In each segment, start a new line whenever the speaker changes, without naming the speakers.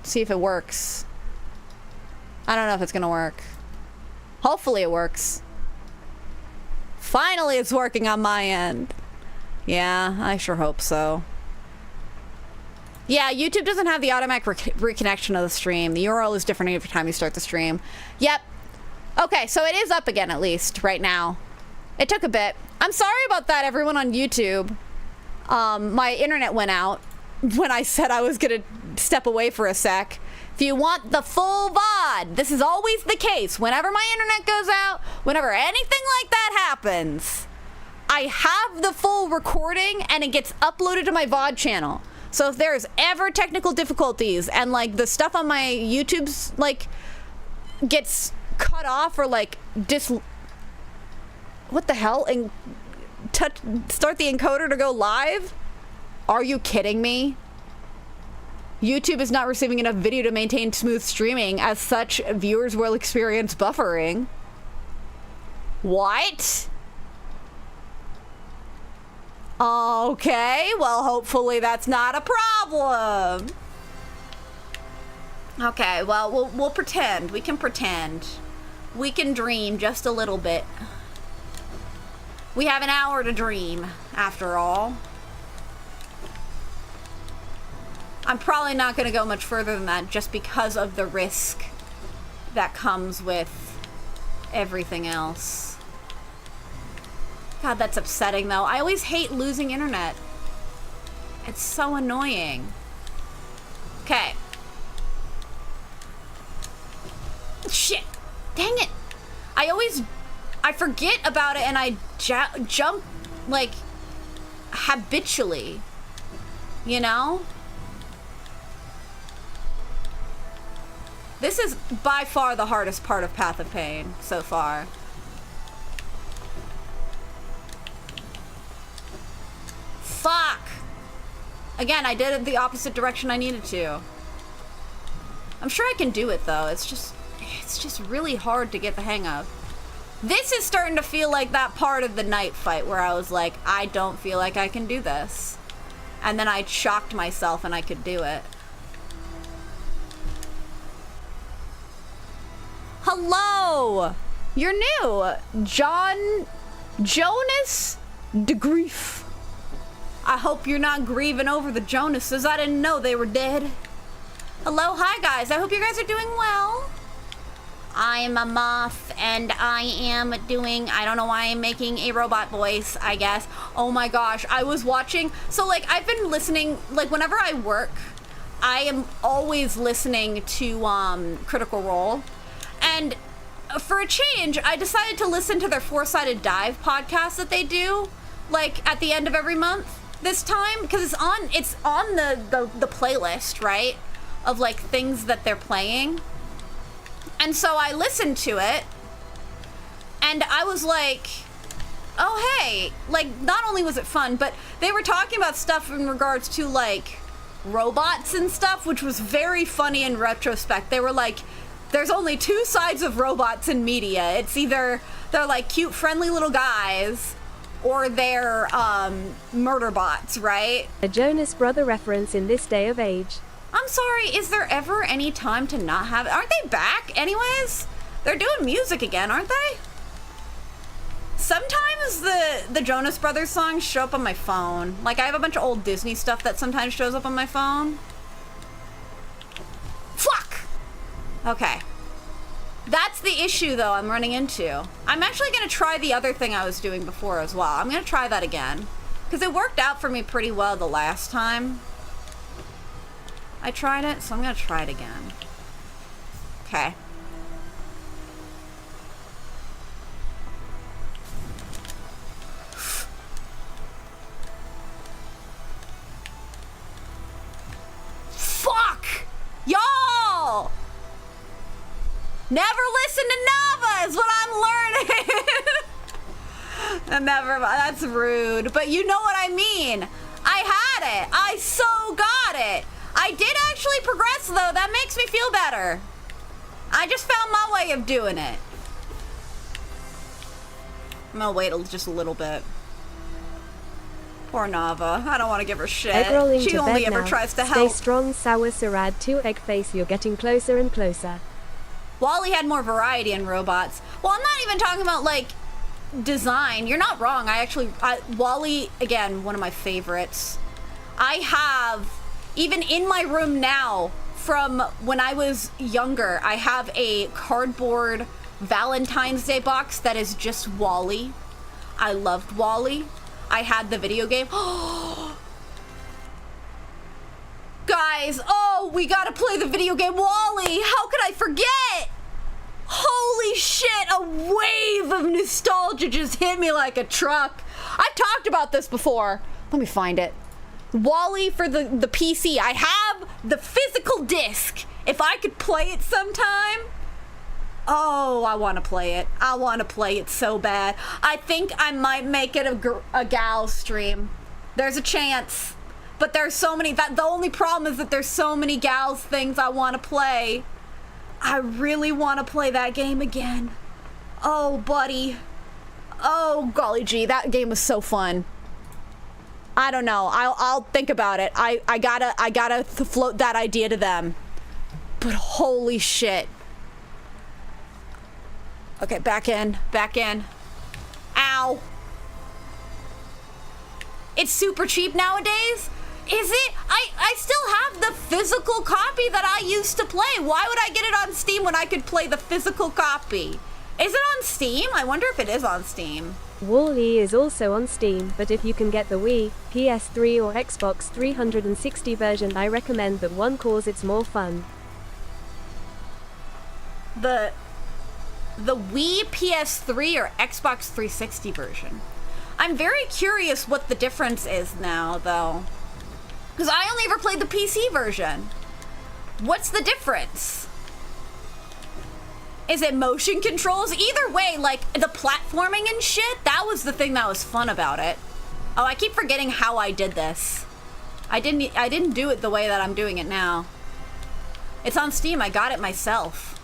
See if it works. I don't know if it's gonna work. Hopefully it works. Finally it's working on my end. Yeah, I sure hope so. Yeah, YouTube doesn't have the automatic reconnection of the stream. The URL is different every time you start the stream. Yep. Okay, so it is up again at least right now. It took a bit. I'm sorry about that, everyone on YouTube. My internet went out when I said I was gonna step away for a sec. If you want the full VOD, this is always the case. Whenever my internet goes out, whenever anything like that happens, I have the full recording and it gets uploaded to my VOD channel. So if there's ever technical difficulties and like the stuff on my YouTube's like gets cut off or like what the hell? And start the encoder to go live? Are you kidding me? YouTube is not receiving enough video to maintain smooth streaming. As such, viewers will experience buffering. What? Okay, well, hopefully that's not a problem. Okay, well, we'll pretend. We can pretend. We can dream just a little bit. We have an hour to dream, after all. I'm probably not going to go much further than that just because of the risk that comes with everything else. God, that's upsetting, though. I always hate losing internet. It's so annoying. Okay. Shit. Dang it. I forget about it and I jump, like, habitually. You know? This is by far the hardest part of Path of Pain so far. Fuck! Again, I did it the opposite direction I needed to. I'm sure I can do it though. It's just really hard to get the hang of. This is starting to feel like that part of the night fight where I was like, I don't feel like I can do this. And then I shocked myself and I could do it. Hello! You're new! Jonas DeGrief. I hope you're not grieving over the Jonases. I didn't know they were dead. Hello, hi guys. I hope you guys are doing well. I am a moth and I am doing, I don't know why I'm making a robot voice, I guess. Oh my gosh, I was watching, so like I've been listening, like whenever I work, I am always listening to Critical Role. And for a change, I decided to listen to their Four-Sided Dive podcast that they do, like at the end of every month this time, because it's on the playlist, right, of like things that they're playing. And so I listened to it, and I was like, oh hey, like not only was it fun, but they were talking about stuff in regards to like robots and stuff, which was very funny in retrospect. They were like, there's only two sides of robots in media. It's either they're like cute, friendly little guys, or they're murder bots, right?
A Jonas Brother reference in this day of age.
I'm sorry, is there ever any time to not have it? Aren't they back anyways? They're doing music again, aren't they? Sometimes the Jonas Brothers songs show up on my phone. Like, I have a bunch of old Disney stuff that sometimes shows up on my phone. Fuck! Okay. That's the issue, though, I'm running into. I'm actually going to try the other thing I was doing before as well. I'm going to try that again. Because it worked out for me pretty well the last time I tried it, so I'm going to try it again. Okay. Fuck! Y'all! Never listen to Nava is what I'm learning. Never, that's rude. But you know what I mean. I had it. I so got it. I did actually progress, though. That makes me feel better. I just found my way of doing it. I'm gonna wait just a little bit. Poor Nava. I don't want to give her shit.
Egg rolling
She
to
only
bed
ever
now.
tries to
Stay
help.
strong, sour Sarad 2 egg face. You're getting closer and closer.
Wally had more variety in robots. Well, I'm not even talking about, like, design. You're not wrong. Wally, again, one of my favorites. I have, even in my room now, from when I was younger, I have a cardboard Valentine's Day box that is just Wally. I loved Wally. I had the video game. Guys, we gotta play the video game Wally. How could I forget? Holy shit, a wave of nostalgia just hit me like a truck. I've talked about this before. Let me find it. Wally for the PC. I have the physical disc. If I could play it sometime. Oh, I want to play it. I want to play it so bad. I think I might make it a gal stream. There's a chance. But there's so many, the only problem is that there's so many gals things I want to play. I really want to play that game again. Oh, buddy. Oh, golly gee, that game was so fun. I don't know. I'll think about it. I gotta float that idea to them. But holy shit. Okay, back in. Ow. It's super cheap nowadays? Is it? I still have the physical copy that I used to play. Why would I get it on Steam when I could play the physical copy? Is it on Steam? I wonder if it is on Steam.
Wall-E is also on Steam, but if you can get the Wii, PS3 or Xbox 360 version, I recommend that one cause it's more fun.
The Wii, PS3 or Xbox 360 version. I'm very curious what the difference is now, though. Because I only ever played the PC version. What's the difference? Is it motion controls? Either way, like, the platforming and shit, that was the thing that was fun about it. Oh, I keep forgetting how I did this. I didn't do it the way that I'm doing it now. It's on Steam. I got it myself.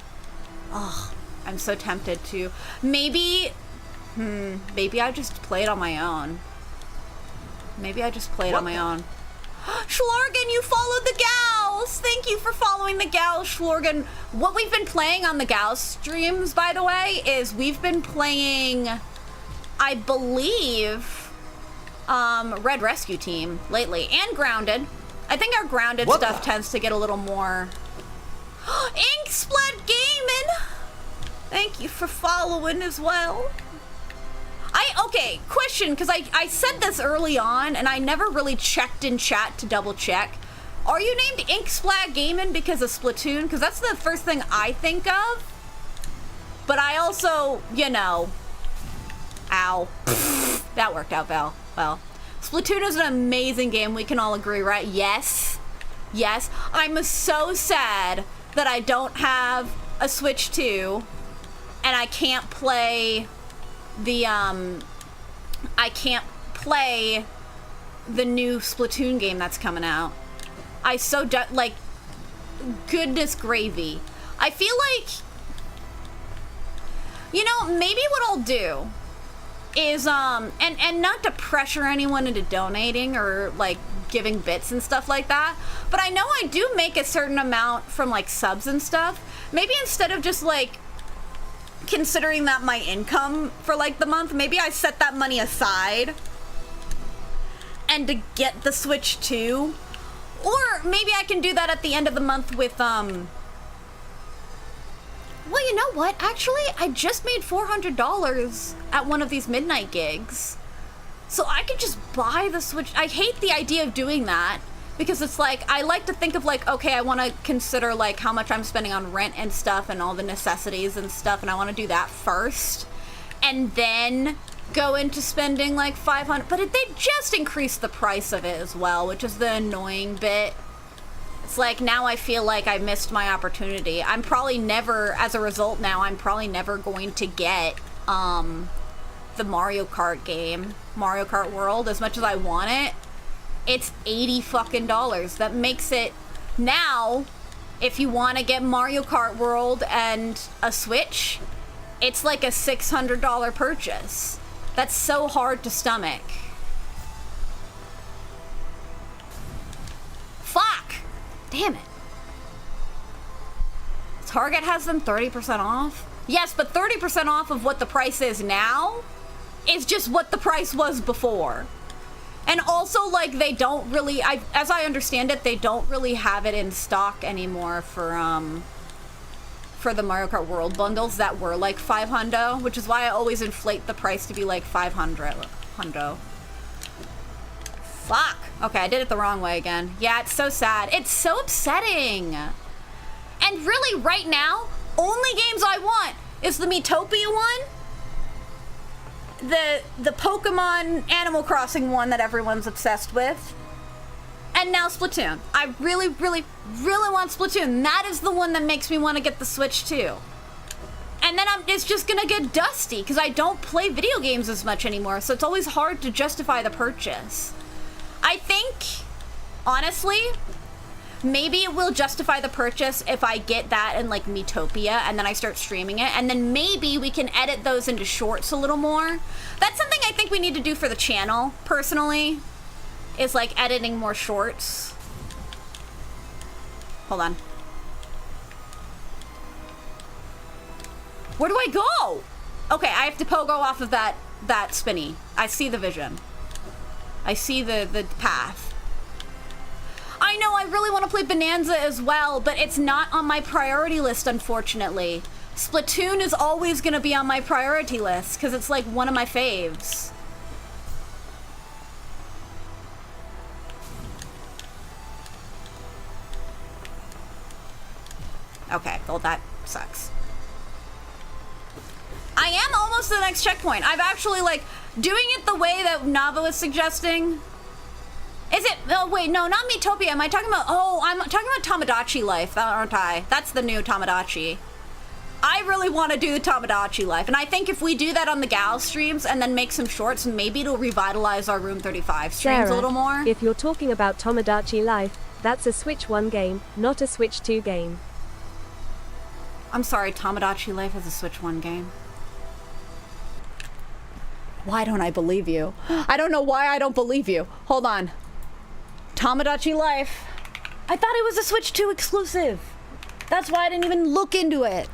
Oh, I'm so tempted to. Maybe I just play it on my own. Maybe I just play it on my own. Schlorgan, you followed the gals! Thank you for following the gals, Schlorgan. What we've been playing on the gals streams, by the way, is we've been playing, I believe, Red Rescue Team lately, and Grounded. I think our Grounded stuff tends to get a little more... Inksplat Gaming! Thank you for following as well. Okay, question, because I said this early on, and I never really checked in chat to double check. Are you named Inksplat Gaming because of Splatoon? Because that's the first thing I think of. But I also, you know... Ow. That worked out well. Splatoon is an amazing game, we can all agree, right? Yes. Yes. I'm so sad that I don't have a Switch 2, and I can't play... I can't play the new Splatoon game that's coming out. Like, goodness gravy. I feel like, you know, maybe what I'll do is, and not to pressure anyone into donating or, like, giving bits and stuff like that, but I know I do make a certain amount from, like, subs and stuff. Maybe instead of just, like, considering that my income for like the month, maybe I set that money aside and to get the Switch 2, or maybe I can do that at the end of the month with well, you know what, actually I just made $400 at one of these midnight gigs, so I could just buy the Switch. I hate the idea of doing that because it's like, I like to think of like, okay, I want to consider like how much I'm spending on rent and stuff and all the necessities and stuff, and I want to do that first and then go into spending like $500, but they just increased the price of it as well, which is the annoying bit. It's like, now I feel like I missed my opportunity. I'm probably never, as a result now, I'm probably never going to get the Mario Kart game, Mario Kart World, as much as I want it. It's $80 fucking dollars. That makes it now, if you want to get Mario Kart World and a Switch, it's like a $600 purchase. That's so hard to stomach. Damn it. Target has them 30% off? Yes, but 30% off of what the price is now is just what the price was before. And also, like, they don't really, as I understand it, they don't really have it in stock anymore for the Mario Kart World bundles that were like $500, which is why I always inflate the price to be like 500 hundo. Fuck. Okay, I did it the wrong way again. Yeah, it's so sad. It's so upsetting. And really, right now, only games I want is the Miitopia one, the Pokemon Animal Crossing one that everyone's obsessed with, and now Splatoon. I really, really, really want Splatoon. That is the one that makes me want to get the Switch too. And then it's just gonna get dusty because I don't play video games as much anymore, so it's always hard to justify the purchase. I think, honestly, maybe it will justify the purchase if I get that in like Miitopia and then I start streaming it, and then maybe we can edit those into shorts a little more. That's something I think we need to do for the channel, personally, is like editing more shorts. Hold on. Where do I go? Okay, I have to pogo off of that spinny. I see the vision. I see the path. I know I really want to play Bonanza as well, but it's not on my priority list, unfortunately. Splatoon is always going to be on my priority list because it's like one of my faves. Okay, well that sucks. I am almost to the next checkpoint. I've actually, like, doing it the way that Nava was suggesting. Is it? Oh, wait, no, not Miitopia. Am I talking about? Oh, I'm talking about Tomodachi Life, aren't I? That's the new Tomodachi. I really want to do the Tomodachi Life, and I think if we do that on the Gal streams and then make some shorts, maybe it'll revitalize our Room 35 streams
Sarah,
a little more.
If you're talking about Tomodachi Life, that's a Switch 1 game, not a Switch 2 game.
I'm sorry, Tomodachi Life is a Switch 1 game. Why don't I believe you? I don't know why I don't believe you. Hold on. Tomodachi Life. I thought it was a Switch 2 exclusive. That's why I didn't even look into it.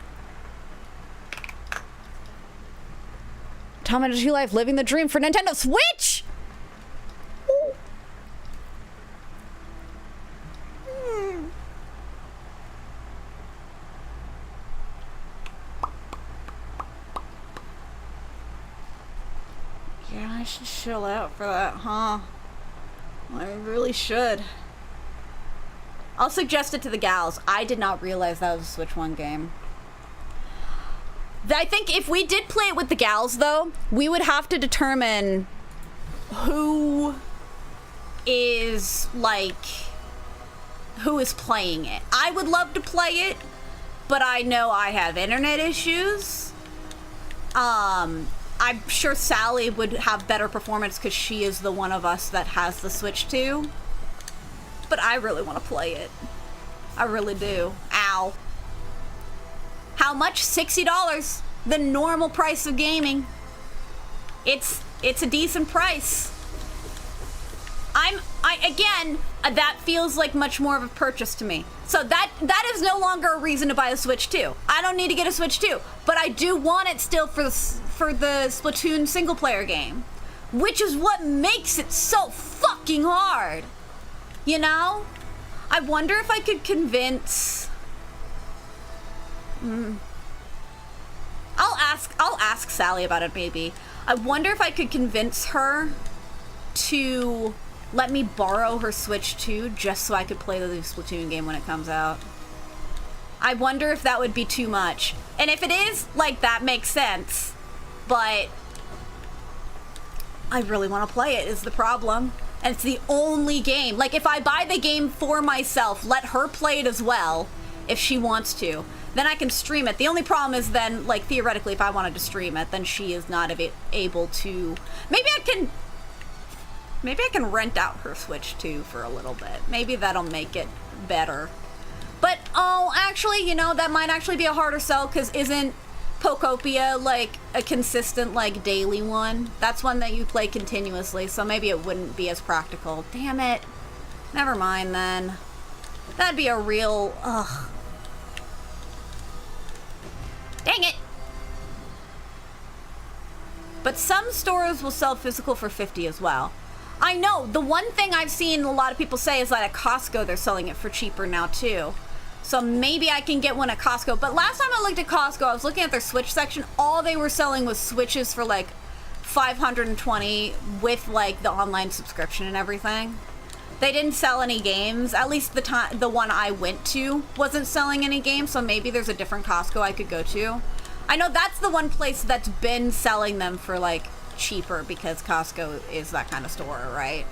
Tomodachi Life, living the dream for Nintendo Switch! Ooh. Yeah, I should chill out for that, huh? I really should. I'll suggest it to the gals. I did not realize that was a Switch 1 game. I think if we did play it with the gals, though, we would have to determine who is, like, who is playing it. I would love to play it, but I know I have internet issues. I'm sure Sally would have better performance because she is the one of us that has the Switch 2. But I really want to play it. I really do. Ow. How much? $60. The normal price of gaming. It's a decent price. Again, that feels like much more of a purchase to me. So that is no longer a reason to buy a Switch 2. I don't need to get a Switch 2, but I do want it still for the Splatoon single player game, which is what makes it so fucking hard. You know? I wonder if I could convince... I'll ask Sally about it, maybe. I wonder if I could convince her to let me borrow her Switch 2 just so I could play the Splatoon game when it comes out. I wonder if that would be too much. And if it is, like, that makes sense. But I really want to play it is the problem. And it's the only game. Like, if I buy the game for myself, let her play it as well, if she wants to, then I can stream it. The only problem is then, like, theoretically, if I wanted to stream it, then she is not able to... Maybe I can rent out her Switch 2 for a little bit. Maybe that'll make it better. But, oh, actually, you know, that might actually be a harder sell, because isn't Pokopia, like, a consistent, like, daily one? That's one that you play continuously, so maybe it wouldn't be as practical. Damn it. Never mind, then. That'd be a real, ugh. Dang it. But some stores will sell physical for $50 as well. I know, the one thing I've seen a lot of people say is that at Costco they're selling it for cheaper now too. So maybe I can get one at Costco. But last time I looked at Costco, I was looking at their Switch section. All they were selling was Switches for like $520 with like the online subscription and everything. They didn't sell any games. At least the one I went to wasn't selling any games, so maybe there's a different Costco I could go to. I know that's the one place that's been selling them for like cheaper because Costco is that kind of store, right?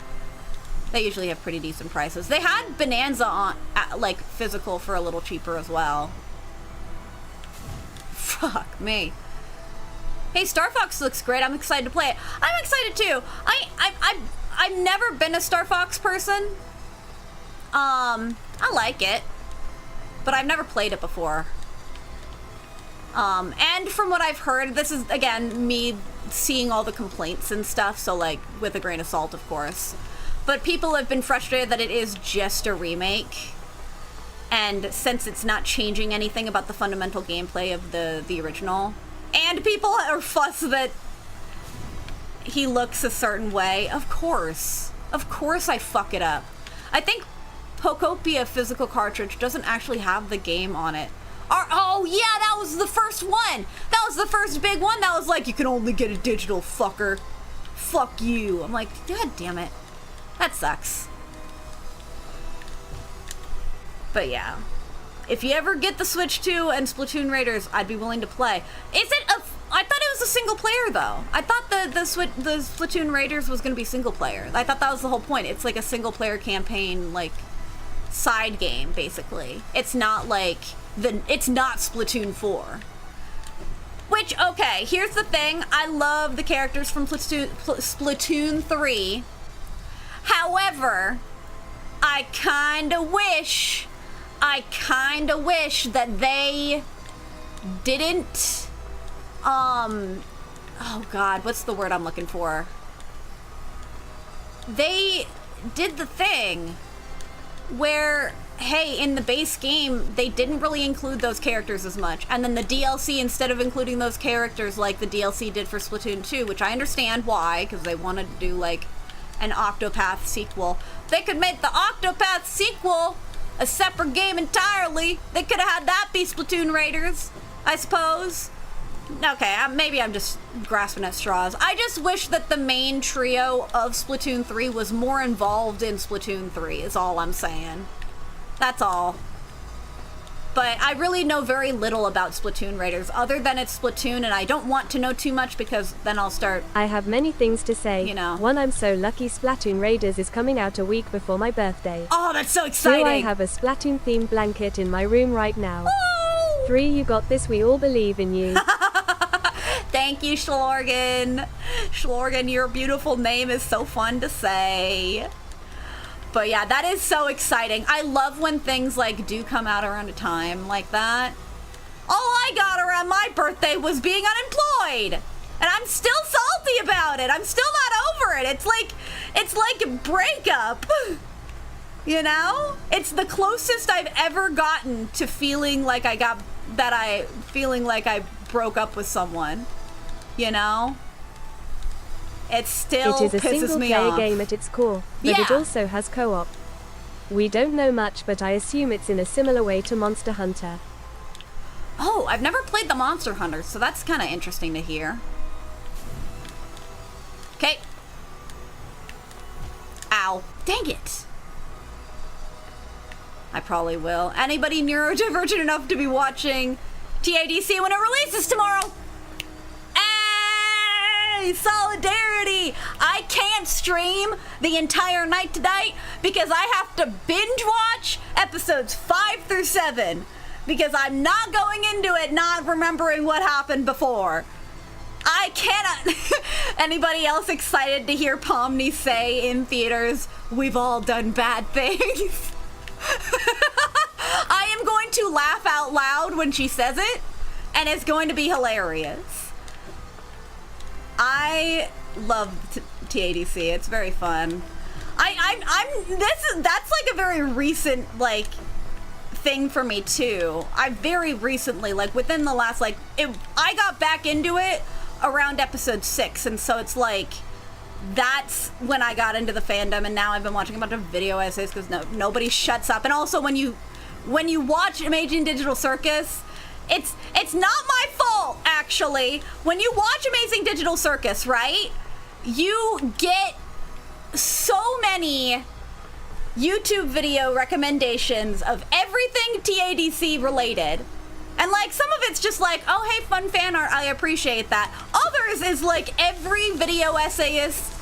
They usually have pretty decent prices. They had Bonanza on like physical for a little cheaper as well. Fuck me. Hey, Star Fox looks great. I'm excited to play it. I'm excited too. I've never been a Star Fox person. I like it, but I've never played it before. And from what I've heard, this is again me seeing all the complaints and stuff, so like with a grain of salt, of course. But people have been frustrated that it is just a remake, and since it's not changing anything about the fundamental gameplay of the original, and people are fussed that he looks a certain way. Of course I fuck it up. I think Pokopia physical cartridge doesn't actually have the game on it. Oh yeah, that was the first one. That was the first big one that was like, you can only get a digital, fucker. Fuck you. I'm like, god damn it. That sucks. But yeah. If you ever get the Switch 2 and Splatoon Raiders, I'd be willing to play. Is it a... I thought it was a single player though. I thought the Splatoon Raiders was gonna be single player. I thought that was the whole point. It's like a single player campaign, like, side game, basically. It's not like... It's not Splatoon 4. Which, okay, here's the thing. I love the characters from Splatoon 3. However, I kinda wish that they didn't, oh god, what's the word I'm looking for? They did the thing where, hey, in the base game, they didn't really include those characters as much. And then the DLC, instead of including those characters like the DLC did for Splatoon 2, which I understand why, because they wanted to do, like, an Octopath sequel. They could make the Octopath sequel a separate game entirely. They could have had that be Splatoon Raiders, I suppose. Okay, maybe I'm just grasping at straws. I just wish that the main trio of Splatoon 3 was more involved in Splatoon 3, is all I'm saying. That's all. But I really know very little about Splatoon Raiders, other than it's Splatoon, and I don't want to know too much because then I'll start...
I have many things to say.
You know.
One, I'm so lucky Splatoon Raiders is coming out a week before my birthday.
Oh, that's so exciting!
2, I have a Splatoon-themed blanket in my room right now.
Oh!
3, you got this, we all believe in you.
Thank you, Schlorgen. Schlorgen, your beautiful name is so fun to say. But yeah, that is so exciting. I love when things like do come out around a time like that. All I got around my birthday was being unemployed. And I'm still salty about it. I'm still not over it. It's like a breakup. You know? It's the closest I've ever gotten to feeling like I broke up with someone. You know? It still
It is a
pisses me
single-player
off.
game at its core, but
Yeah.
it also has co-op. We don't know much, but I assume it's in a similar way to Monster Hunter.
Oh, I've never played the Monster Hunter, so that's kind of interesting to hear. Okay. Ow. Dang it. I probably will. Anybody neurodivergent enough to be watching TADC when it releases tomorrow? Hey, solidarity! I can't stream the entire night tonight because I have to binge watch episodes 5 through 7 because I'm not going into it not remembering what happened before. I cannot. Anybody else excited to hear Pomni say in theaters, "We've all done bad things"? I am going to laugh out loud when she says it, and it's going to be hilarious. I love TADC. It's very fun. That's like a very recent, like, thing for me too. I very recently, like within the last, I got back into it around episode 6, and so it's like, that's when I got into the fandom, and now I've been watching a bunch of video essays because nobody shuts up. And also when you watch Amazing Digital Circus, it's not my fault, actually. When you watch Amazing Digital Circus, right, you get so many YouTube video recommendations of everything TADC related. And like some of it's just like, oh hey, fun fan art, I appreciate that. Others is like every video essayist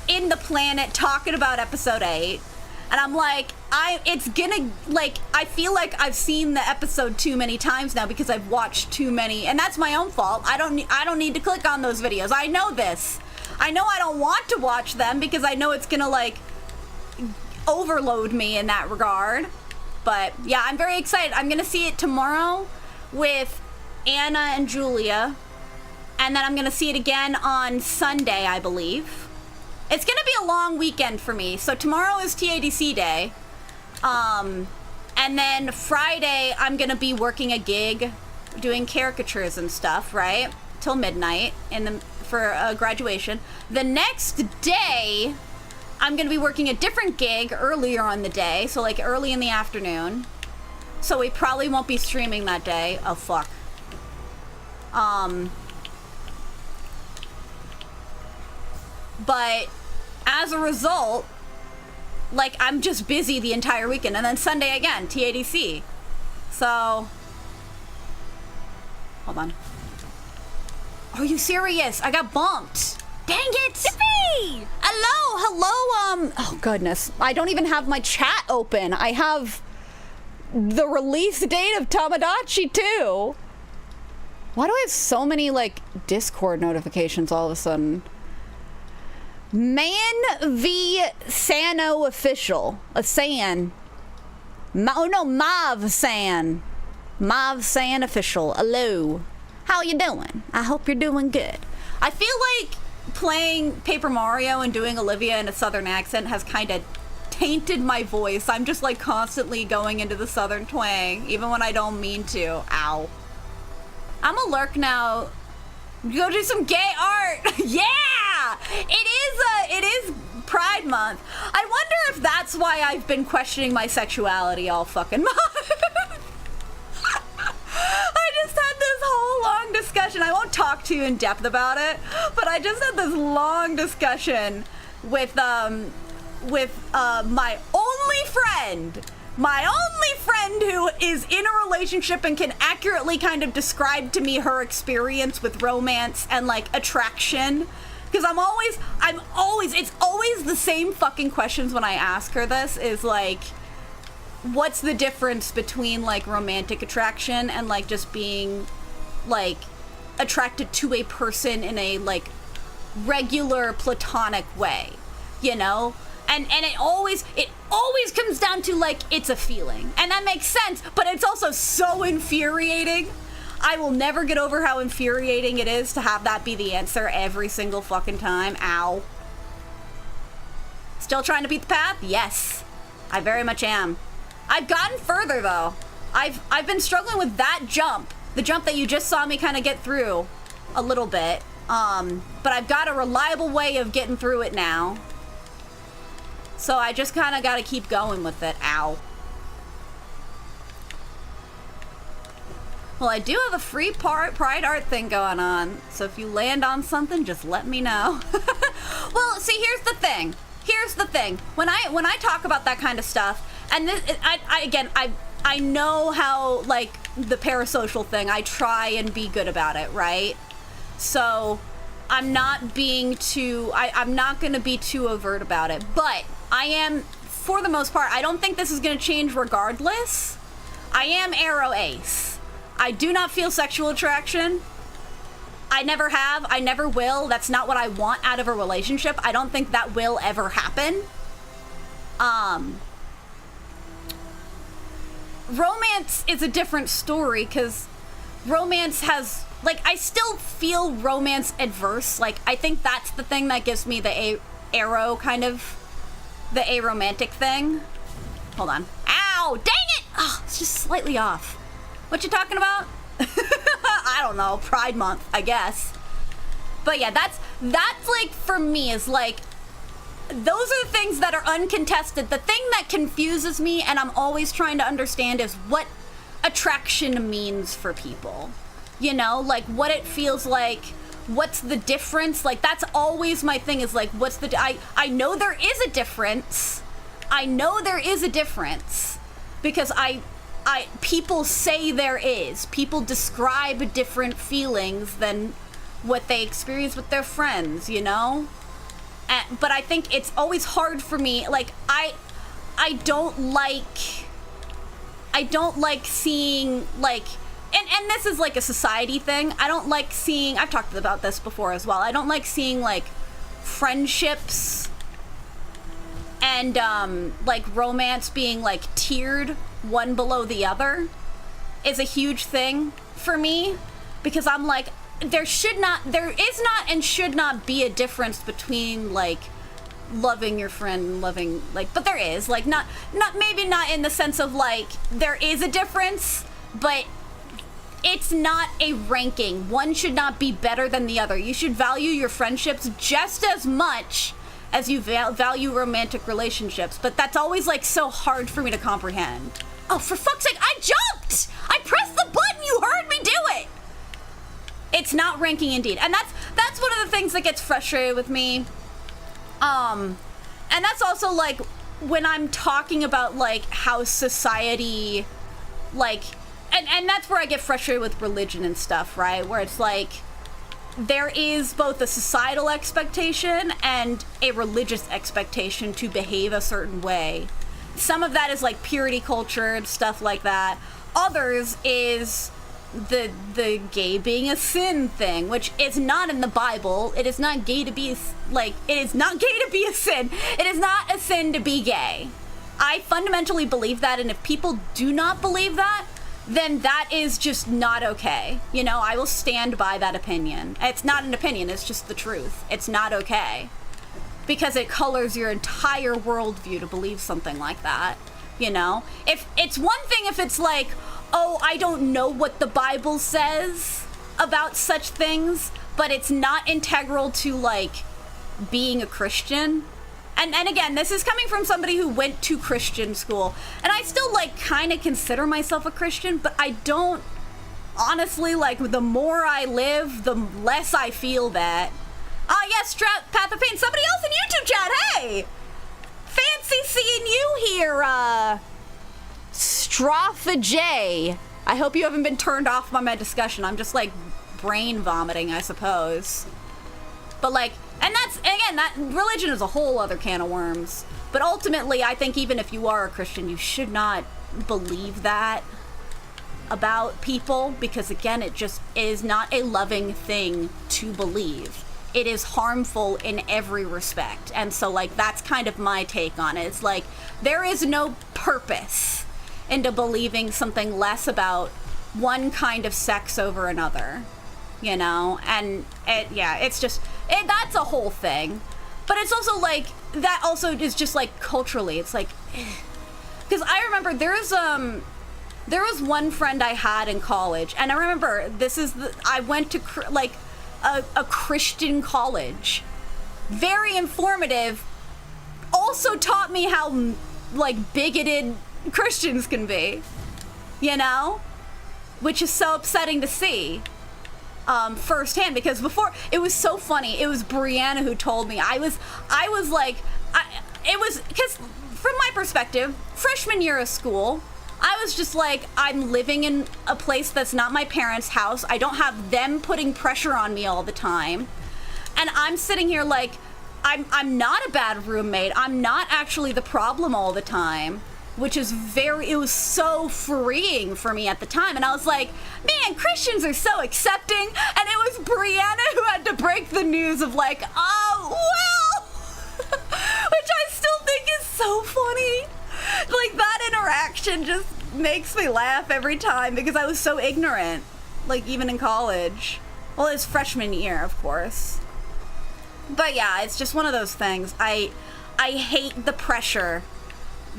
in the planet talking about episode 8. And I'm like, I feel like I've seen the episode too many times now because I've watched too many, and that's my own fault. I don't need to click on those videos. I know this. I know I don't want to watch them because I know it's gonna like overload me in that regard. But yeah, I'm very excited. I'm gonna see it tomorrow with Anna and Julia, and then I'm gonna see it again on Sunday, I believe. It's gonna be a long weekend for me. So tomorrow is TADC day. And then Friday, I'm gonna be working a gig, doing caricatures and stuff, right? Till midnight for graduation. The next day, I'm gonna be working a different gig earlier on the day, so like early in the afternoon. So we probably won't be streaming that day. Oh fuck. But as a result, like, I'm just busy the entire weekend, and then Sunday again, TADC. So, hold on. Are you serious? I got bumped. Dang it!
Yippee!
Hello, oh goodness. I don't even have my chat open. I have the release date of Tamagotchi 2. Why do I have so many, like, Discord notifications all of a sudden? Man v Sano official. San. Mav San. Mav San official. Hello. How you doing? I hope you're doing good. I feel like playing Paper Mario and doing Olivia in a southern accent has kind of tainted my voice. I'm just like constantly going into the southern twang, even when I don't mean to. Ow. I'm a lurk now. Go do some gay art. Yeah! It is Pride Month. I wonder if that's why I've been questioning my sexuality all fucking month. I just had this whole long discussion. I won't talk to you in depth about it, but I just had this long discussion with my only friend who is in a relationship and can accurately kind of describe to me her experience with romance and like attraction. Because it's always the same fucking questions when I ask her this, is like, what's the difference between like romantic attraction and like just being like attracted to a person in a like regular platonic way, you know? And it always comes down to like, it's a feeling. And that makes sense, but it's also so infuriating. I will never get over how infuriating it is to have that be the answer every single fucking time. Ow. Still trying to beat the path? Yes. I very much am. I've gotten further though. I've been struggling with that jump. The jump that you just saw me kind of get through a little bit. But I've got a reliable way of getting through it now. So I just kind of got to keep going with it. Ow. Well, I do have a free Pride art thing going on, so if you land on something, just let me know. Well, see, here's the thing. When I talk about that kind of stuff, and this, I know how, like, the parasocial thing, I try and be good about it, right? So I'm not being too, I'm not going to be too overt about it, but I am, for the most part, I don't think this is going to change regardless. I am Arrow Ace. I do not feel sexual attraction. I never have. I never will. That's not what I want out of a relationship. I don't think that will ever happen. Romance is a different story because romance has, like, I still feel romance adverse. Like, I think that's the thing that gives me the arrow kind of, the aromantic thing. Hold on. Ow! Dang it! it's just slightly off. What you talking about? I don't know, Pride Month, I guess. But yeah, that's like, for me, is like, those are the things that are uncontested. The thing that confuses me, and I'm always trying to understand, is what attraction means for people. You know, like, what it feels like, what's the difference? Like, that's always my thing, is like, what's the, I know there is a difference. I know there is a difference, because people say there is. People describe different feelings than what they experience with their friends, you know? But I think it's always hard for me, like, I don't like seeing, like, and this is like a society thing. I don't like seeing, I've talked about this before as well, I don't like seeing, like, friendships and, like, romance being, like, tiered one below the other is a huge thing for me, because I'm like, there is not and should not be a difference between, like, loving your friend and loving, like, but there is, like, not maybe not in the sense of, like, there is a difference, but it's not a ranking. One should not be better than the other. You should value your friendships just as much as you value romantic relationships, but that's always, like, so hard for me to comprehend. Oh, for fuck's sake, I jumped! I pressed the button, you heard me do it! It's not ranking indeed. And that's one of the things that gets frustrated with me. And that's also, like, when I'm talking about, like, how society, like, and that's where I get frustrated with religion and stuff, right? Where it's like, there is both a societal expectation and a religious expectation to behave a certain way. Some of that is, like, purity culture and stuff like that. Others is the gay being a sin thing, which is not in the Bible. It is not gay to be, like, it is not gay to be a sin. It is not a sin to be gay. I fundamentally believe that, and if people do not believe that, then that is just not okay. You know, I will stand by that opinion. It's not an opinion, it's just the truth. It's not okay. Because it colors your entire worldview to believe something like that, you know? If it's one thing if it's like, oh, I don't know what the Bible says about such things, but it's not integral to, like, being a Christian. And again, this is coming from somebody who went to Christian school, and I still, like, kind of consider myself a Christian, but I don't, honestly, like, the more I live, the less I feel that. Ah, yes, Path of Pain, somebody else in YouTube chat, hey! Fancy seeing you here, Stropha J. I hope you haven't been turned off by my discussion. I'm just, like, brain vomiting, I suppose. But, like, and that's, again, that religion is a whole other can of worms. But ultimately, I think even if you are a Christian, you should not believe that about people, because, again, it just is not a loving thing to believe. It is harmful in every respect. And so, like, that's kind of my take on it. It's like, there is no purpose into believing something less about one kind of sex over another, you know? And it's just, that's a whole thing. But it's also like, that also is just, like, culturally, it's like, because I remember there was one friend I had in college, and I remember I went to, like, a Christian college. Very informative. Also taught me how, like, bigoted Christians can be, you know? Which is so upsetting to see firsthand, because before, it was so funny. It was Brianna who told me. I was like, it was, because from my perspective, freshman year of school, I was just like, I'm living in a place that's not my parents' house. I don't have them putting pressure on me all the time. And I'm sitting here like, I'm not a bad roommate. I'm not actually the problem all the time, which is it was so freeing for me at the time. And I was like, man, Christians are so accepting. And it was Brianna who had to break the news of, like, oh, well, which I still think is so funny. Like, that interaction just makes me laugh every time, because I was so ignorant, like, even in college. Well, it's freshman year, of course. But yeah, it's just one of those things. I hate the pressure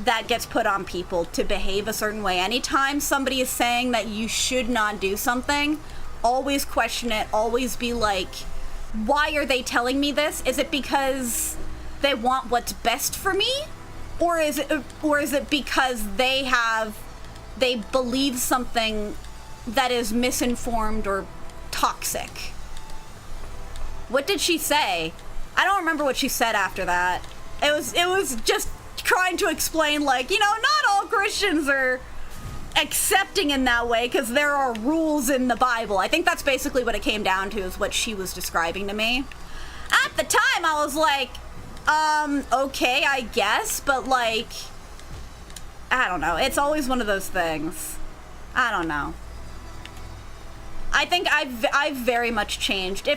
that gets put on people to behave a certain way. Anytime somebody is saying that you should not do something, always question it, always be like, why are they telling me this? Is it because they want what's best for me? Or is it because they believe something that is misinformed or toxic? What did she say? I don't remember what she said after that. It was just trying to explain, like, you know, not all Christians are accepting in that way because there are rules in the Bible. I think that's basically what it came down to, is what she was describing to me. At the time, I was like, okay, I guess, but like, I don't know. It's always one of those things. I don't know. I think I've very much changed.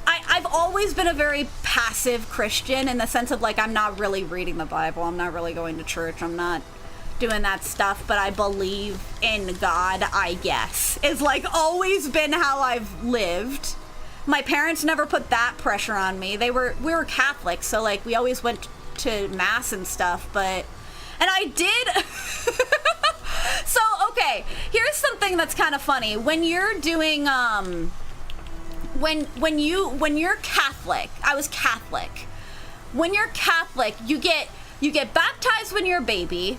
I've always been a very passive Christian, in the sense of, like, I'm not really reading the Bible. I'm not really going to church. I'm not doing that stuff, but I believe in God, I guess. It's, like, always been how I've lived. My parents never put that pressure on me. We were Catholic, so, like, we always went to mass and stuff, and I did. So, okay, here's something that's kind of funny. When you're doing, when you're Catholic, I was Catholic. When you're Catholic, you get baptized when you're a baby.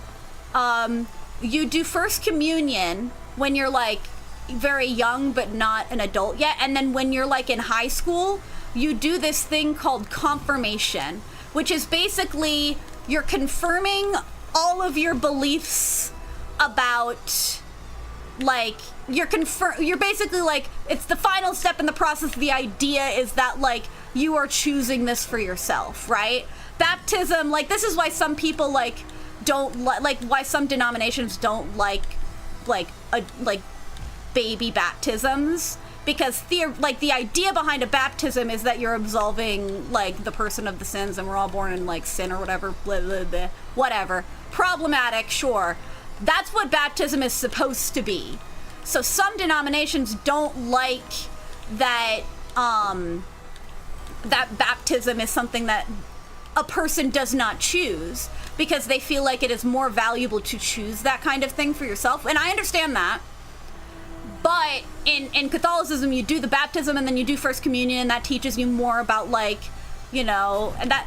You do first communion when you're, like, very young but not an adult yet, and then when you're, like, in high school, you do this thing called confirmation, which is basically you're confirming all of your beliefs about, like, you're basically, like, it's the final step in the process. The idea is that, like, you are choosing this for yourself, right? Baptism, like, this is why some people, like, don't like why some denominations don't like baby baptisms, because the idea behind a baptism is that you're absolving, like, the person of the sins, and we're all born in, like, sin or whatever, blah, blah, blah, whatever. Problematic, sure. That's what baptism is supposed to be. So some denominations don't like that that baptism is something that a person does not choose, because they feel like it is more valuable to choose that kind of thing for yourself. And I understand that. But in Catholicism, you do the baptism and then you do First Communion, and that teaches you more about, like, you know, and that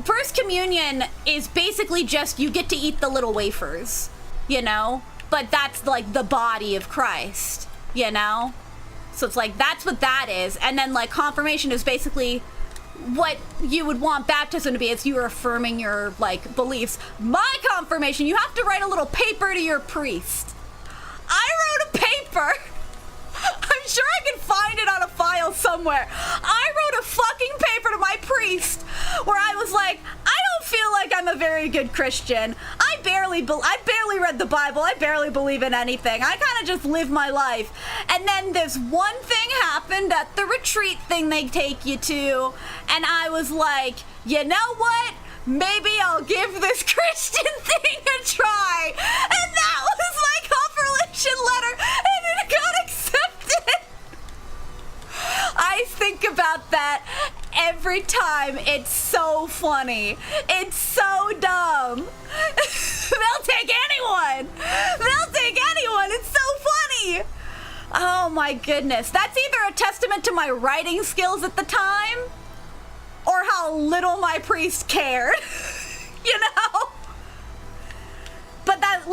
First Communion is basically just you get to eat the little wafers, you know? But that's, like, the body of Christ, you know? So it's like, that's what that is. And then, like, confirmation is basically what you would want baptism to be. It's you affirming your, like, beliefs. My confirmation, you have to write a little paper to your priest. I wrote a paper. I'm sure I can find it on a file somewhere. I wrote a fucking paper to my priest where I was like, I don't feel like I'm a very good Christian. I barely read the Bible. I barely believe in anything. I kind of just live my life. And then this one thing happened at the retreat thing they take you to, and I was like, you know what? Maybe I'll give this Christian thing a try. And that was my confirmation letter, and it got accepted. I think about that every time. It's so funny. It's so dumb. They'll take anyone. They'll take anyone. It's so funny. Oh my goodness. That's either a testament to my writing skills at the time, or how little my priest cared. You know? But that's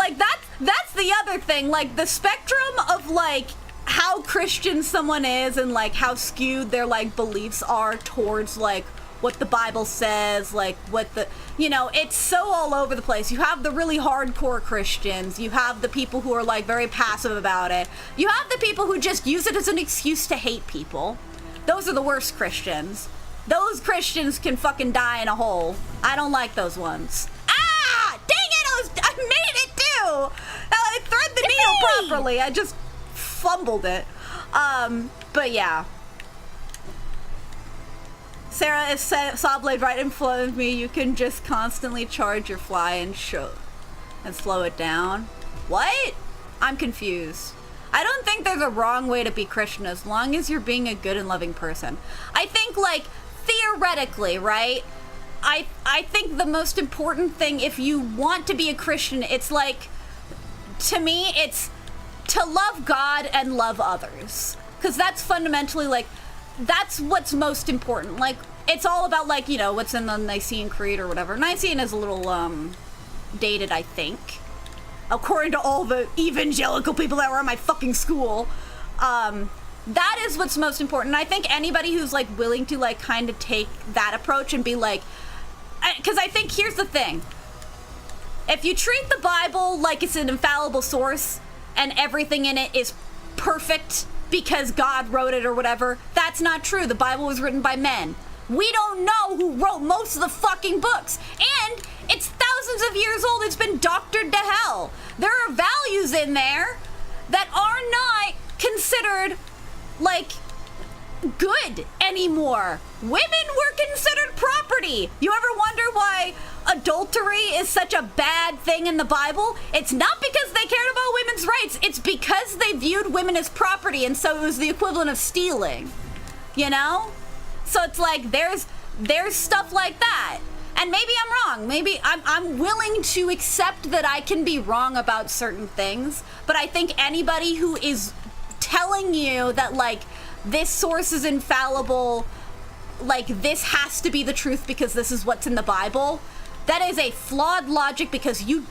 the other thing. Like, the spectrum of, like, how Christian someone is, and, like, how skewed their, like, beliefs are towards, like, what the Bible says, like, what the, you know, it's so all over the place. You have the really hardcore Christians. You have the people who are, like, very passive about it. You have the people who just use it as an excuse to hate people. Those are the worst Christians. Those Christians can fucking die in a hole. I don't like those ones. Ah! Dang it! I made it too! I thread the needle properly. I just fumbled it. But yeah. Sarah, if saw blade right in front of me, you can just constantly charge your fly and slow it down. What? I'm confused. I don't think there's a wrong way to be Christian as long as you're being a good and loving person. I think, like, theoretically, right? I think the most important thing, if you want to be a Christian, it's like, to me, it's to love God and love others. Because that's fundamentally, like, that's what's most important. Like, it's all about, like, you know, what's in the Nicene Creed or whatever. Nicene is a little, dated, I think. According to all the evangelical people that were at my fucking school. That is what's most important. And I think anybody who's, like, willing to, like, kind of take that approach and be like... Because I think, here's the thing. If you treat the Bible like it's an infallible source and everything in it is perfect because God wrote it or whatever, that's not true. The Bible was written by men. We don't know who wrote most of the fucking books. And it's thousands of years old. It's been doctored to hell. There are values in there that are not considered, like, good anymore. Women were considered property. You ever wonder why adultery is such a bad thing in the Bible? It's not because they cared about women's rights. It's because they viewed women as property, and so it was the equivalent of stealing. You know? So it's like, there's stuff like that. And maybe I'm wrong. Maybe I'm willing to accept that I can be wrong about certain things. But I think anybody who is telling you that, like, this source is infallible, like, this has to be the truth because this is what's in the Bible, that is a flawed logic, because you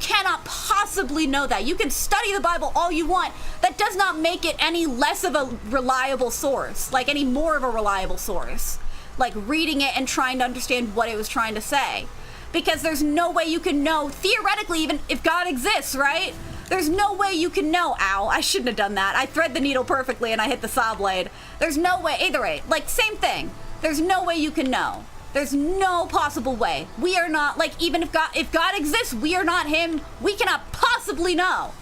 cannot possibly know that. You can study the Bible all you want. That does not make it any less of a reliable source, like any more of a reliable source. Like reading it and trying to understand what it was trying to say. Because there's no way you can know, theoretically, even if God exists, right? There's no way you can know. Ow, I shouldn't have done that. I thread the needle perfectly and I hit the saw blade. There's no way, either way, like, same thing. There's no way you can know. There's no possible way. We are not, like, even if God exists, we are not him. We cannot possibly know.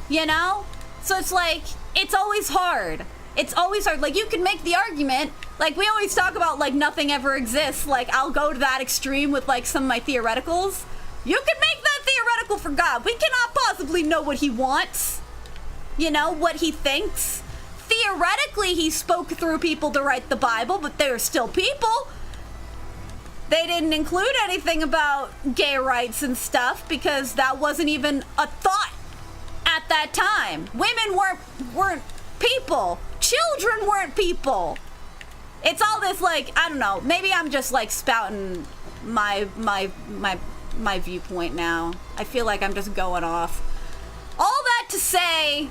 You know? So it's like, it's always hard. It's always hard. Like, you can make the argument, like, we always talk about, like, nothing ever exists. Like, I'll go to that extreme with, like, some of my theoreticals. You can make that theoretical for God. We cannot possibly know what he wants. You know, what he thinks. Theoretically, he spoke through people to write the Bible, but they're still people. They didn't include anything about gay rights and stuff because that wasn't even a thought at that time. Women weren't people. Children weren't people. It's all this, like, I don't know. Maybe I'm just, like, spouting my viewpoint now. I feel like I'm just going off. All that to say,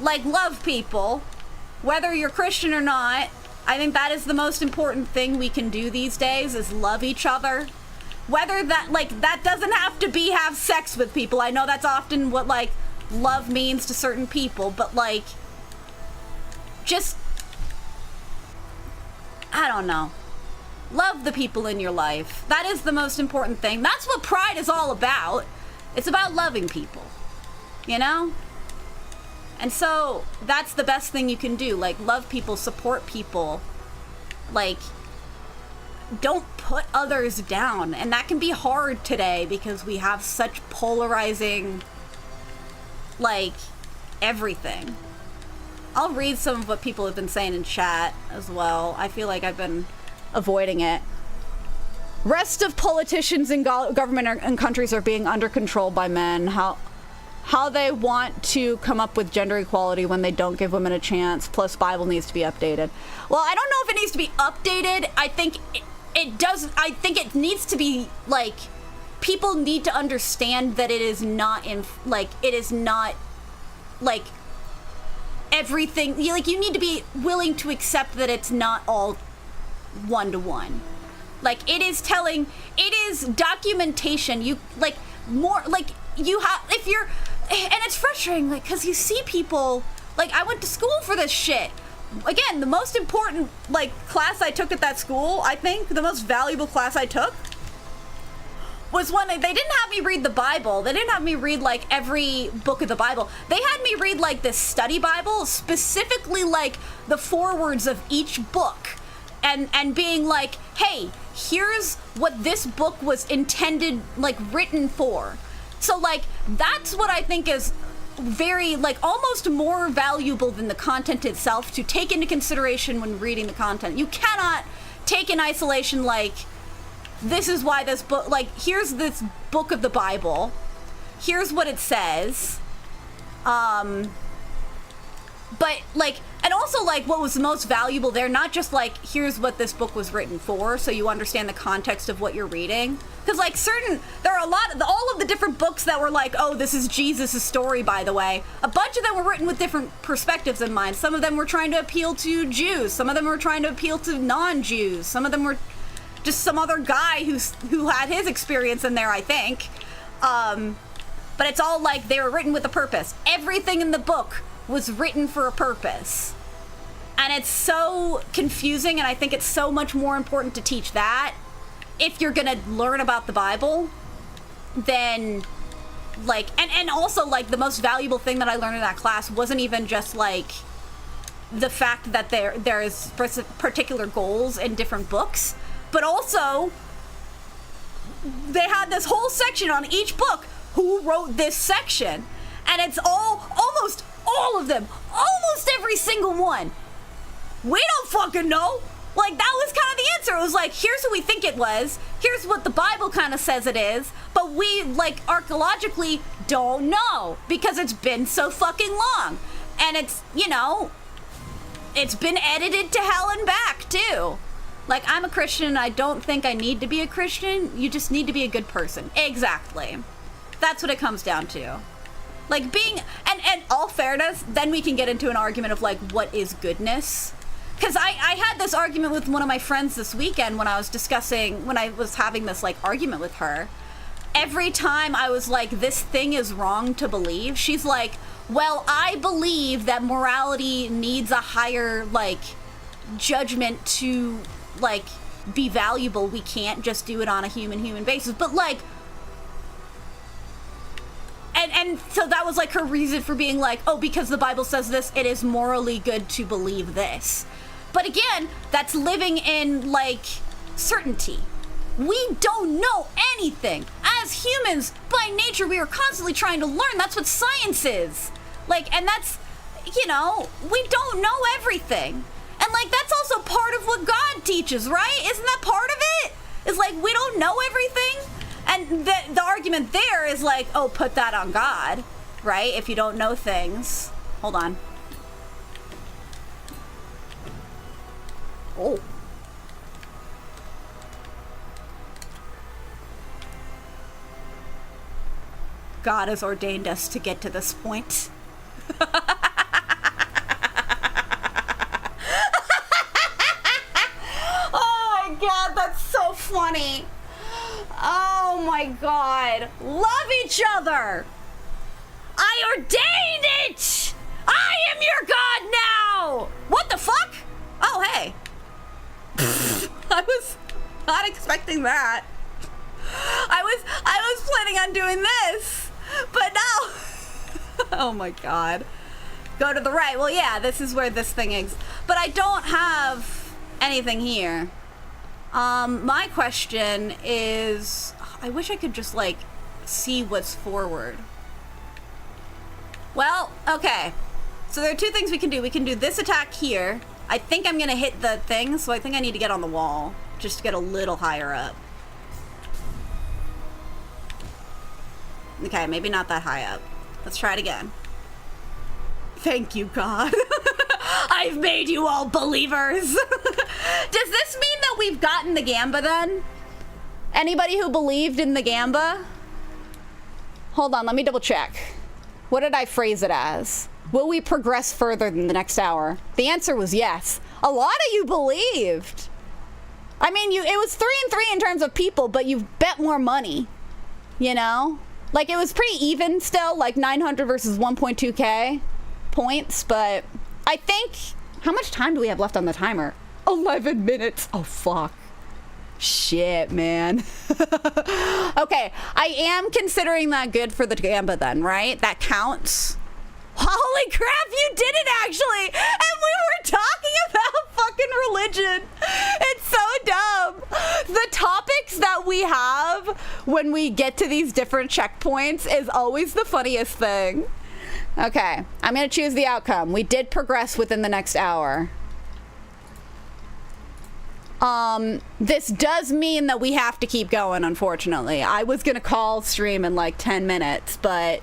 like, love people, whether you're Christian or not. I think that is the most important thing we can do these days, is love each other. Whether that, like, that doesn't have to be have sex with people. I know that's often what, like, love means to certain people, but, like, just, I don't know. Love the people in your life. That is the most important thing. That's what Pride is all about. It's about loving people, you know? And so that's the best thing you can do. Like, love people, support people. Like, don't put others down. And that can be hard today because we have such polarizing, like, everything. I'll read some of what people have been saying in chat as well. I feel like I've been avoiding it. Rest of politicians in government and countries are being under control by men. How they want to come up with gender equality when they don't give women a chance, plus Bible needs to be updated. Well, I don't know if it needs to be updated. I think it does. I think it needs to be, like, people need to understand that it is not like everything. Like, you need to be willing to accept that it's not all one-to-one. Like, it is documentation. You, like, more, like, you have, if you're, and it's frustrating, like, because you see people, like, I went to school for this shit. Again, the most important, like, class I took at that school, I think, the most valuable class I took, was when they didn't have me read the Bible. They didn't have me read, like, every book of the Bible. They had me read, like, this study Bible, specifically, like, the forewords of each book. And being like, hey, here's what this book was intended, like, written for. So, like, that's what I think is very, like, almost more valuable than the content itself to take into consideration when reading the content. You cannot take in isolation, like, this is why this book, like, here's this book of the Bible. Here's what it says. But, like, and also, like, what was the most valuable there, not just, like, here's what this book was written for, so you understand the context of what you're reading. Because, like, there are a lot of, all of the different books that were like, oh, this is Jesus' story, by the way. A bunch of them were written with different perspectives in mind. Some of them were trying to appeal to Jews. Some of them were trying to appeal to non-Jews. Some of them were just some other guy who had his experience in there, I think. But it's all, like, they were written with a purpose. Everything in the book was written for a purpose. And it's so confusing, and I think it's so much more important to teach that if you're gonna learn about the Bible than, like, and also, like, the most valuable thing that I learned in that class wasn't even just, like, the fact that there is particular goals in different books, but also they had this whole section on each book, who wrote this section, and it's almost all of them, almost every single one. We don't fucking know. Like, that was kind of the answer. It was like, here's who we think it was. Here's what the Bible kind of says it is. But we, like, archaeologically don't know because it's been so fucking long. And it's, you know, it's been edited to hell and back, too. Like, I'm a Christian, and I don't think I need to be a Christian. You just need to be a good person. Exactly. That's what it comes down to. Like, being, and all fairness, then we can get into an argument of, like, what is goodness? Because I had this argument with one of my friends this weekend when I was having this, like, argument with her. Every time I was like, this thing is wrong to believe, she's like, well, I believe that morality needs a higher, like, judgment to, like, be valuable. We can't just do it on a human basis. But, like, and so that was, like, her reason for being like, oh, because the Bible says this, it is morally good to believe this. But again, that's living in, like, certainty. We don't know anything. As humans, by nature, we are constantly trying to learn. That's what science is. Like, and that's, you know, we don't know everything. And, like, that's also part of what God teaches, right? Isn't that part of it? It's like, we don't know everything. And the argument there is like, oh, put that on God, right? If you don't know things. Hold on. Oh. God has ordained us to get to this point. Oh my God, that's so funny. Oh my God. Love each other. I ordained it. I am your God now. What the fuck? Oh, hey. I was not expecting that. I was planning on doing this, but no. Oh my God. Go to the right. Well, yeah, this is where this thing is. But I don't have anything here. My question is, I wish I could just, like, see what's forward. Well, okay. So there are two things we can do. We can do this attack here. I think I'm gonna hit the thing, so I think I need to get on the wall just to get a little higher up. Okay, maybe not that high up. Let's try it again. Thank you, God. I've made you all believers. Does this mean that we've gotten the Gamba then? Anybody who believed in the Gamba? Hold on, let me double check. What did I phrase it as? Will we progress further than the next hour? The answer was yes. A lot of you believed. I mean, it was 3 and 3 in terms of people, but you've bet more money. You know? Like, it was pretty even still, like 900 versus 1.2k points, but I think, how much time do we have left on the timer? 11 minutes. Oh, fuck. Shit, man. Okay, I am considering that good for the Gamba then, right? That counts. Holy crap, you did it actually! And we were talking about fucking religion. It's so dumb. The topics that we have when we get to these different checkpoints is always the funniest thing. Okay, I'm gonna choose the outcome. We did progress within the next hour. This does mean that we have to keep going, unfortunately. I was gonna call stream in like 10 minutes, but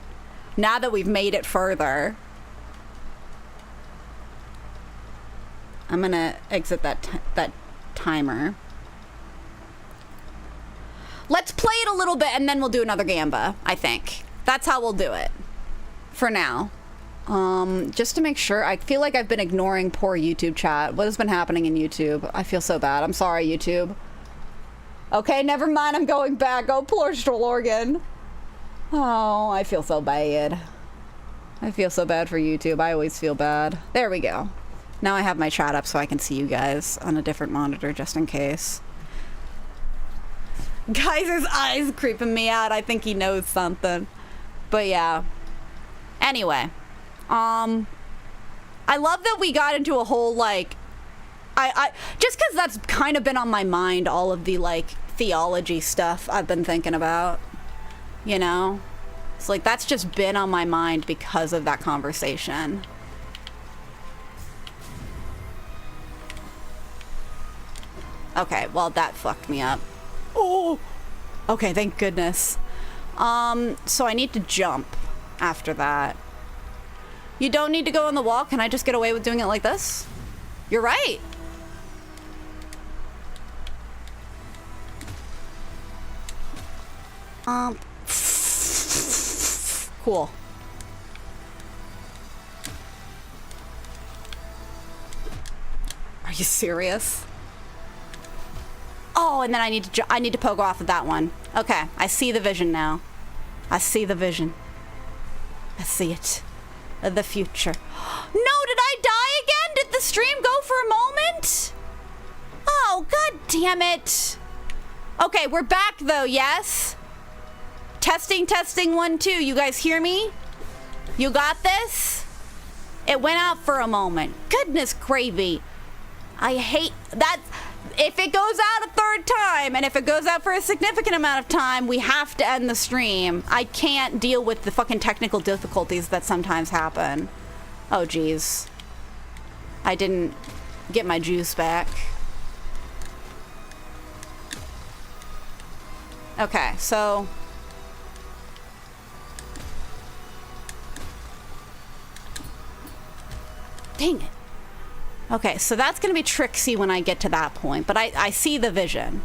now that we've made it further, I'm gonna exit that timer. Let's play it a little bit and then we'll do another Gamba, I think. That's how we'll do it for now. Just to make sure, I feel like I've been ignoring poor YouTube chat. What has been happening in YouTube? I feel so bad. I'm sorry, YouTube. Okay, never mind. I'm going back. Oh, Portugal, Oregon. Oh, I feel so bad. I feel so bad for YouTube. I always feel bad. There we go. Now I have my chat up so I can see you guys on a different monitor just in case. Geyser's eyes creeping me out. I think he knows something. But yeah. Anyway. I love that we got into a whole, like, I just because that's kind of been on my mind, all of the, like, theology stuff I've been thinking about, you know? It's like, that's just been on my mind because of that conversation. Okay, well, that fucked me up. Oh! Okay, thank goodness. So I need to jump after that. You don't need to go on the wall. Can I just get away with doing it like this? You're right. Cool. Are you serious? Oh, and then I need to poke off of that one. Okay, I see the vision now. I see the vision. I see it. The future. No, did I die again? Did the stream go for a moment? Oh, god damn it. Okay, we're back though, yes? Testing, testing, 1, 2. You guys hear me? You got this? It went out for a moment. Goodness gravy. I hate that. If it goes out a third time, and if it goes out for a significant amount of time, we have to end the stream. I can't deal with the fucking technical difficulties that sometimes happen. Oh, geez. I didn't get my juice back. Okay, so... Dang it. Okay, so that's gonna be tricksy when I get to that point, but I see the vision.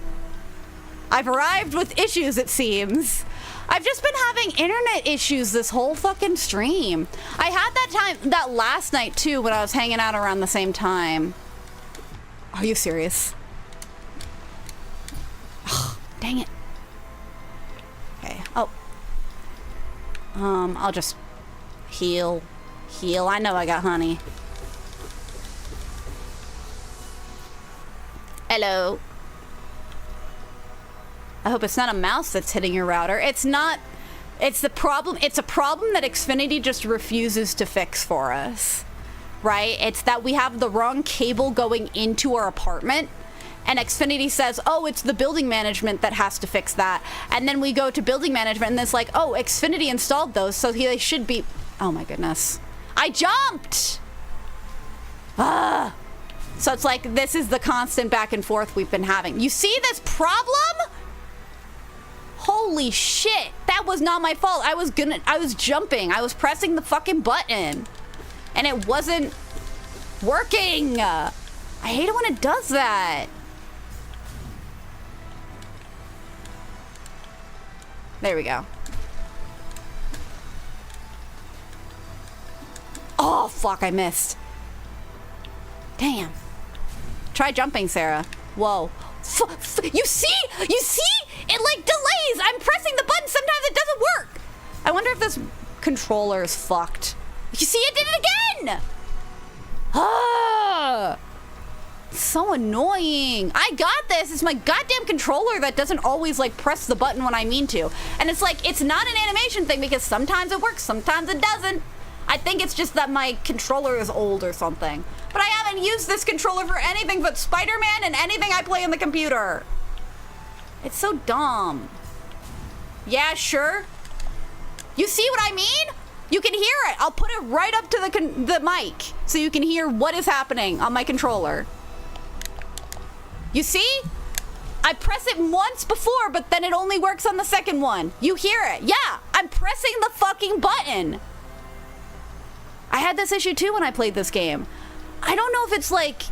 I've arrived with issues, it seems. I've just been having internet issues this whole fucking stream. I had that last night too, when I was hanging out around the same time. Are you serious? Ugh, dang it. Okay, oh. I'll just heal. I know I got honey. Hello. I hope it's not a mouse that's hitting your router. It's not. It's the problem. It's a problem that Xfinity just refuses to fix for us. Right? It's that we have the wrong cable going into our apartment. And Xfinity says, oh, it's the building management that has to fix that. And then we go to building management and it's like, oh, Xfinity installed those, so they should be... Oh my goodness. I jumped! Ah! So it's like, this is the constant back and forth we've been having. You see this problem? Holy shit. That was not my fault. I was jumping. I was pressing the fucking button. And it wasn't working. I hate it when it does that. There we go. Oh, fuck, I missed. Damn. Try jumping, Sarah. Whoa. You see? You see? It, like, delays. I'm pressing the button. Sometimes it doesn't work. I wonder if this controller is fucked. You see? It did it again. Ah. So annoying. I got this. It's my goddamn controller that doesn't always, like, press the button when I mean to. And it's like, it's not an animation thing because sometimes it works, sometimes it doesn't. I think it's just that my controller is old or something. But I haven't used this controller for anything but Spider-Man and anything I play on the computer. It's so dumb. Yeah, sure. You see what I mean? You can hear it. I'll put it right up to the mic so you can hear what is happening on my controller. You see? I press it once before, but then it only works on the second one. You hear it. Yeah, I'm pressing the fucking button. I had this issue too when I played this game. I don't know if it's like...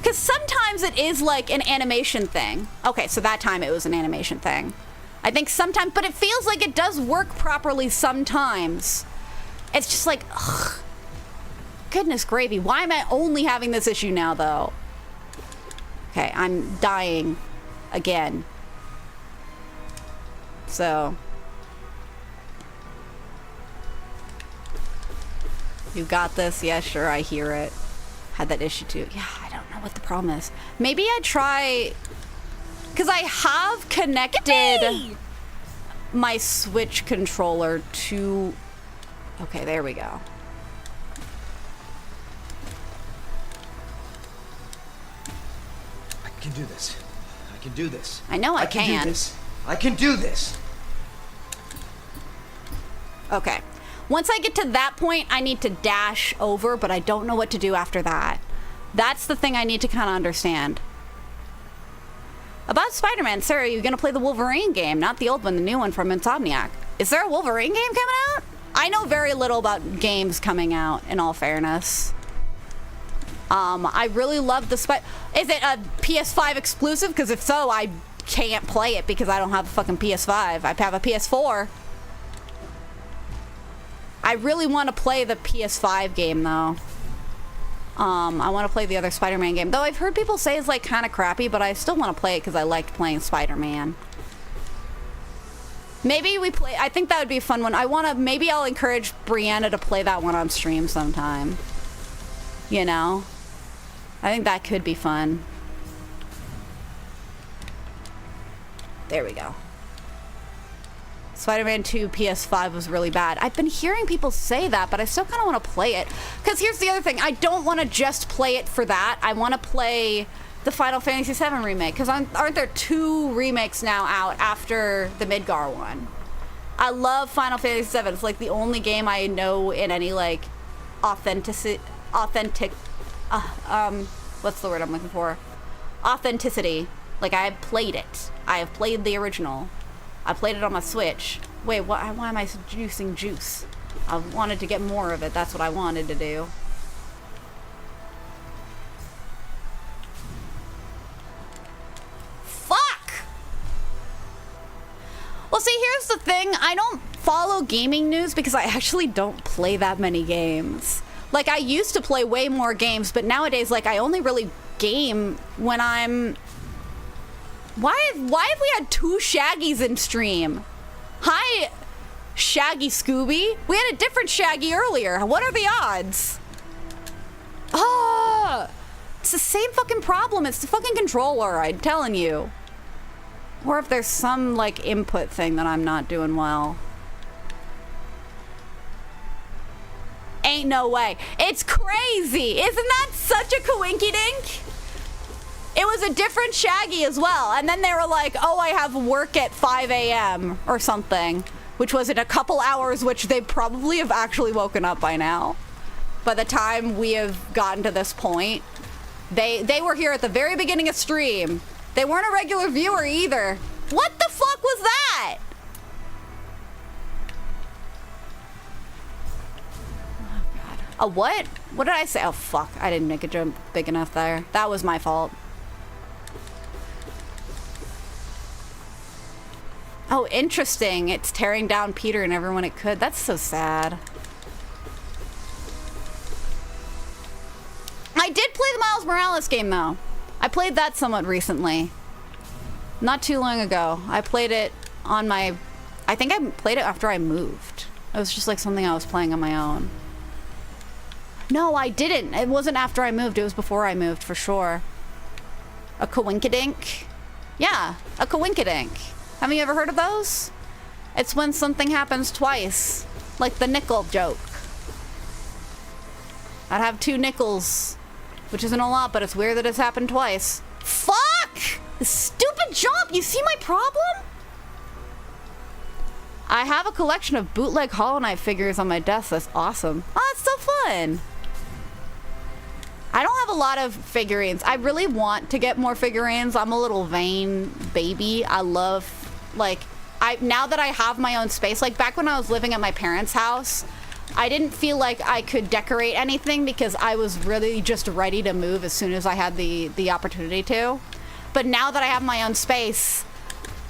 Because sometimes it is like an animation thing. Okay, so that time it was an animation thing. I think sometimes, but it feels like it does work properly sometimes. It's just like, ugh. Goodness gravy. Why am I only having this issue now, though? Okay, I'm dying again. So. You got this? Yeah, sure, I hear it. Had that issue too. Yeah, I don't know what the problem is. Maybe I try... Because I have connected my Switch controller to... Okay, there we go.
I can do this. I can do this.
I know I can.
do this. I can do this.
Okay. Once I get to that point, I need to dash over, but I don't know what to do after that. That's the thing I need to kind of understand. About Spider-Man, sir, are you going to play the Wolverine game? Not the old one, the new one from Insomniac. Is there a Wolverine game coming out? I know very little about games coming out, in all fairness. I really love the Is it a PS5 exclusive? Because if so, I can't play it because I don't have a fucking PS5. I have a PS4. I really want to play the PS5 game, though. I want to play the other Spider-Man game. Though I've heard people say it's, like, kind of crappy, but I still want to play it because I liked playing Spider-Man. Maybe we play... I think that would be a fun one. Maybe I'll encourage Brianna to play that one on stream sometime. You know? I think that could be fun. There we go. Spider-Man 2 PS5 was really bad. I've been hearing people say that, but I still kind of want to play it. Because here's the other thing. I don't want to just play it for that. I want to play the Final Fantasy VII remake. Because aren't there 2 remakes now out after the Midgar one? I love Final Fantasy VII. It's like the only game I know in any, like, authentic... what's the word I'm looking for? Authenticity. Like, I have played it. I have played the original. I played it on my Switch. Wait, why am I juicing juice? I wanted to get more of it. That's what I wanted to do. Fuck! Well, see, here's the thing. I don't follow gaming news because I actually don't play that many games. Like, I used to play way more games, but nowadays, like, I only really game when I'm... Why have we had 2 Shaggies in stream? Hi, Shaggy Scooby. We had a different Shaggy earlier. What are the odds? Oh, it's the same fucking problem. It's the fucking controller, I'm telling you. Or if there's some, like, input thing that I'm not doing well. Ain't no way. It's crazy. Isn't that such a coinkydink? It was a different Shaggy as well. And then they were like, oh, I have work at 5 a.m. or something, which was in a couple hours, which they probably have actually woken up by now. By the time we have gotten to this point, they were here at the very beginning of stream. They weren't a regular viewer either. What the fuck was that? Oh, God. A what? What did I say? Oh, fuck. I didn't make a jump big enough there. That was my fault. Oh, interesting. It's tearing down Peter and everyone it could. That's so sad. I did play the Miles Morales game, though. I played that somewhat recently. Not too long ago. I played it on my... I think I played it after I moved. It was just like something I was playing on my own. No, I didn't. It wasn't after I moved. It was before I moved, for sure. A coinkydink? Yeah, a coinkydink. Have you ever heard of those? It's when something happens twice. Like the nickel joke. I'd have 2 nickels. Which isn't a lot, but it's weird that it's happened twice. Fuck! Stupid jump! You see my problem? I have a collection of bootleg Hollow Knight figures on my desk. That's awesome. Oh, that's so fun. I don't have a lot of figurines. I really want to get more figurines. I'm a little vain baby. I love, like, now that I have my own space, like back when I was living at my parents' house, I didn't feel like I could decorate anything because I was really just ready to move as soon as I had the opportunity to. But now that I have my own space,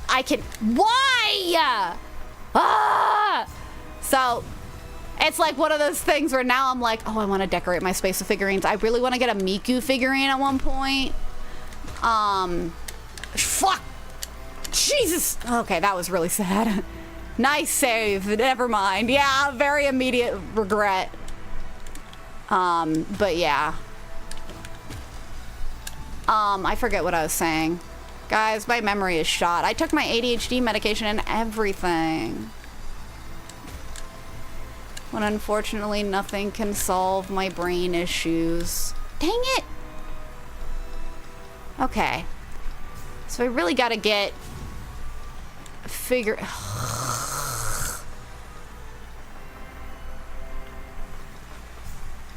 I can... Why? So... It's like one of those things where now I'm like, oh, I want to decorate my space with figurines. I really want to get a Miku figurine at one point. Fuck. Jesus. Okay, that was really sad. Nice save. Never mind. Yeah, very immediate regret. But yeah. I forget what I was saying. Guys, my memory is shot. I took my ADHD medication and everything. When unfortunately nothing can solve my brain issues. Dang it! Okay. So I really gotta get...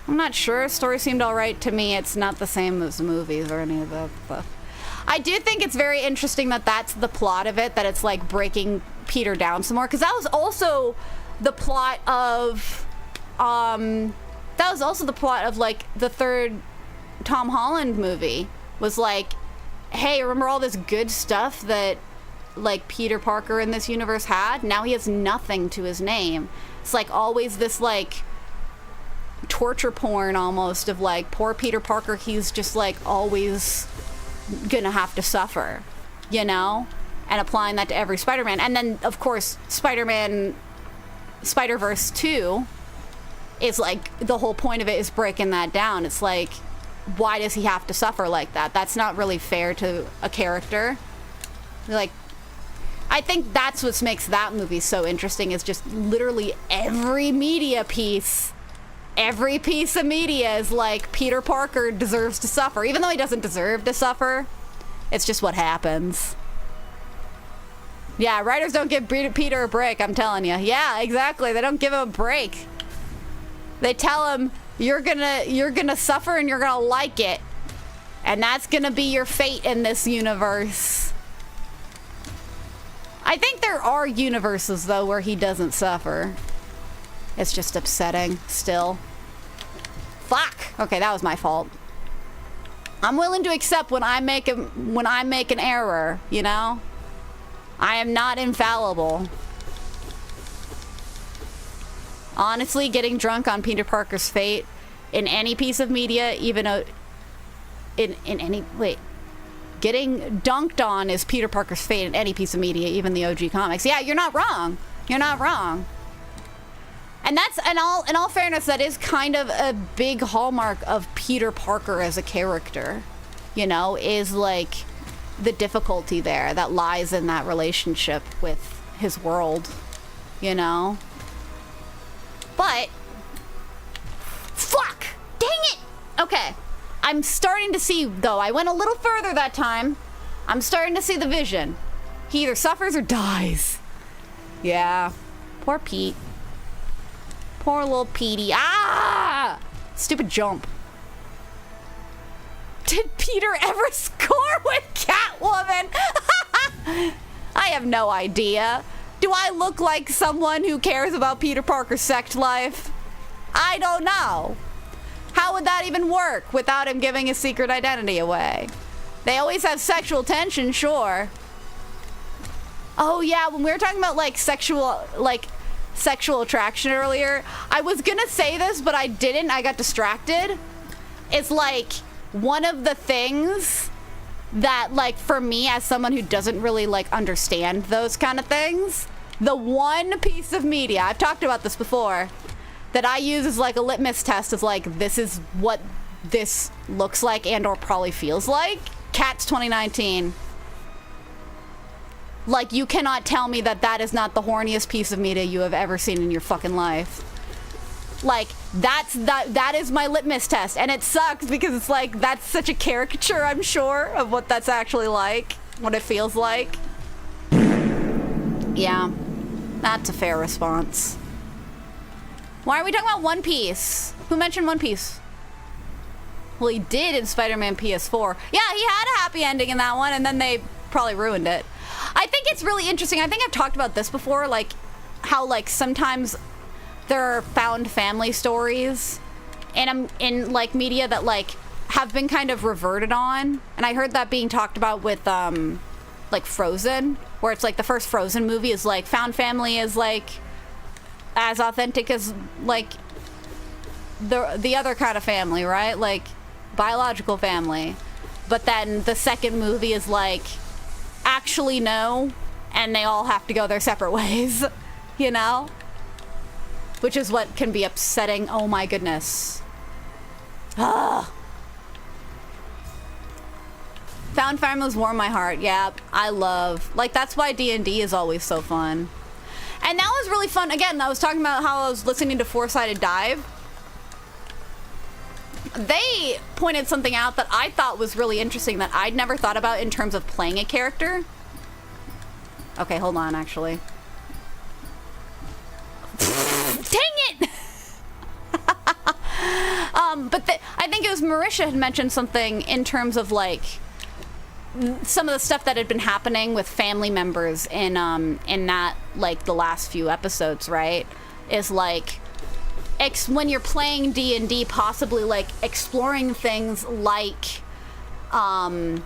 I'm not sure. Story seemed alright to me. It's not the same as movies or any of that stuff. I do think it's very interesting that that's the plot of it, that it's like breaking Peter down some more, because that was also... the plot of like the third Tom Holland movie was like, hey, remember all this good stuff that like Peter Parker in this universe had? Now he has nothing to his name. It's like always this like torture porn almost of like poor Peter Parker, he's just like always gonna have to suffer, you know? And applying that to every Spider-Man. And then of course Spider-Verse 2 is like, the whole point of it is breaking that down. It's like, why does he have to suffer like that? That's not really fair to a character. Like, I think that's what makes that movie so interesting, is just literally every piece of media is like, Peter Parker deserves to suffer. Even though he doesn't deserve to suffer, it's just what happens. Yeah, writers don't give Peter a break, I'm telling you. Yeah, exactly. They don't give him a break. They tell him, you're gonna suffer and you're gonna like it. And that's gonna be your fate in this universe. I think there are universes, though, where he doesn't suffer. It's just upsetting, still. Fuck! Okay, that was my fault. I'm willing to accept when I make an error, you know? I am not infallible. Honestly, getting drunk on Peter Parker's fate in any piece of media, even getting dunked on is Peter Parker's fate in any piece of media, even the OG comics. Yeah, you're not wrong. You're not wrong. And that's, in all fairness, that is kind of a big hallmark of Peter Parker as a character, you know, is like the difficulty there that lies in that relationship with his world, you know? But, fuck! Dang it! Okay, I'm starting to see, though, I went a little further that time. I'm starting to see the vision. He either suffers or dies. Yeah, poor Pete. Poor little Petey. Ah! Stupid jump. Did Peter ever score with Catwoman? I have no idea. Do I look like someone who cares about Peter Parker's sex life? I don't know. How would that even work without him giving his secret identity away? They always have sexual tension, sure. Oh yeah, when we were talking about like sexual attraction earlier, I was gonna say this, but I didn't. I got distracted. It's like one of the things that, like, for me as someone who doesn't really like understand those kind of things, the one piece of media, I've talked about this before, that I use as like a litmus test is like, this is what this looks like and or probably feels like. Cats 2019. Like, you cannot tell me that that is not the horniest piece of media you have ever seen in your fucking life. Like, that is my litmus test, and it sucks because it's like, that's such a caricature, I'm sure, of what that's actually like, what it feels like. Yeah, that's a fair response. Why are we talking about One Piece? Who mentioned One Piece? Well, he did in Spider-Man PS4. Yeah, he had a happy ending in that one, and then they probably ruined it. I think it's really interesting. I think I've talked about this before, like how like sometimes there are found family stories in like media that like have been kind of reverted on, and I heard that being talked about with like Frozen, where it's like the first Frozen movie is like found family is like as authentic as like the other kind of family, right? Like biological family. But then the second movie is like actually no, and they all have to go their separate ways, you know? Which is what can be upsetting. Oh my goodness. Ugh. Found families warm my heart. Yeah, I love. Like, that's why D&D is always so fun. And that was really fun. Again, I was talking about how I was listening to Four-Sided Dive. They pointed something out that I thought was really interesting that I'd never thought about in terms of playing a character. Okay, hold on, actually. Dang it! But I think it was Marisha had mentioned something in terms of like some of the stuff that had been happening with family members in that like the last few episodes, right? Is like when you're playing D&D, possibly like exploring things like also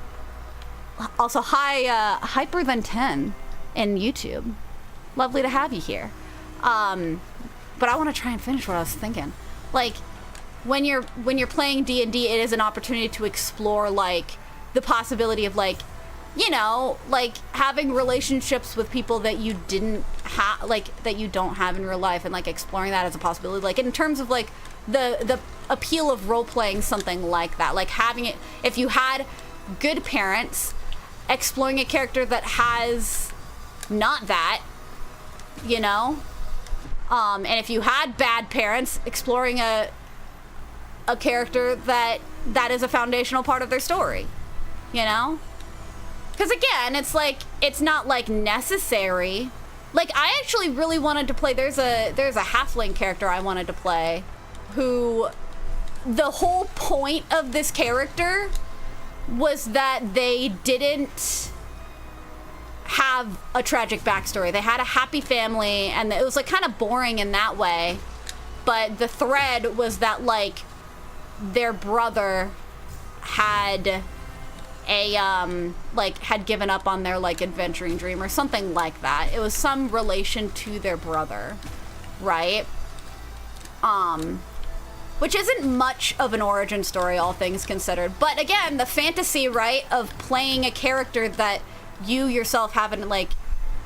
hi Hyper Than 10 in YouTube. Lovely to have you here. But I want to try and finish what I was thinking. Like when you're playing D&D, it is an opportunity to explore like the possibility of like, you know, like having relationships with people that you didn't have, like that you don't have in real life, and like exploring that as a possibility, like in terms of like the appeal of role playing something like that, like having it, if you had good parents, exploring a character that has not that, you know, and if you had bad parents, exploring a character that is a foundational part of their story, you know? Because again, it's like, it's not like necessary. Like I actually really wanted to play, there's a halfling character I wanted to play who the whole point of this character was that they didn't have a tragic backstory. They had a happy family, and it was like kind of boring in that way, but the thread was that like their brother had had given up on their like adventuring dream or something like that. It was some relation to their brother, right? Which isn't much of an origin story, all things considered. But again, the fantasy, right, of playing a character that you yourself haven't like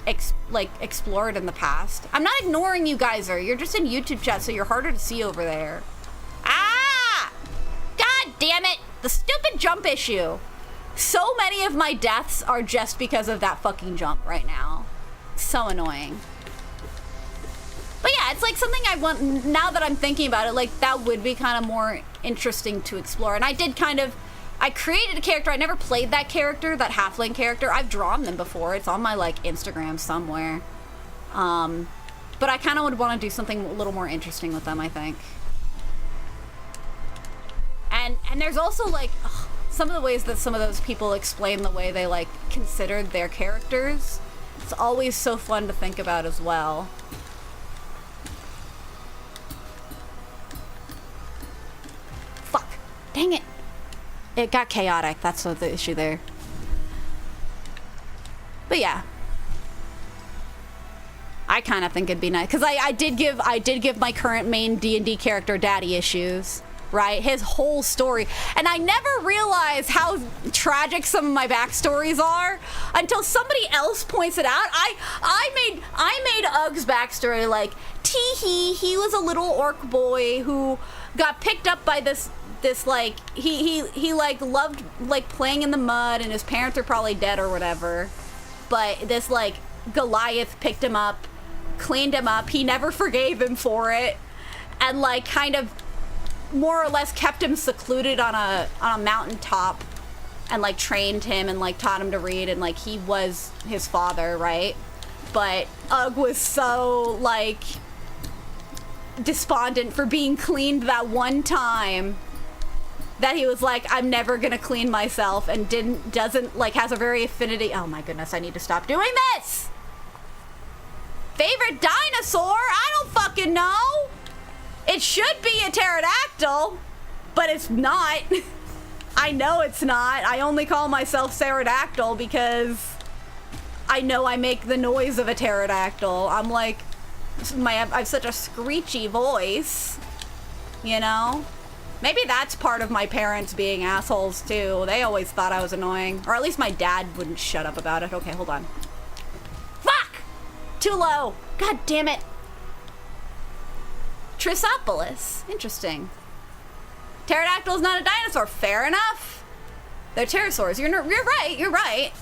explored in the past. I'm not ignoring you guys, you're just in YouTube chat, so you're harder to see over there. Ah! God damn it! The stupid jump issue. So many of my deaths are just because of that fucking jump right now. So annoying. But yeah, it's like something I want, now that I'm thinking about it, like that would be kind of more interesting to explore. And I did I created a character. I never played that character, that halfling character. I've drawn them before. It's on my like Instagram somewhere. But I kind of would want to do something a little more interesting with them, I think. And there's also like some of the ways that some of those people explain the way they like considered their characters. It's always so fun to think about as well. Fuck. Dang it. It got chaotic. That's what the issue there. But yeah. I kind of think it'd be nice, because I did give my current main D&D character daddy issues, right? His whole story. And I never realized how tragic some of my backstories are until somebody else points it out. I made Ugg's backstory like, tee-hee, he was a little orc boy who got picked up by this like, he like loved like playing in the mud, and his parents are probably dead or whatever. But this like Goliath picked him up, cleaned him up, he never forgave him for it, and like kind of more or less kept him secluded on a mountaintop, and like trained him and like taught him to read, and like he was his father, right? But Ugg was so like despondent for being cleaned that one time that he was like, I'm never gonna clean myself, and doesn't like, has a very affinity. Oh my goodness, I need to stop doing this. Favorite dinosaur? I don't fucking know. It should be a pterodactyl, but it's not. I know it's not. I only call myself pterodactyl because I know I make the noise of a pterodactyl. I'm like, I have such a screechy voice, you know? Maybe that's part of my parents being assholes too. They always thought I was annoying. Or at least my dad wouldn't shut up about it. Okay, hold on. Fuck! Too low. God damn it. Trisopolis. Interesting. Pterodactyl's not a dinosaur. Fair enough. They're pterosaurs. You're right. You're right.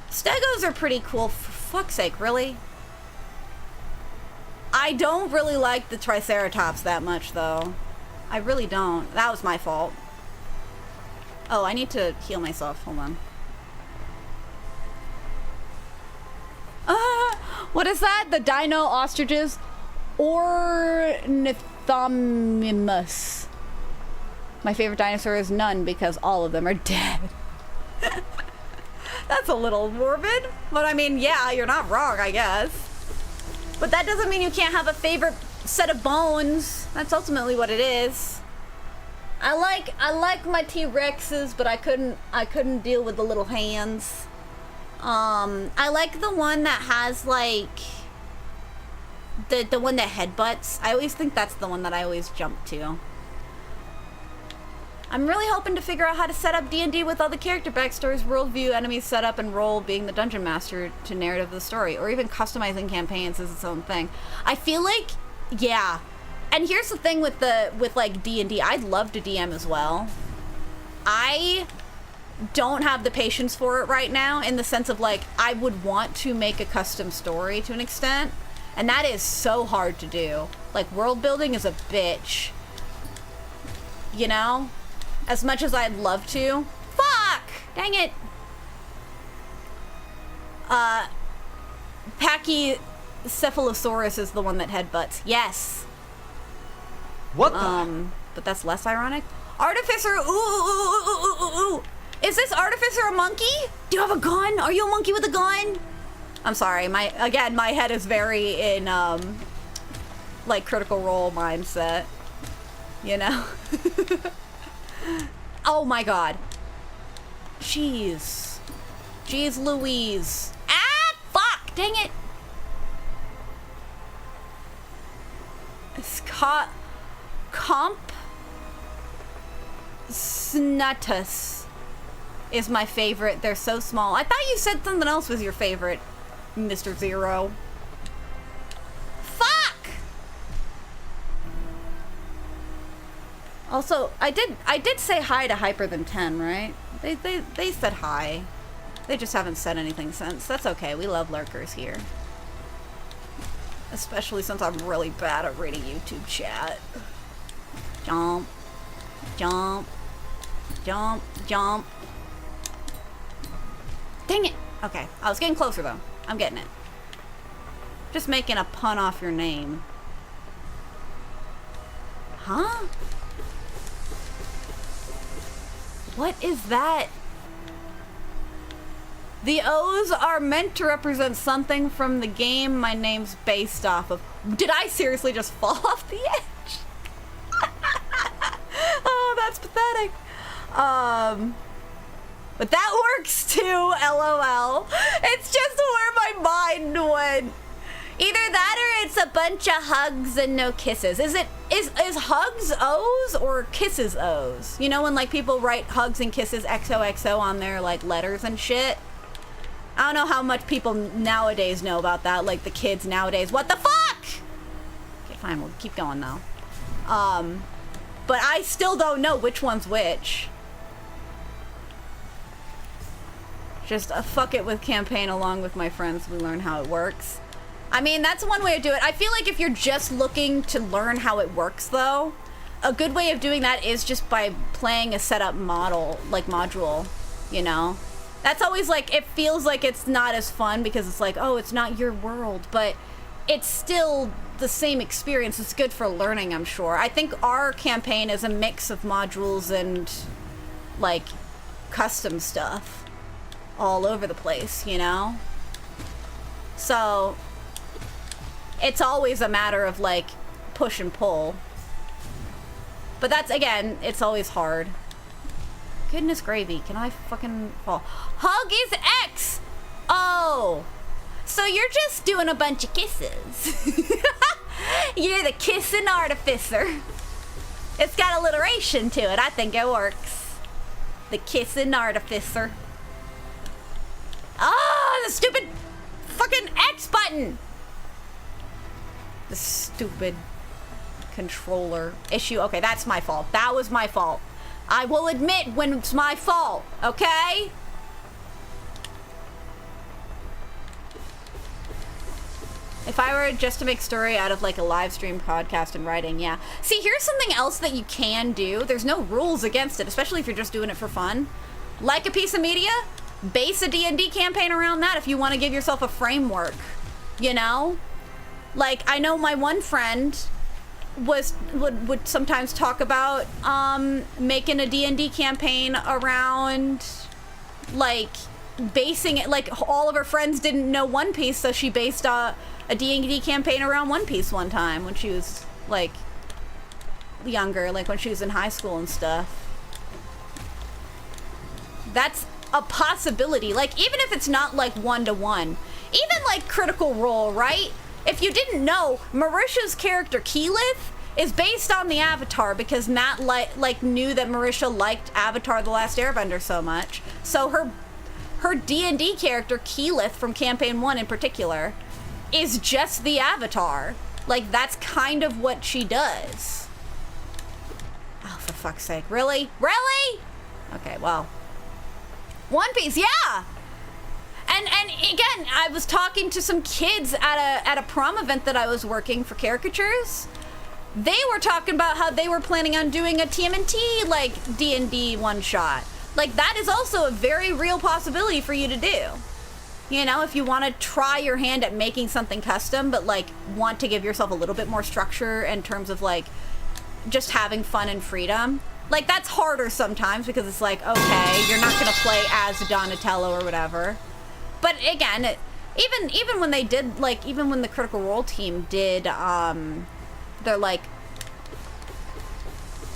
Stegos are pretty cool. For fuck's sake, really? I don't really like the Triceratops that much, though. I really don't. That was my fault. Oh, I need to heal myself. Hold on. What is that? The dino ostriches? Ornithomimus. My favorite dinosaur is none because all of them are dead. That's a little morbid. But I mean, yeah, you're not wrong, I guess. But that doesn't mean you can't have a favorite set of bones. That's ultimately what it is. I like my T-Rexes, but I couldn't deal with the little hands. I like the one that has like the one that headbutts. I always think that's the one that I always jump to. I'm really hoping to figure out how to set up D&D with all the character backstories, worldview, enemies setup, and role being the dungeon master to narrative of the story, or even customizing campaigns as its own thing. I feel like, yeah. And here's the thing with like D&D, I'd love to DM as well. I don't have the patience for it right now, in the sense of like, I would want to make a custom story to an extent, and that is so hard to do. Like, world building is a bitch. You know? As much as I'd love to. Fuck! Dang it. Pachycephalosaurus is the one that headbutts. Yes.
What the?
But that's less ironic. Artificer, ooh. Is this Artificer a monkey? Do you have a gun? Are you a monkey with a gun? I'm sorry, my head is very in, like, Critical Role mindset. You know? Oh my god. Jeez. Jeez Louise. Ah, fuck! Dang it! Comp Snatus is my favorite. They're so small. I thought you said something else was your favorite, Mr. Zero. Fuck! Also, I did say hi to Hyper Than 10, right? They said hi. They just haven't said anything since. That's okay. We love lurkers here. Especially since I'm really bad at reading YouTube chat. Jump. Jump. Jump. Jump. Dang it! Okay, I was getting closer though. I'm getting it. Just making a pun off your name. Huh? What is that? The O's are meant to represent something from the game my name's based off of. Did I seriously just fall off the edge? Oh, that's pathetic. But that works too, LOL. It's just where my mind went. Either that or it's a bunch of hugs and no kisses. Is hugs O's or kisses O's? You know when like people write hugs and kisses XOXO on their like letters and shit? I don't know how much people nowadays know about that, like the kids nowadays. What the fuck? Okay, fine, we'll keep going though. But I still don't know which one's which. Just fuck it with campaign along with my friends. We learn how it works. I mean, that's one way to do it. I feel like if you're just looking to learn how it works though, a good way of doing that is just by playing a setup module, you know? That's always like, it feels like it's not as fun because it's like, oh, it's not your world, but it's still the same experience. It's good for learning, I'm sure. I think our campaign is a mix of modules and, like, custom stuff all over the place, you know? So, it's always a matter of, like, push and pull. But that's, again, it's always hard. Goodness gravy, can I fucking fall? Hug is X! Oh! So you're just doing a bunch of kisses. You're the kissing artificer. It's got alliteration to it. I think it works. The kissing artificer. Oh, the stupid fucking X button. The stupid controller issue. Okay, that's my fault. That was my fault. I will admit when it's my fault, okay? If I were just to make story out of like a live stream podcast and writing, yeah. See, here's something else that you can do. There's no rules against it, especially if you're just doing it for fun. Like a piece of media, base a D&D campaign around that if you want to give yourself a framework, you know? Like, I know my one friend would sometimes talk about making a D&D campaign around, like, basing it, like, all of her friends didn't know One Piece, so she based a D&D campaign around One Piece one time when she was, like, younger, like when she was in high school and stuff. That's a possibility. Like, even if it's not, like, one-to-one. Even, like, Critical Role, right? If you didn't know, Marisha's character, Keyleth, is based on the Avatar because Matt, like, knew that Marisha liked Avatar The Last Airbender so much. So her D&D character, Keyleth, from Campaign 1 in particular, is just the Avatar. Like, that's kind of what she does. Oh, for fuck's sake. Really? Really? Okay, well. One Piece, yeah! And again, I was talking to some kids at a prom event that I was working for caricatures. They were talking about how they were planning on doing a TMNT, like, D&D one-shot. Like, that is also a very real possibility for you to do. You know, if you want to try your hand at making something custom, but, like, want to give yourself a little bit more structure in terms of, like, just having fun and freedom. Like, that's harder sometimes because it's like, okay, you're not going to play as Donatello or whatever. But again, even when they did, like, even when the Critical Role team did, their, like,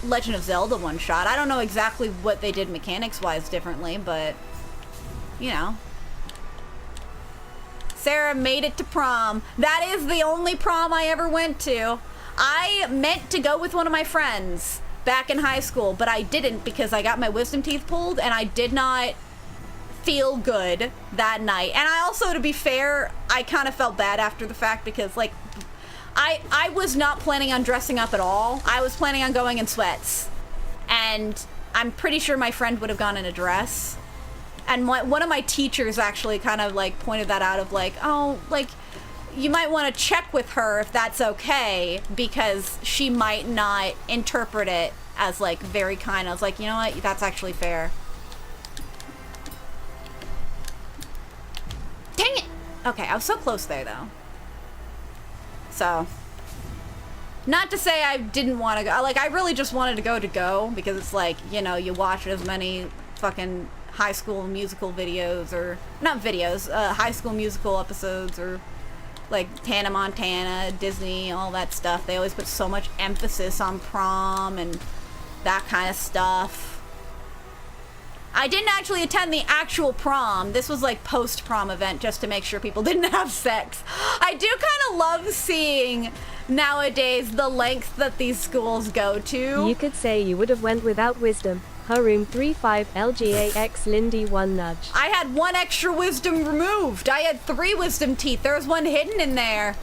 Legend of Zelda one-shot, I don't know exactly what they did mechanics-wise differently, but, you know. Sarah made it to prom. That is the only prom I ever went to. I meant to go with one of my friends back in high school, but I didn't because I got my wisdom teeth pulled, and I did not feel good that night. And I also, to be fair, I kind of felt bad after the fact because, like, I was not planning on dressing up at all. I was planning on going in sweats. And I'm pretty sure my friend would have gone in a dress. And one of my teachers actually kind of, like, pointed that out of, like, oh, like, you might want to check with her if that's okay because she might not interpret it as, like, very kind. I was like, you know what? That's actually fair. Dang it! Okay, I was so close there, though. So, not to say I didn't want to go. Like, I really just wanted to go because it's like, you know, you watch as many fucking High School Musical videos or, not videos, High School Musical episodes or, like, Hannah Montana, Disney, all that stuff. They always put so much emphasis on prom and that kind of stuff. I didn't actually attend the actual prom. This was like post-prom event just to make sure people didn't have sex. I do kind of love seeing nowadays the length that these schools go to.
You could say you would have went without wisdom. Haroom 35 LGAX Lindy 1 nudge.
I had one extra wisdom removed. I had 3 wisdom teeth. There was one hidden in there.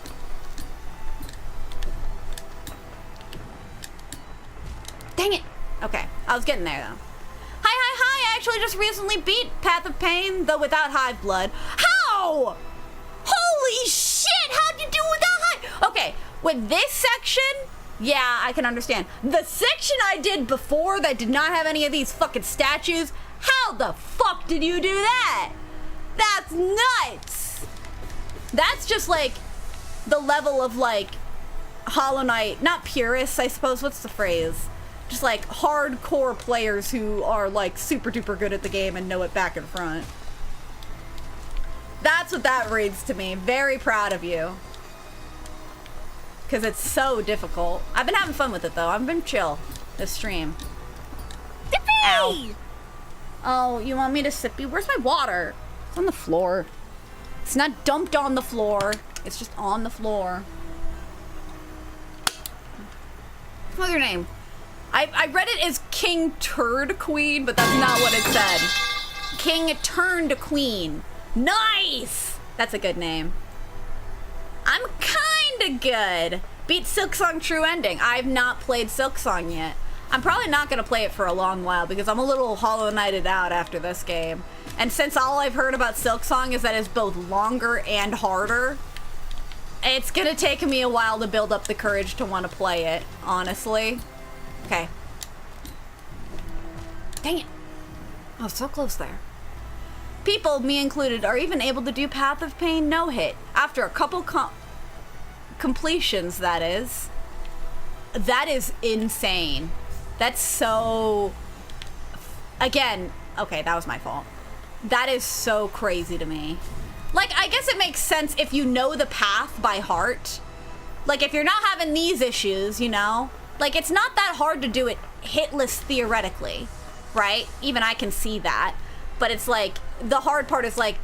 Dang it. Okay, I was getting there though. Hi, I actually just recently beat Path of Pain, though without Hive Blood. How? Holy shit, how'd you do without Hive? Okay, with this section, yeah, I can understand. The section I did before that did not have any of these fucking statues, how the fuck did you do that? That's nuts. That's just like the level of, like, Hollow Knight, not purists, I suppose, what's the phrase? Just like hardcore players who are like super duper good at the game and know it back and front. That's what that reads to me. Very proud of you. Because it's so difficult. I've been having fun with it though. I've been chill this stream. Ow. Oh, you want me to sippy? Where's my water? It's on the floor. It's not dumped on the floor. It's just on the floor. What's your name? I read it as King Turd Queen, but that's not what it said. King Turned Queen. Nice! That's a good name. I'm kinda good. Beat Silksong True Ending. I've not played Silksong yet. I'm probably not gonna play it for a long while because I'm a little Hollow Knighted out after this game. And since all I've heard about Silksong is that it's both longer and harder, it's gonna take me a while to build up the courage to want to play it, honestly. Okay. Dang it. Oh, so close there. People, me included, are even able to do Path of Pain no-hit. After a couple completions, that is. That is insane. That's so... Again, okay, that was my fault. That is so crazy to me. Like, I guess it makes sense if you know the path by heart. Like, if you're not having these issues, you know? Like, it's not that hard to do it hitless theoretically, right? Even I can see that. But it's like, the hard part is like,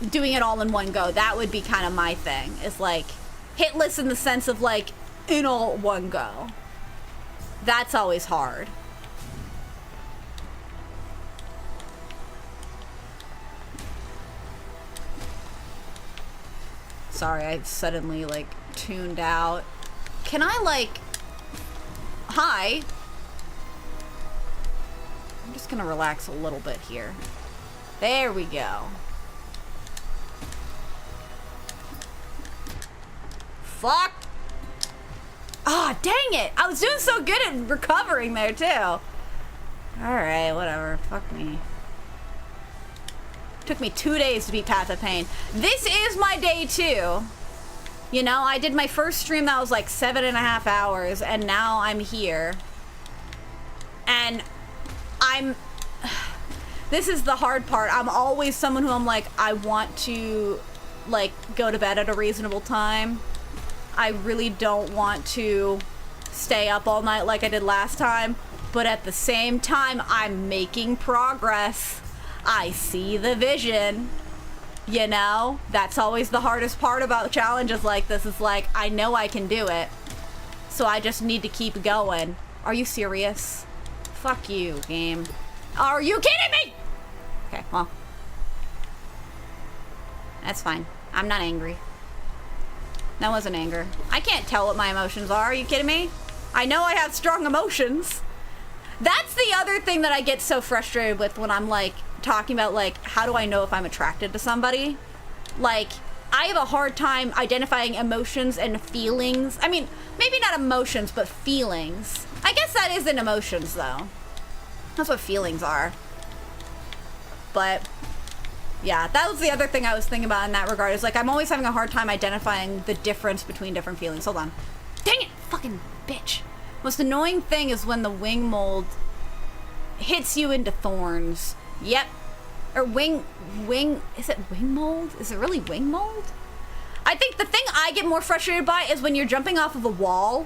doing it all in one go. That would be kind of my thing. Is like, hitless in the sense of like, in all one go. That's always hard. Sorry, I suddenly like tuned out. Can I like... Hi. I'm just gonna relax a little bit here. There we go. Fuck. Ah, dang it. I was doing so good at recovering there too. Alright, whatever. Fuck me. Took me 2 days to beat Path of Pain. This is my day 2. You know, I did my first stream that was like 7.5 hours, and now I'm here. And this is the hard part. I'm always someone who I'm like, I want to like go to bed at a reasonable time. I really don't want to stay up all night like I did last time, but at the same time, I'm making progress. I see the vision, you know? That's always the hardest part about challenges like this, is like, I know I can do it, so I just need to keep going. Are you serious? Fuck you, game. Are you kidding me? Okay, well. That's fine. I'm not angry. That wasn't anger. I can't tell what my emotions are. Are you kidding me? I know I have strong emotions. That's the other thing that I get so frustrated with when I'm like talking about like, how do I know if I'm attracted to somebody? Like, I have a hard time identifying emotions and feelings. I mean, maybe not emotions, but feelings. I guess that isn't emotions though. That's what feelings are. But yeah, that was the other thing I was thinking about in that regard, is like, I'm always having a hard time identifying the difference between different feelings. Hold on. Dang it, fucking bitch. Most annoying thing is when the wing mold hits you into thorns. Yep. Or wing, is it wing mold? Is it really wing mold? I think the thing I get more frustrated by is when you're jumping off of a wall,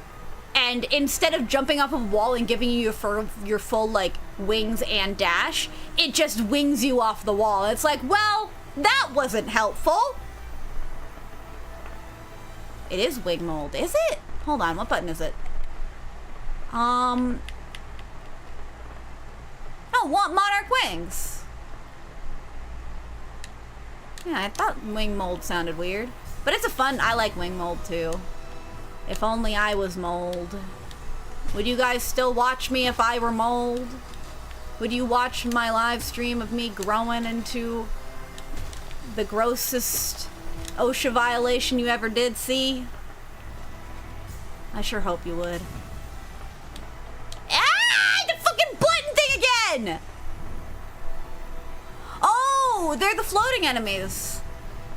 and instead of jumping off of a wall and giving you your full like wings and dash, it just wings you off the wall. It's like, well, that wasn't helpful. It is wing mold, is it? Hold on, what button is it? Oh, want Monarch Wings. Yeah, I thought wing mold sounded weird. But it's a fun, I like wing mold too. If only I was mold. Would you guys still watch me if I were mold? Would you watch my live stream of me growing into the grossest OSHA violation you ever did see? I sure hope you would. Ah! The fucking button thing again! Oh, they're the floating enemies.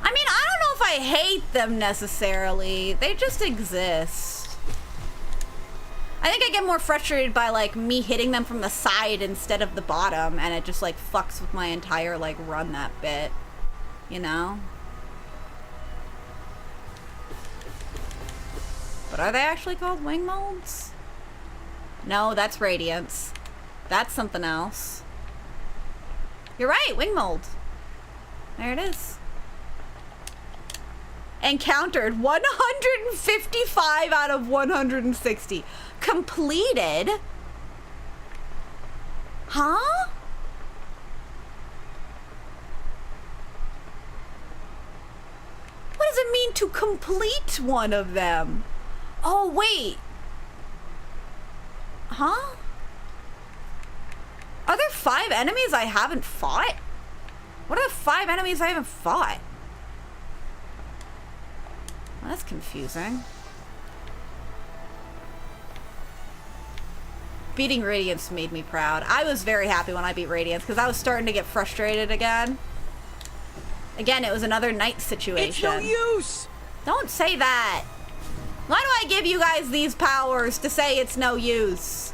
I mean, I don't know if I hate them necessarily. They just exist. I think I get more frustrated by, like, me hitting them from the side instead of the bottom, and it just, like, fucks with my entire, like, run that bit. You know? But are they actually called wing molds? No, that's radiance. That's something else. You're right, wing mold. There it is. Encountered 155 out of 160. Completed? Huh? What does it mean to complete one of them? Oh, wait. Huh? Are there 5 enemies I haven't fought? What are the 5 enemies I haven't fought? Well, that's confusing. Beating Radiance made me proud. I was very happy when I beat Radiance because I was starting to get frustrated again. Again, it was another night situation.
It's no use!
Don't say that. Why do I give you guys these powers to say it's no use?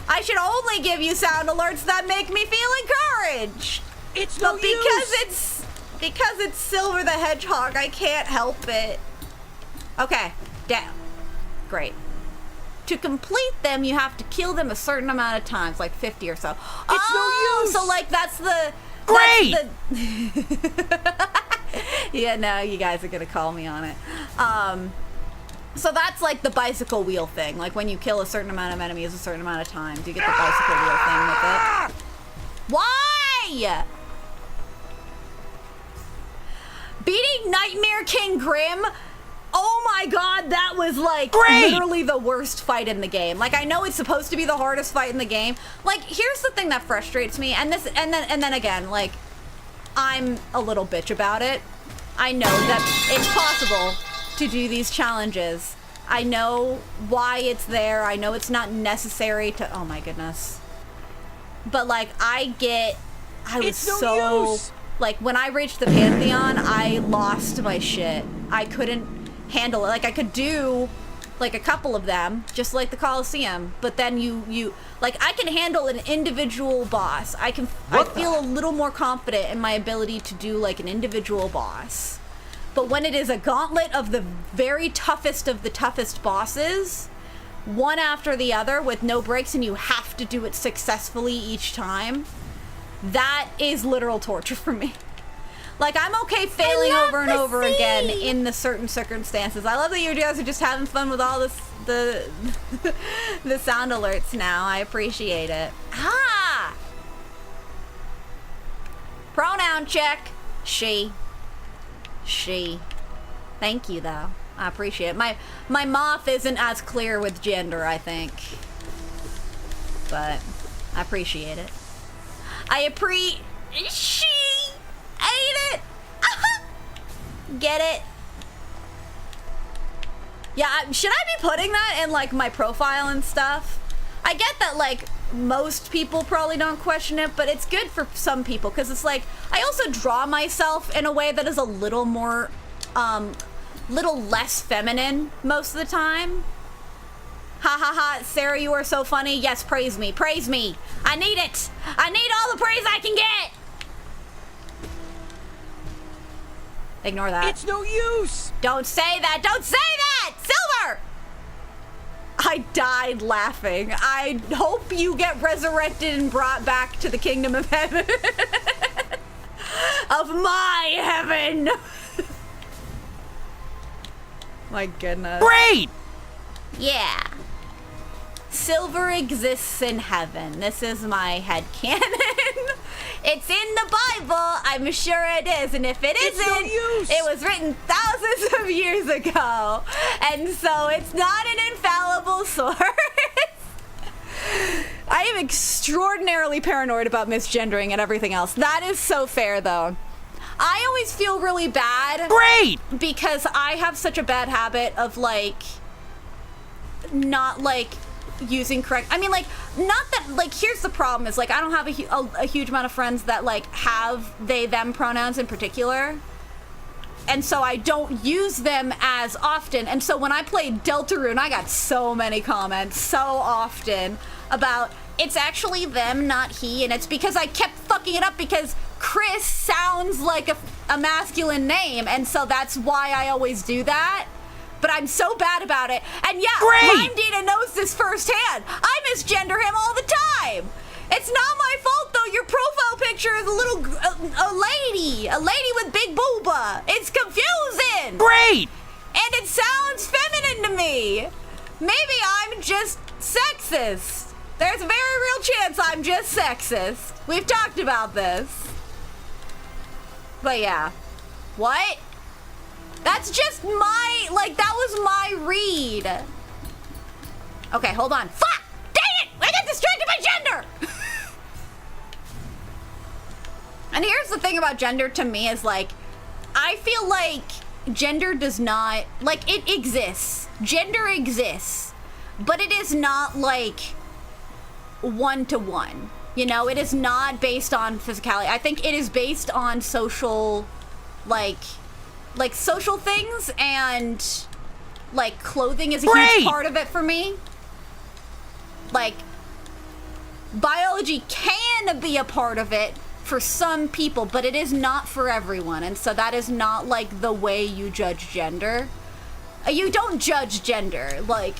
I should only give you sound alerts that make me feel encouraged.
It's no
But
use!
because it's Silver the Hedgehog, I can't help it. Okay, down. Great. To complete them, you have to kill them a certain amount of times, like 50 or so.
It's no use!
So like that's the...
Great!
Yeah, no, you guys are gonna call me on it. So that's like the bicycle wheel thing. Like when you kill a certain amount of enemies a certain amount of times, you get the bicycle wheel thing with it. Why? Beating Nightmare King Grim? Oh my god, that was like literally the worst fight in the game. Like I know it's supposed to be the hardest fight in the game. Like here's the thing that frustrates me, and then again, like I'm a little bitch about it. I know that it's possible to do these challenges. I know why it's there. I know it's not necessary to, oh my goodness. But like I was so like when I reached the Pantheon, I lost my shit. I couldn't handle it. Like I could do like a couple of them, just like the Colosseum, but then you like I can handle an individual boss. I feel a little more confident in my ability to do like an individual boss. But when it is a gauntlet of the very toughest of the toughest bosses, one after the other with no breaks, and you have to do it successfully each time, that is literal torture for me. Like, I'm okay failing over and over again in the certain circumstances. I love that you guys are just having fun with all this, the sound alerts now. I appreciate it. Ah! Pronoun check. She. She. Thank you, though. I appreciate it. My moth isn't as clear with gender, I think. But I appreciate it. She ate it! Get it? Yeah, should I be putting that in, like, my profile and stuff? I get that, like, most people probably don't question it, but it's good for some people, because it's like, I also draw myself in a way that is a little more, little less feminine most of the time. Ha ha ha, Sarah, you are so funny. Yes, praise me, praise me. I need it. I need all the praise I can get. Ignore that.
It's no use!
Don't say that! Don't say that! Silver! I died laughing. I hope you get resurrected and brought back to the kingdom of heaven. Of my heaven! My goodness.
Great!
Yeah. Silver exists in heaven. This is my headcanon. It's in the Bible. I'm sure it is. And if it isn't, it was written thousands of years ago. And so it's not an infallible source. I am extraordinarily paranoid about misgendering and everything else. That is so fair, though. I always feel really bad.
Great!
Because I have such a bad habit of, like, not, like, using correct, I mean, like, not that, like, here's the problem is, like, I don't have a huge amount of friends that, like, have they them pronouns in particular, and so I don't use them as often. And so when I played Deltarune, I got so many comments so often about it's actually them, not he, and it's because I kept fucking it up because Chris sounds like a masculine name, and so that's why I always do that. But I'm so bad about it. And yeah, Lime Dina knows this firsthand. I misgender him all the time. It's not my fault though. Your profile picture is a lady with big booba. It's confusing.
Great!
And it sounds feminine to me. Maybe I'm just sexist. There's a very real chance I'm just sexist. We've talked about this. But yeah. What? That's just my, like, that was my read. Okay, hold on. Fuck! Dang it! I got distracted by gender! And here's the thing about gender to me is, like, I feel like gender does not, like, it exists. Gender exists. But it is not, like, one-to-one. You know, it is not based on physicality. I think it is based on social, like social things, and like clothing is a huge part of it for me. Like, biology can be a part of it for some people, but it is not for everyone, and so that is not like the way you judge gender. You don't judge gender. Like,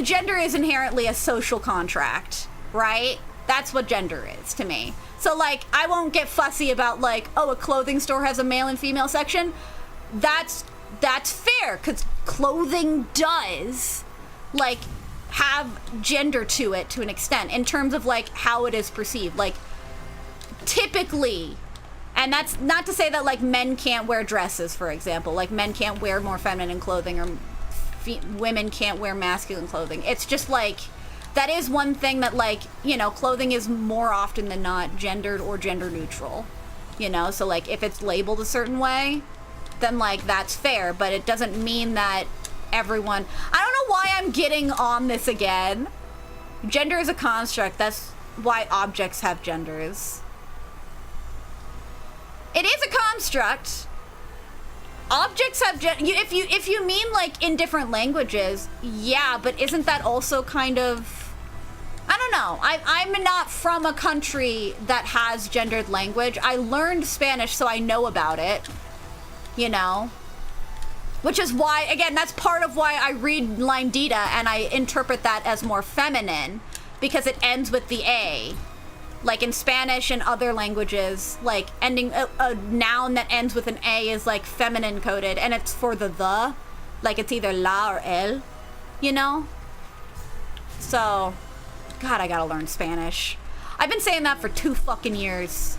gender is inherently a social contract, right? That's what gender is to me. So, like, I won't get fussy about, like, oh, a clothing store has a male and female section. That's fair, because clothing does, like, have gender to it to an extent, in terms of, like, how it is perceived. Like, typically, and that's not to say that, like, men can't wear dresses, for example. Like, men can't wear more feminine clothing, or women can't wear masculine clothing. It's just, like, that is one thing that, like, you know, clothing is more often than not gendered or gender neutral, you know? So, like, if it's labeled a certain way, then, like, that's fair, but it doesn't mean that everyone... I don't know why I'm getting on this again. Gender is a construct. That's why objects have genders. It is a construct. Objects have if you mean, like, in different languages, yeah, but isn't that also kind of... I don't know. I'm not from a country that has gendered language. I learned Spanish, so I know about it, you know? Which is why, again, that's part of why I read Lindita and I interpret that as more feminine, because it ends with the A. Like, in Spanish and other languages, like, ending a noun that ends with an A is, like, feminine coded, and it's for the. Like, it's either la or el, you know? So, God, I gotta learn Spanish. I've been saying that for 2 fucking years.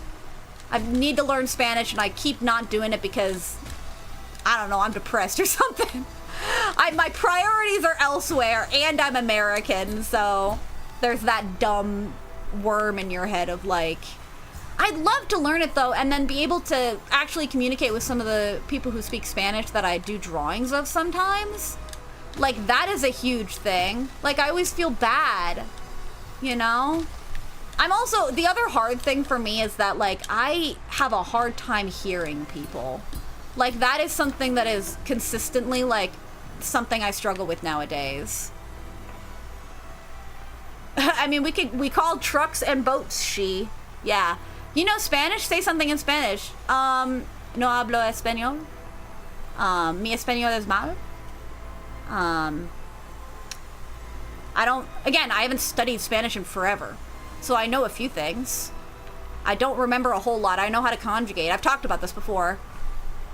I need to learn Spanish, and I keep not doing it because, I don't know, I'm depressed or something. My priorities are elsewhere, and I'm American, so there's that dumb worm in your head of, like, I'd love to learn it though, and then be able to actually communicate with some of the people who speak Spanish that I do drawings of sometimes. Like, that is a huge thing. Like, I always feel bad, you know? I'm also, the other hard thing for me is that, like, I have a hard time hearing people. Like, that is something that is consistently, like, something I struggle with nowadays. I mean, we call trucks and boats she. Yeah. You know Spanish? Say something in Spanish. No hablo español. Mi español es mal. I haven't studied Spanish in forever, so I know a few things. I don't remember a whole lot. I know how to conjugate. I've talked about this before.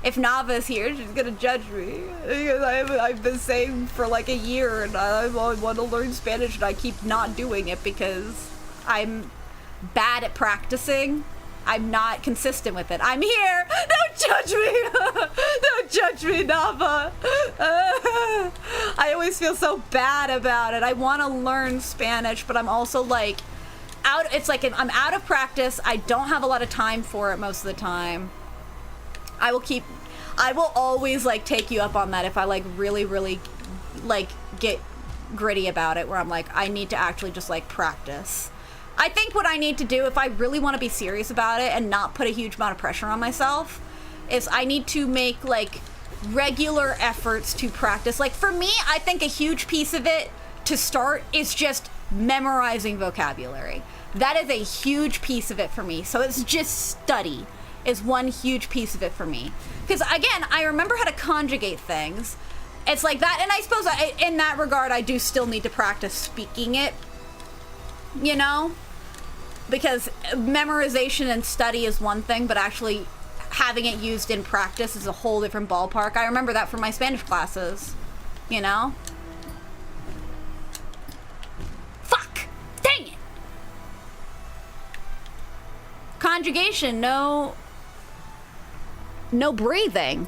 If Nava's here, she's gonna judge me, because I've been saying for like a year, and I want to learn Spanish, and I keep not doing it because I'm bad at practicing. I'm not consistent with it. I'm here. Don't judge me. Don't judge me, Nava. I always feel so bad about it. I want to learn Spanish, but I'm also like it's like I'm out of practice. I don't have a lot of time for it most of the time. I will always, like, take you up on that if I, like, really, really, like, get gritty about it, where I'm like, I need to actually just, like, practice. I think what I need to do, if I really want to be serious about it and not put a huge amount of pressure on myself, is I need to make like regular efforts to practice. Like for me, I think a huge piece of it to start is just memorizing vocabulary. That is a huge piece of it for me. So it's just study is one huge piece of it for me. Because again, I remember how to conjugate things. It's like that, and I suppose in that regard, I do still need to practice speaking it, you know? Because memorization and study is one thing, but actually having it used in practice is a whole different ballpark. I remember that from my Spanish classes, you know? Fuck! Dang it! Conjugation, no breathing.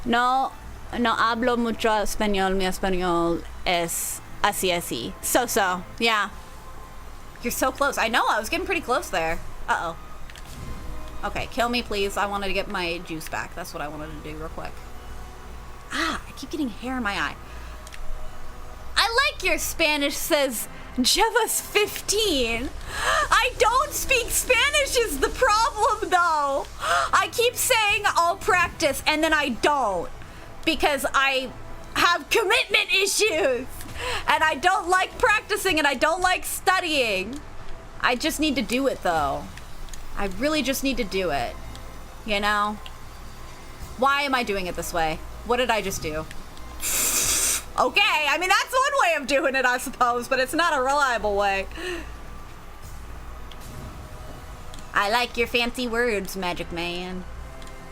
No hablo mucho español. Mi español es así. So, yeah. You're so close. I know, I was getting pretty close there. Uh-oh. Okay, kill me, please. I wanted to get my juice back. That's what I wanted to do real quick. I keep getting hair in my eye. I like your Spanish, says Jevas 15. I don't speak Spanish is the problem, though. I keep saying I'll practice, and then I don't. Because I have commitment issues. And I don't like practicing, and I don't like studying. I just need to do it, though. I really just need to do it. You know? Why am I doing it this way? What did I just do? Okay, I mean, that's one way of doing it, I suppose, but it's not a reliable way. I like your fancy words, Magic Man.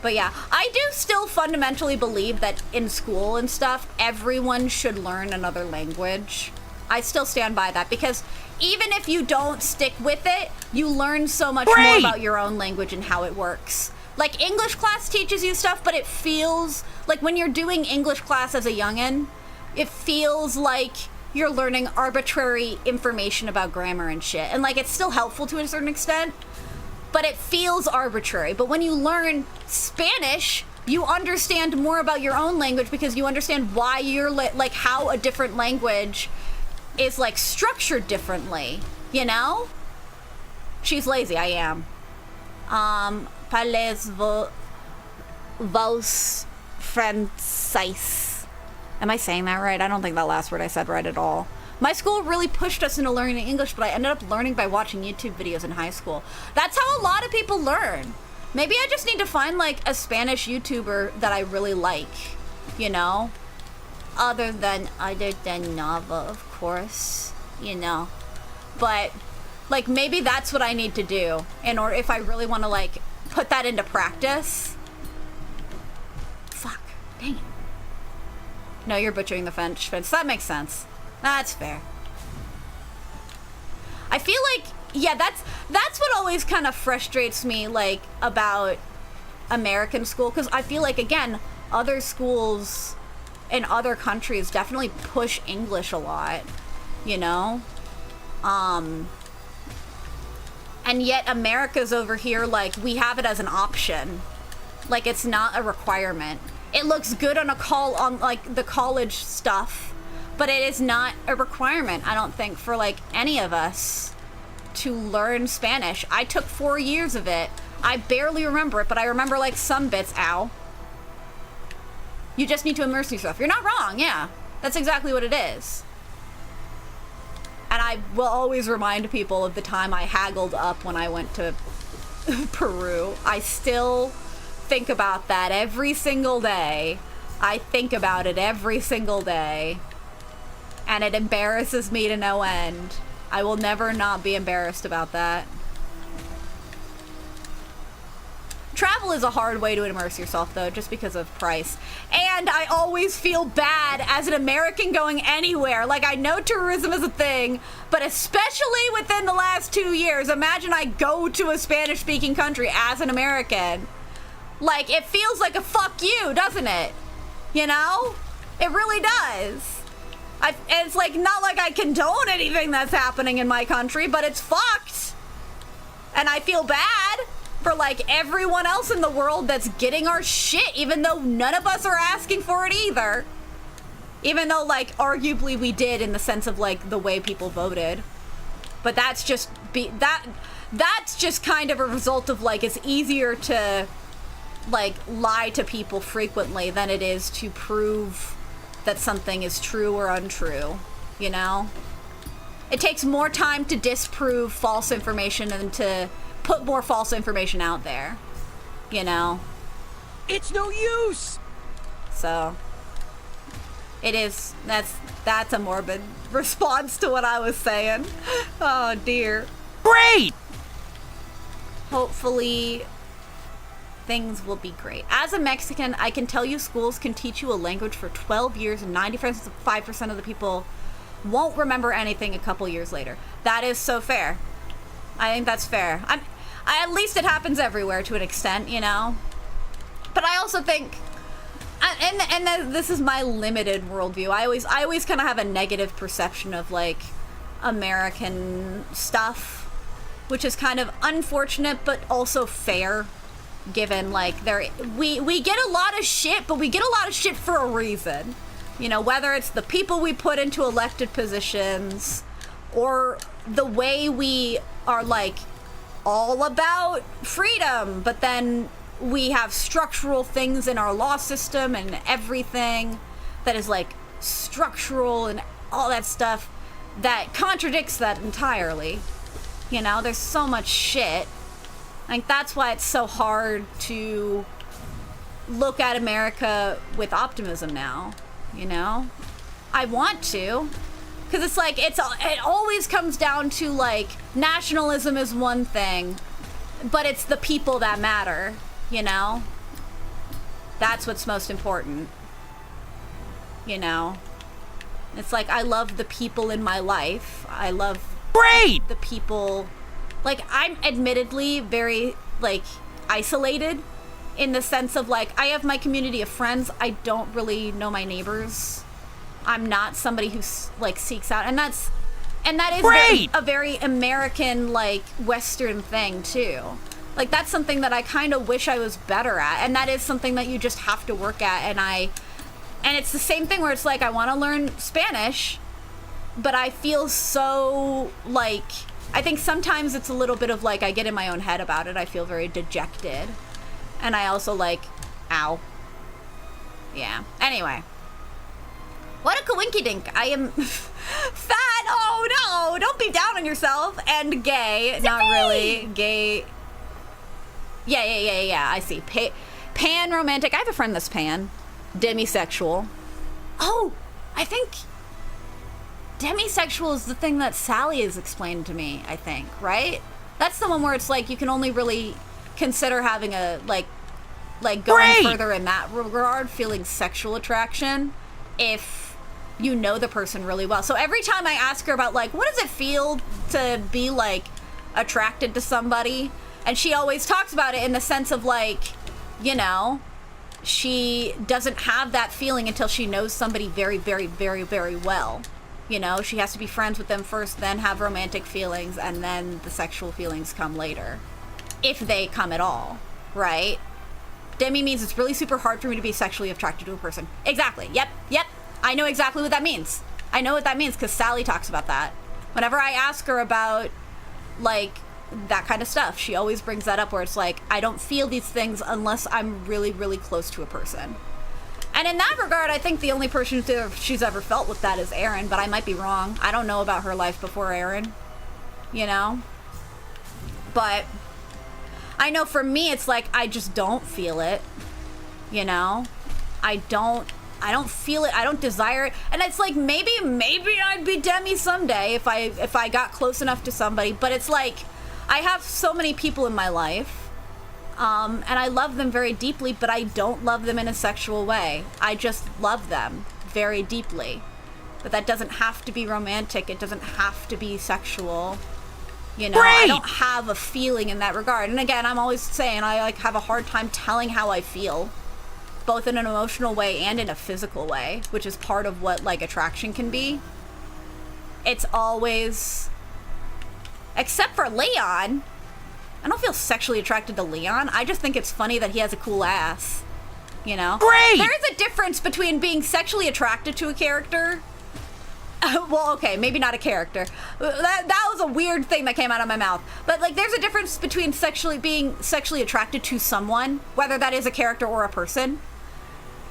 But yeah, I do still fundamentally believe that in school and stuff, everyone should learn another language. I still stand by that, because even if you don't stick with it, you learn so much more about your own language and how it works. Like, English class teaches you stuff, but it feels like when you're doing English class as a youngin', it feels like you're learning arbitrary information about grammar and shit. And like, it's still helpful to a certain extent, but it feels arbitrary. But when you learn Spanish, you understand more about your own language, because you understand why you're like how a different language is like structured differently, you know? She's lazy, I am. Parlez vos francais. Am I saying that right? I don't think that last word I said right at all. My school really pushed us into learning English, but I ended up learning by watching YouTube videos in high school. That's how a lot of people learn. Maybe I just need to find like a Spanish YouTuber that I really like, you know? Other than Nava, of course, you know. But like, maybe that's what I need to do in order, if I really want to like put that into practice. Fuck, dang it. No, you're butchering the French fence. That makes sense. That's fair. I feel like, yeah, that's what always kind of frustrates me, like, about American school, because I feel like, again, other schools in other countries definitely push English a lot, you know? And yet America's over here, like, we have it as an option. Like, it's not a requirement. It looks good on like the college stuff, but it is not a requirement, I don't think, for like any of us to learn Spanish. I took 4 years of it. I barely remember it, but I remember like some bits. Ow. You just need to immerse yourself. You're not wrong, yeah. That's exactly what it is. And I will always remind people of the time I haggled up when I went to Peru. I still think about that every single day. I think about it every single day. And it embarrasses me to no end. I will never not be embarrassed about that. Travel is a hard way to immerse yourself, though, just because of price. And I always feel bad as an American going anywhere. Like, I know tourism is a thing, but especially within the last 2 years, imagine I go to a Spanish-speaking country as an American. Like, it feels like a fuck you, doesn't it? You know? It really does. It's like, not like I condone anything that's happening in my country, but it's fucked. And I feel bad for, like, everyone else in the world that's getting our shit, even though none of us are asking for it either. Even though, like, arguably we did in the sense of, like, the way people voted. But that's just, that's just kind of a result of, like, it's easier to like, lie to people frequently than it is to prove that something is true or untrue, you know? It takes more time to disprove false information than to put more false information out there, you know?
It's no use!
So, it is, that's a morbid response to what I was saying. Oh dear.
Great!
Hopefully, things will be great. As a Mexican, I can tell you schools can teach you a language for 12 years and 95% of the people won't remember anything a couple years later. That is so fair. I think that's fair. At least it happens everywhere to an extent, you know? But I also think, and this is my limited worldview, I always kind of have a negative perception of, like, American stuff, which is kind of unfortunate, but also fair, given, like, we get a lot of shit, but we get a lot of shit for a reason. You know, whether it's the people we put into elected positions, or the way we are, like, all about freedom, but then we have structural things in our law system and everything that is, like, structural and all that stuff that contradicts that entirely. You know, there's so much shit. Like, that's why it's so hard to look at America with optimism now, you know? I want to, because it's like, it always comes down to, like, nationalism is one thing, but it's the people that matter, you know? That's what's most important, you know? It's like, I love the people in my life. I love
Great!
the people, like, I'm admittedly very, like, isolated in the sense of, like, I have my community of friends. I don't really know my neighbors. I'm not somebody who, like, seeks out, and that is
Great!
a very American, like, Western thing too. Like, that's something that I kind of wish I was better at, and that is something that you just have to work at. And it's the same thing where it's like, I want to learn Spanish, but I feel so, like, I think sometimes it's a little bit of, like, I get in my own head about it. I feel very dejected. And I also, like, ow. Yeah. Anyway. What a coinkydink. I am fat. Oh, no. Don't be down on yourself. And gay. Not really. Gay. Yeah. I see. Pan romantic. I have a friend that's pan. Demisexual. Oh, I think demisexual is the thing that Sally has explained to me, I think, right? That's the one where it's like you can only really consider having a, like going
Great!
further in that regard, feeling sexual attraction, if you know the person really well. So every time I ask her about, like, what does it feel to be, like, attracted to somebody? And she always talks about it in the sense of, like, you know, she doesn't have that feeling until she knows somebody very, very, very, very well. You know, she has to be friends with them first, then have romantic feelings, and then the sexual feelings come later. If they come at all, right? Demi means it's really super hard for me to be sexually attracted to a person. Exactly. Yep. I know exactly what that means. I know what that means because Sally talks about that. Whenever I ask her about, like, that kind of stuff, she always brings that up where it's like, I don't feel these things unless I'm really, really close to a person. And in that regard, I think the only person she's ever felt with that is Erin, but I might be wrong. I don't know about her life before Erin, you know? But I know for me, it's like, I just don't feel it, you know? I don't feel it. I don't desire it. And it's like, maybe I'd be Demi someday if I got close enough to somebody. But it's like, I have so many people in my life. And I love them very deeply, but I don't love them in a sexual way. I just love them very deeply. But that doesn't have to be romantic. It doesn't have to be sexual. You know,
Great!
I don't have a feeling in that regard. And again, I'm always saying I, like, have a hard time telling how I feel, both in an emotional way and in a physical way, which is part of what, like, attraction can be. It's always, except for Leon, I don't feel sexually attracted to Leon. I just think it's funny that he has a cool ass, you know?
Great!
There is a difference between being sexually attracted to a character well, okay, maybe not a character. That was a weird thing that came out of my mouth. But like, there's a difference between being sexually attracted to someone, whether that is a character or a person,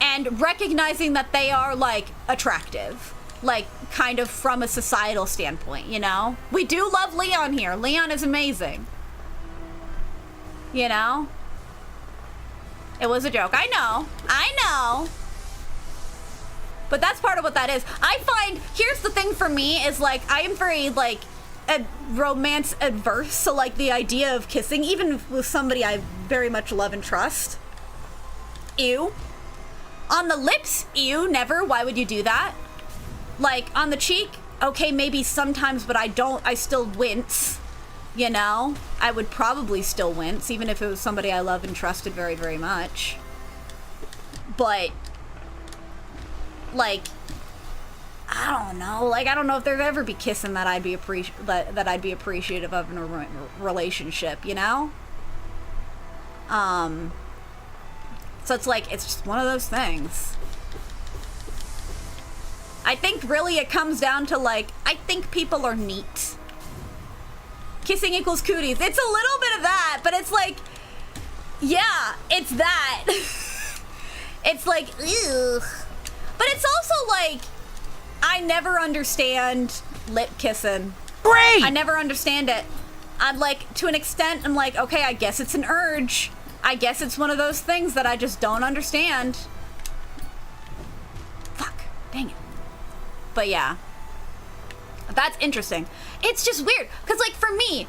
and recognizing that they are like attractive, like kind of from a societal standpoint, you know? We do love Leon here. Leon is amazing. You know? It was a joke. I know. But that's part of what that is. I find, here's the thing for me, is like, I am very like romance adverse. So like the idea of kissing, even with somebody I very much love and trust. Ew. On the lips, ew, never. Why would you do that? Like on the cheek, okay, maybe sometimes, but I still wince. You know, I would probably still wince, even if it was somebody I love and trusted very, very much. But like, I don't know. Like, I don't know if there'd ever be kissing that I'd be appreciative of in a relationship. You know. So it's like, it's just one of those things. I think really it comes down to like, I think people are neat. Kissing equals cooties. It's a little bit of that, but it's like, yeah, it's that. It's like, ugh. But it's also like, I never understand lip kissing.
Great!
I never understand it. I'm like, to an extent, I'm like, okay, I guess it's an urge. I guess it's one of those things that I just don't understand. Fuck, dang it. But yeah. That's interesting. It's just weird, because like for me,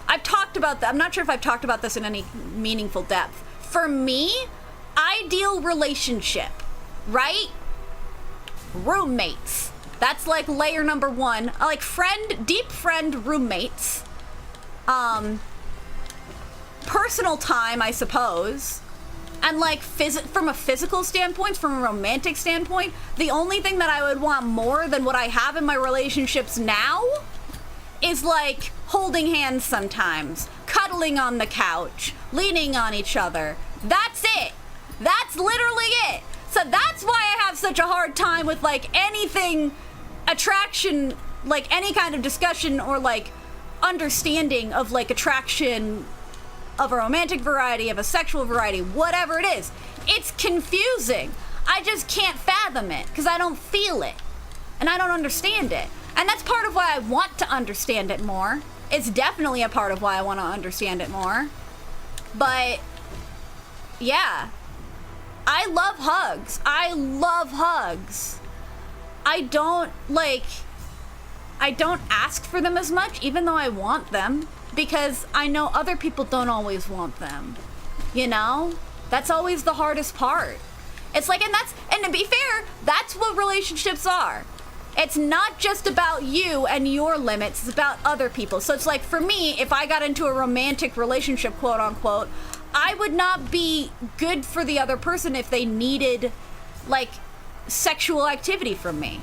I've talked about that. I'm not sure if I've talked about this in any meaningful depth. For me, ideal relationship, right? Roommates. That's like layer number one. Like deep friend roommates. Personal time, I suppose. And like from a physical standpoint, from a romantic standpoint, the only thing that I would want more than what I have in my relationships now is like holding hands sometimes, cuddling on the couch, leaning on each other. That's it. That's literally it. So that's why I have such a hard time with like anything attraction, like any kind of discussion or like understanding of like attraction of a romantic variety, of a sexual variety, whatever it is. It's confusing. I just can't fathom it because I don't feel it and I don't understand it. And that's part of why I want to understand it more. It's definitely a part of why I want to understand it more. But yeah, I love hugs. I love hugs. I don't ask for them as much, even though I want them, because I know other people don't always want them. You know? That's always the hardest part. It's like, and to be fair, that's what relationships are. It's not just about you and your limits, it's about other people. So it's like, for me, if I got into a romantic relationship, quote unquote, I would not be good for the other person if they needed, like, sexual activity from me.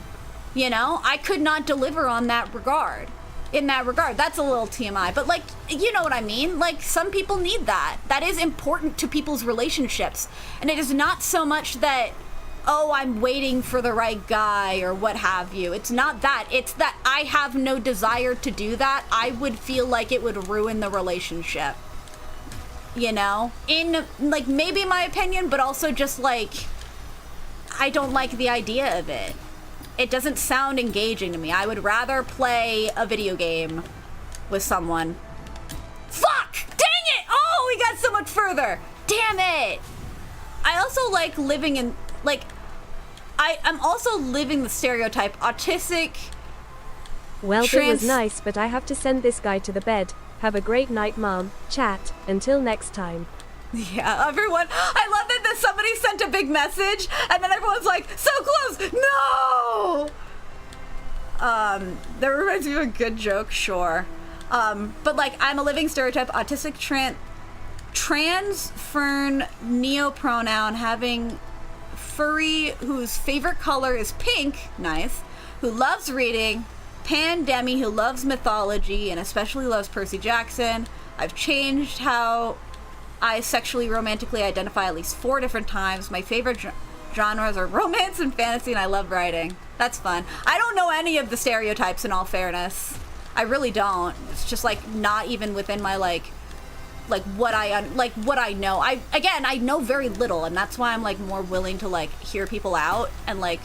You know? I could not deliver on that regard. In that regard. That's a little TMI. But, like, you know what I mean? Like, some people need that. That is important to people's relationships. And it is not so much that, oh, I'm waiting for the right guy or what have you. It's not that. It's that I have no desire to do that. I would feel like it would ruin the relationship. You know? In, like, maybe my opinion, but also just, like, I don't like the idea of it. It doesn't sound engaging to me. I would rather play a video game with someone. Fuck! Dang it! Oh, we got so much further. Damn it! I also like living in, like, I'm also living the stereotype autistic.
Well, it was nice, but I have to send this guy to the bed. Have a great night, Mom. Chat. Until next time.
Yeah, everyone. I love that somebody sent a big message, and then everyone's like, so close. No. That reminds me of a good joke, sure. But like, I'm a living stereotype, autistic trans fern neopronoun, having furry whose favorite color is pink, nice, who loves reading, pandemi who loves mythology and especially loves Percy Jackson. I've changed how I sexually romantically identify at least 4 different times. My favorite genres are romance and fantasy, and I love writing. That's fun. I don't know any of the stereotypes, in all fairness. I really don't. It's just like not even within my like what I know. I know very little, and that's why I'm like more willing to like hear people out and like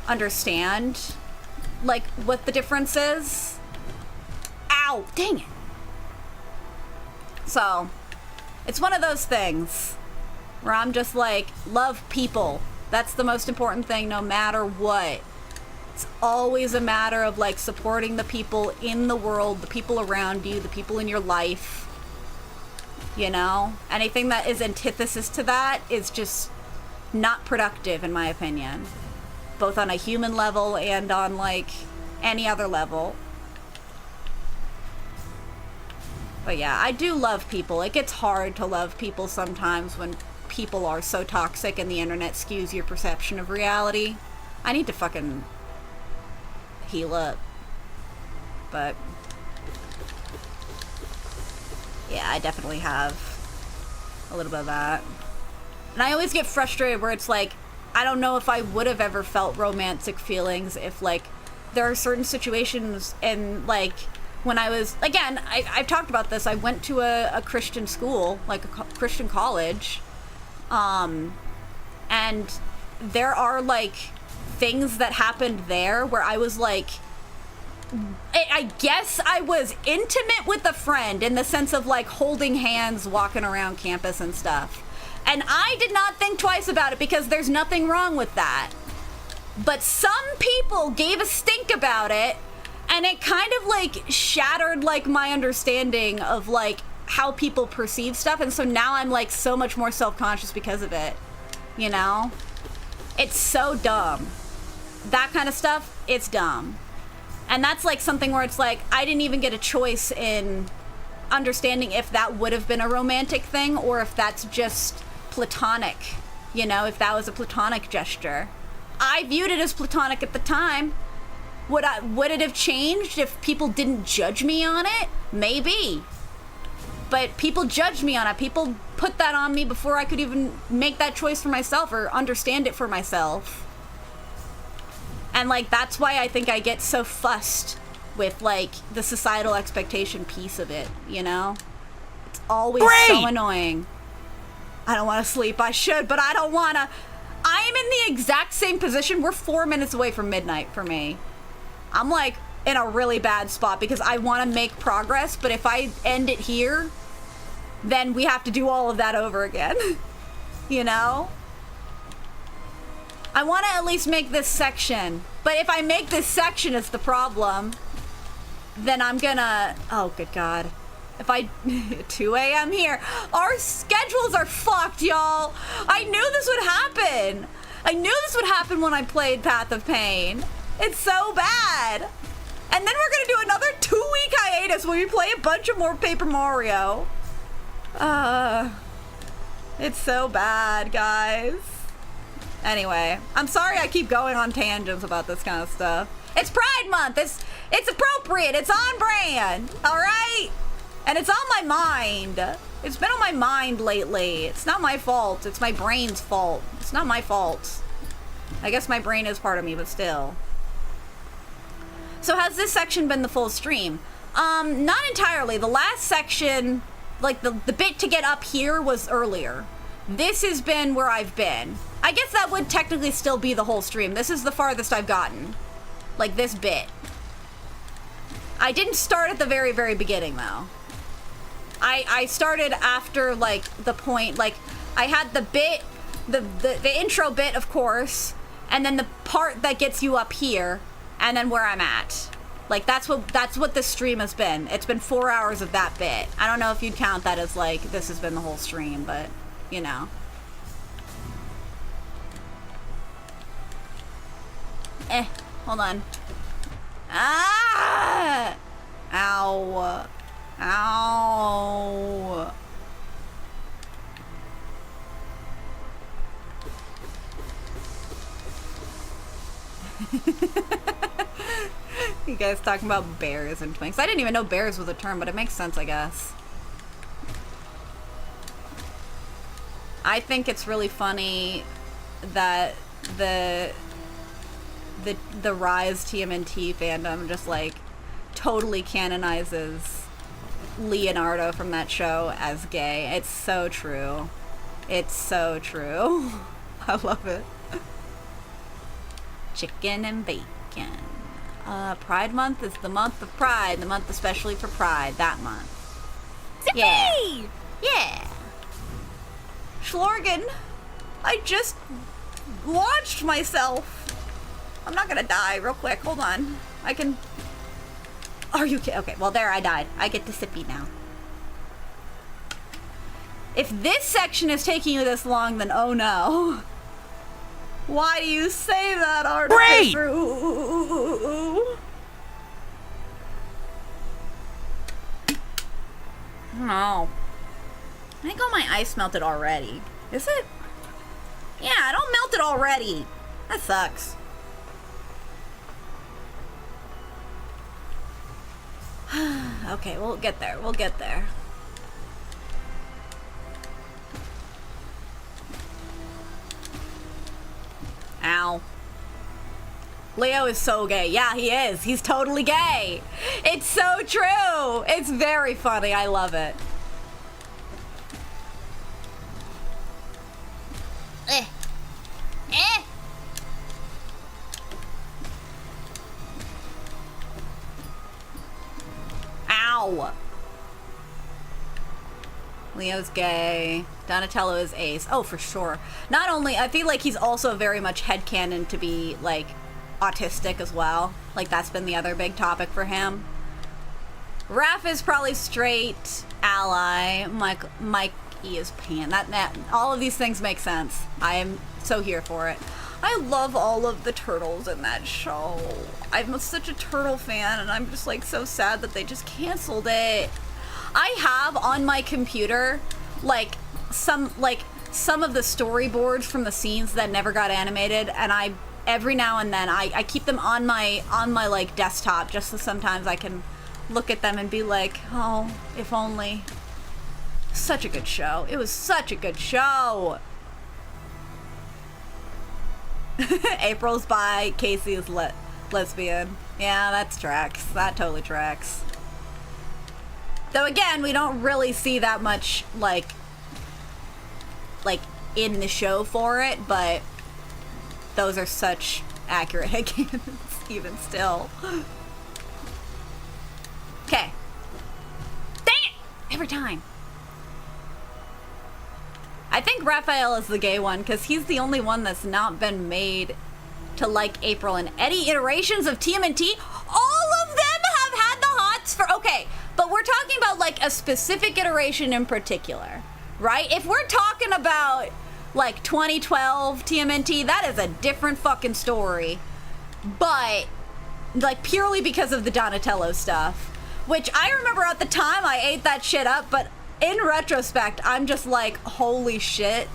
understand like what the difference is. Ow, dang it. So, it's one of those things where I'm just like, love people. That's the most important thing, no matter what. It's always a matter of like supporting the people in the world, the people around you, the people in your life. You know? Anything that is antithesis to that is just not productive, in my opinion. Both on a human level and on like any other level. But yeah, I do love people. It gets hard to love people sometimes when people are so toxic and the internet skews your perception of reality. I need to fucking heal up. But yeah, I definitely have a little bit of that. And I always get frustrated where it's like, I don't know if I would have ever felt romantic feelings if like there are certain situations and like when I was, again, I've talked about this, I went to a Christian school, like a Christian college, and there are like things that happened there where I was like, I guess I was intimate with a friend in the sense of like holding hands, walking around campus and stuff. And I did not think twice about it because there's nothing wrong with that. But some people gave a stink about it, and it kind of like shattered like my understanding of like how people perceive stuff. And so now I'm like so much more self-conscious because of it, you know? It's so dumb. That kind of stuff, it's dumb. And that's like something where it's like, I didn't even get a choice in understanding if that would have been a romantic thing or if that's just platonic, you know, if that was a platonic gesture. I viewed it as platonic at the time. Would it have changed if people didn't judge me on it? Maybe. But people judged me on it. People put that on me before I could even make that choice for myself or understand it for myself. And like that's why I think I get so fussed with like the societal expectation piece of it, you know? It's always so annoying. I don't want to sleep. I should, but I don't want to. I'm in the exact same position. We're 4 minutes away from midnight for me. I'm like in a really bad spot because I want to make progress, but if I end it here, then we have to do all of that over again. You know? I want to at least make this section, but if I make this section, it's the problem. Then I'm gonna, oh good God. If I, 2 a.m. here, our schedules are fucked, y'all. I knew this would happen. I knew this would happen when I played Path of Pain. It's so bad. And then we're gonna do another 2-week hiatus where we play a bunch of more Paper Mario. It's so bad, guys. Anyway, I'm sorry I keep going on tangents about this kind of stuff. It's Pride Month. It's appropriate. It's on brand. All right? And it's on my mind. It's been on my mind lately. It's not my fault. It's my brain's fault. It's not my fault. I guess my brain is part of me, but still. So has this section been the full stream? Not entirely. The last section, like the bit to get up here was earlier. This has been where I've been. I guess that would technically still be the whole stream. This is the farthest I've gotten. Like this bit. I didn't start at the very, very beginning though. I started after like the point, like I had the bit, the intro bit of course, and then the part that gets you up here, and then where I'm at. Like that's what this stream has been. It's been 4 hours of that bit. I don't know if you'd count that as like this has been the whole stream, but you know. Hold on. Ah! Ow. Ow. You guys talking about bears and twinks. I didn't even know bears was a term, but it makes sense, I guess. I think it's really funny that the Rise TMNT fandom just like totally canonizes Leonardo from that show as gay. It's so true. It's so true. I love it. Chicken and bacon. Pride Month is the month of Pride, the month especially for Pride, that month. Yeah. Yeah. Schlorgen, I just launched myself. I'm not gonna die real quick. Hold on. I can... Are you kidding? Okay, well there I died. I get to sippy now. If this section is taking you this long, then oh no. Why do you say that, Artificer?
Great!
No. I think all my ice melted already. Is it? Yeah, it all melted already. That sucks. Okay, we'll get there. We'll get there. Ow. Leo is so gay. Yeah, he is. He's totally gay. It's so true. It's very funny. I love it. Eh. Eh. Ow. Leo's gay. Donatello is ace. Oh, for sure. Not only, I feel like he's also very much headcanon to be, like, autistic as well. Like, that's been the other big topic for him. Raph is probably straight. Ally. Mike E is pan. That, all of these things make sense. I am so here for it. I love all of the turtles in that show. I'm such a turtle fan, and I'm just, like, so sad that they just canceled it. I have on my computer, like, some of the storyboards from the scenes that never got animated, and every now and then I keep them on my like desktop just so sometimes I can look at them and be like, oh, if only. Such a good show. It was such a good show. April's bi, Casey is lesbian. Yeah, that's tracks. That totally tracks. Though again, we don't really see that much like in the show for it, but those are such accurate headcanons even still. Okay. Dang it! Every time. I think Raphael is the gay one because he's the only one that's not been made to like April in any iterations of TMNT. All of them have had the hots for... Okay, but we're talking about like a specific iteration in particular, right? If we're talking about like 2012 TMNT, that is a different fucking story. But like purely because of the Donatello stuff, which I remember at the time I ate that shit up, but in retrospect, I'm just like, holy shit.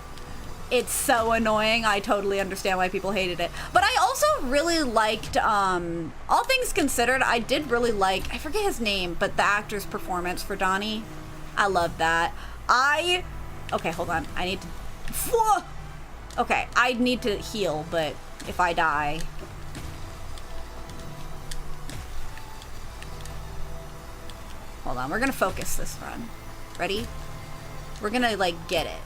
It's so annoying. I totally understand why people hated it. But I also really liked, all things considered, I did really like, I forget his name, but the actor's performance for Donnie. I love that. Okay, hold on. I need to, okay, I need to heal, but if I die. Hold on, we're gonna focus this run. Ready? We're gonna, like, get it.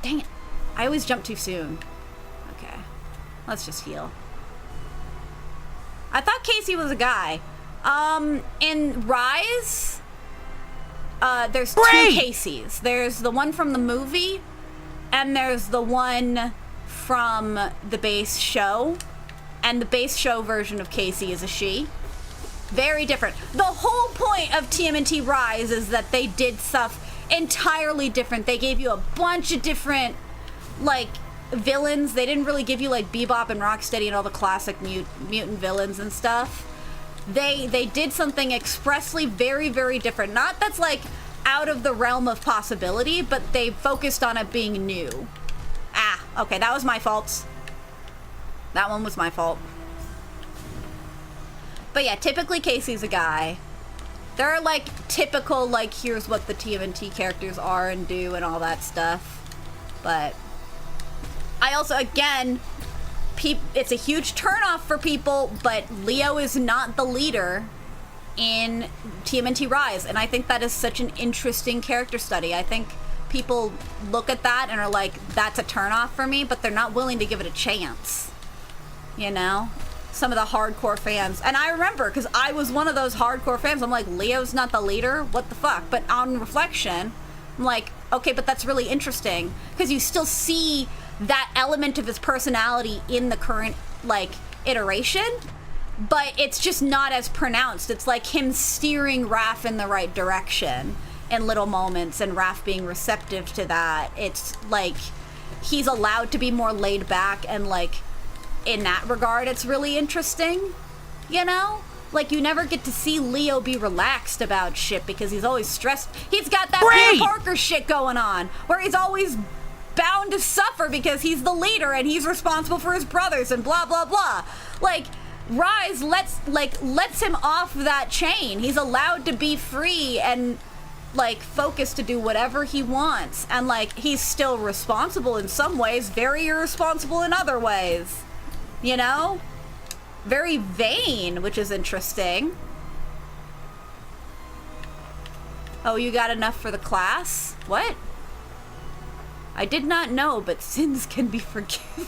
Dang it. I always jump too soon. Okay. Let's just heal. I thought Casey was a guy. In Rise, there's two Caseys. There's the one from the movie, and there's the one from the base show. And the base show version of Casey is a she. Very different. The whole point of TMNT Rise is that they did stuff entirely different. They gave you a bunch of different, like, villains. They didn't really give you, like, Bebop and Rocksteady and all the classic mutant villains and stuff. They did something expressly very, very different. Not that's, like, out of the realm of possibility, but they focused on it being new. Ah, okay, that was my fault. That one was my fault. But yeah, typically Casey's a guy. There are like typical, like, here's what the TMNT characters are and do and all that stuff. But I also, again, it's a huge turnoff for people, but Leo is not the leader in TMNT Rise, and I think that is such an interesting character study. I think people look at that and are like, that's a turnoff for me, but they're not willing to give it a chance. You know? Some of the hardcore fans. And I remember, because I was one of those hardcore fans, I'm like, Leo's not the leader? What the fuck? But on reflection, I'm like, okay, but that's really interesting, because you still see that element of his personality in the current, like, iteration, but it's just not as pronounced. It's like him steering Raph in the right direction in little moments, and Raph being receptive to that. It's like he's allowed to be more laid back, and like in that regard it's really interesting, you know? Like, you never get to see Leo be relaxed about shit because he's always stressed. He's got that Peter Parker shit going on where he's always bound to suffer because he's the leader and he's responsible for his brothers and blah blah blah. Like, Rise lets him off that chain. He's allowed to be free and like focused to do whatever he wants, and like he's still responsible in some ways, very irresponsible in other ways, you know? Very vain, which is interesting. Oh, you got enough for the class? What? I did not know, but sins can be forgiven.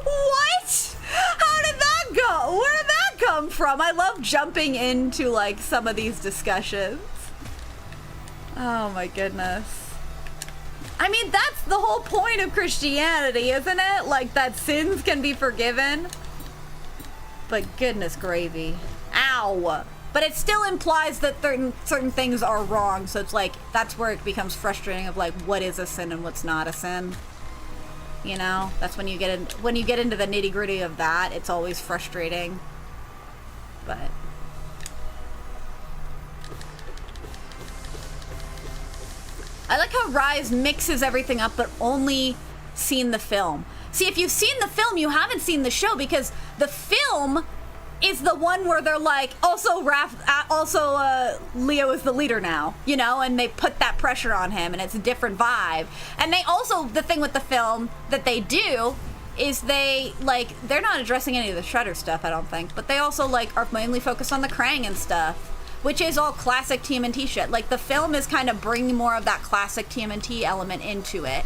What? How did that go? Where did that come from? I love jumping into like some of these discussions. Oh my goodness. I mean, that's the whole point of Christianity, isn't it? Like, that sins can be forgiven. But goodness gravy. Ow. But it still implies that certain things are wrong, so it's like, that's where it becomes frustrating of like, what is a sin and what's not a sin? You know? That's when you get into the nitty-gritty of that, it's always frustrating. But I like how Rise mixes everything up, but only seen the film. See, if you've seen the film, you haven't seen the show, because the film is the one where they're like, also Leo is the leader now, you know, and they put that pressure on him, and it's a different vibe. And they also, the thing with the film that they do is they're not addressing any of the Shredder stuff, I don't think, but they also like are mainly focused on the Krang and stuff, which is all classic TMNT shit. Like, the film is kind of bringing more of that classic TMNT element into it,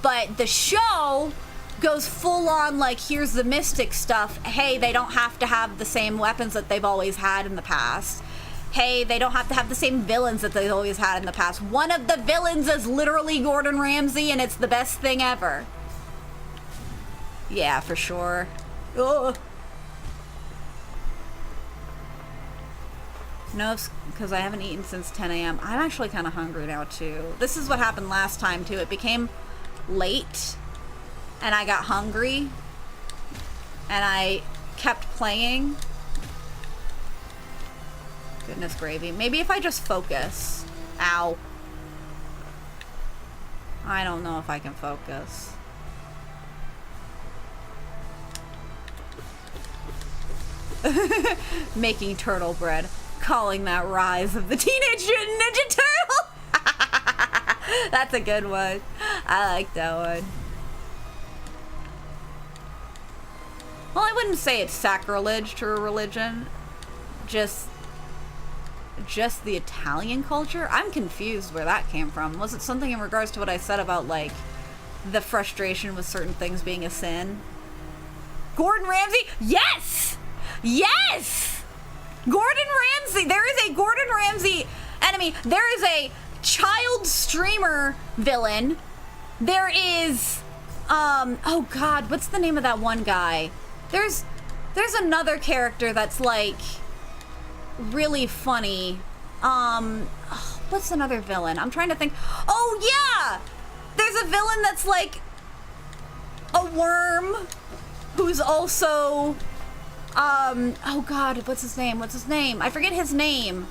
but the show goes full on like, here's the mystic stuff. Hey, they don't have to have the same weapons that they've always had in the past. Hey, they don't have to have the same villains that they've always had in the past. One of the villains is literally Gordon Ramsay, and it's the best thing ever. Yeah, for sure. Ugh. No, because I haven't eaten since 10 a.m. I'm actually kind of hungry now, too. This is what happened last time, too. It became late, and I got hungry, and I kept playing. Goodness gravy. Maybe if I just focus. Ow. I don't know if I can focus. Making turtle bread. Calling that Rise of the Teenage Mutant Ninja Turtle. That's a good one. I like that one. Well, I wouldn't say it's sacrilege to a religion. Just the Italian culture? I'm confused where that came from. Was it something in regards to what I said about, like, the frustration with certain things being a sin? Gordon Ramsay? Yes! Yes! Gordon Ramsay! There is a Gordon Ramsay enemy. There is a child streamer villain. There is, oh god, what's the name of that one guy? There's another character that's, like, really funny. What's another villain? I'm trying to think. Oh, yeah! There's a villain that's, like, a worm who's also, oh god, what's his name? I forget his name.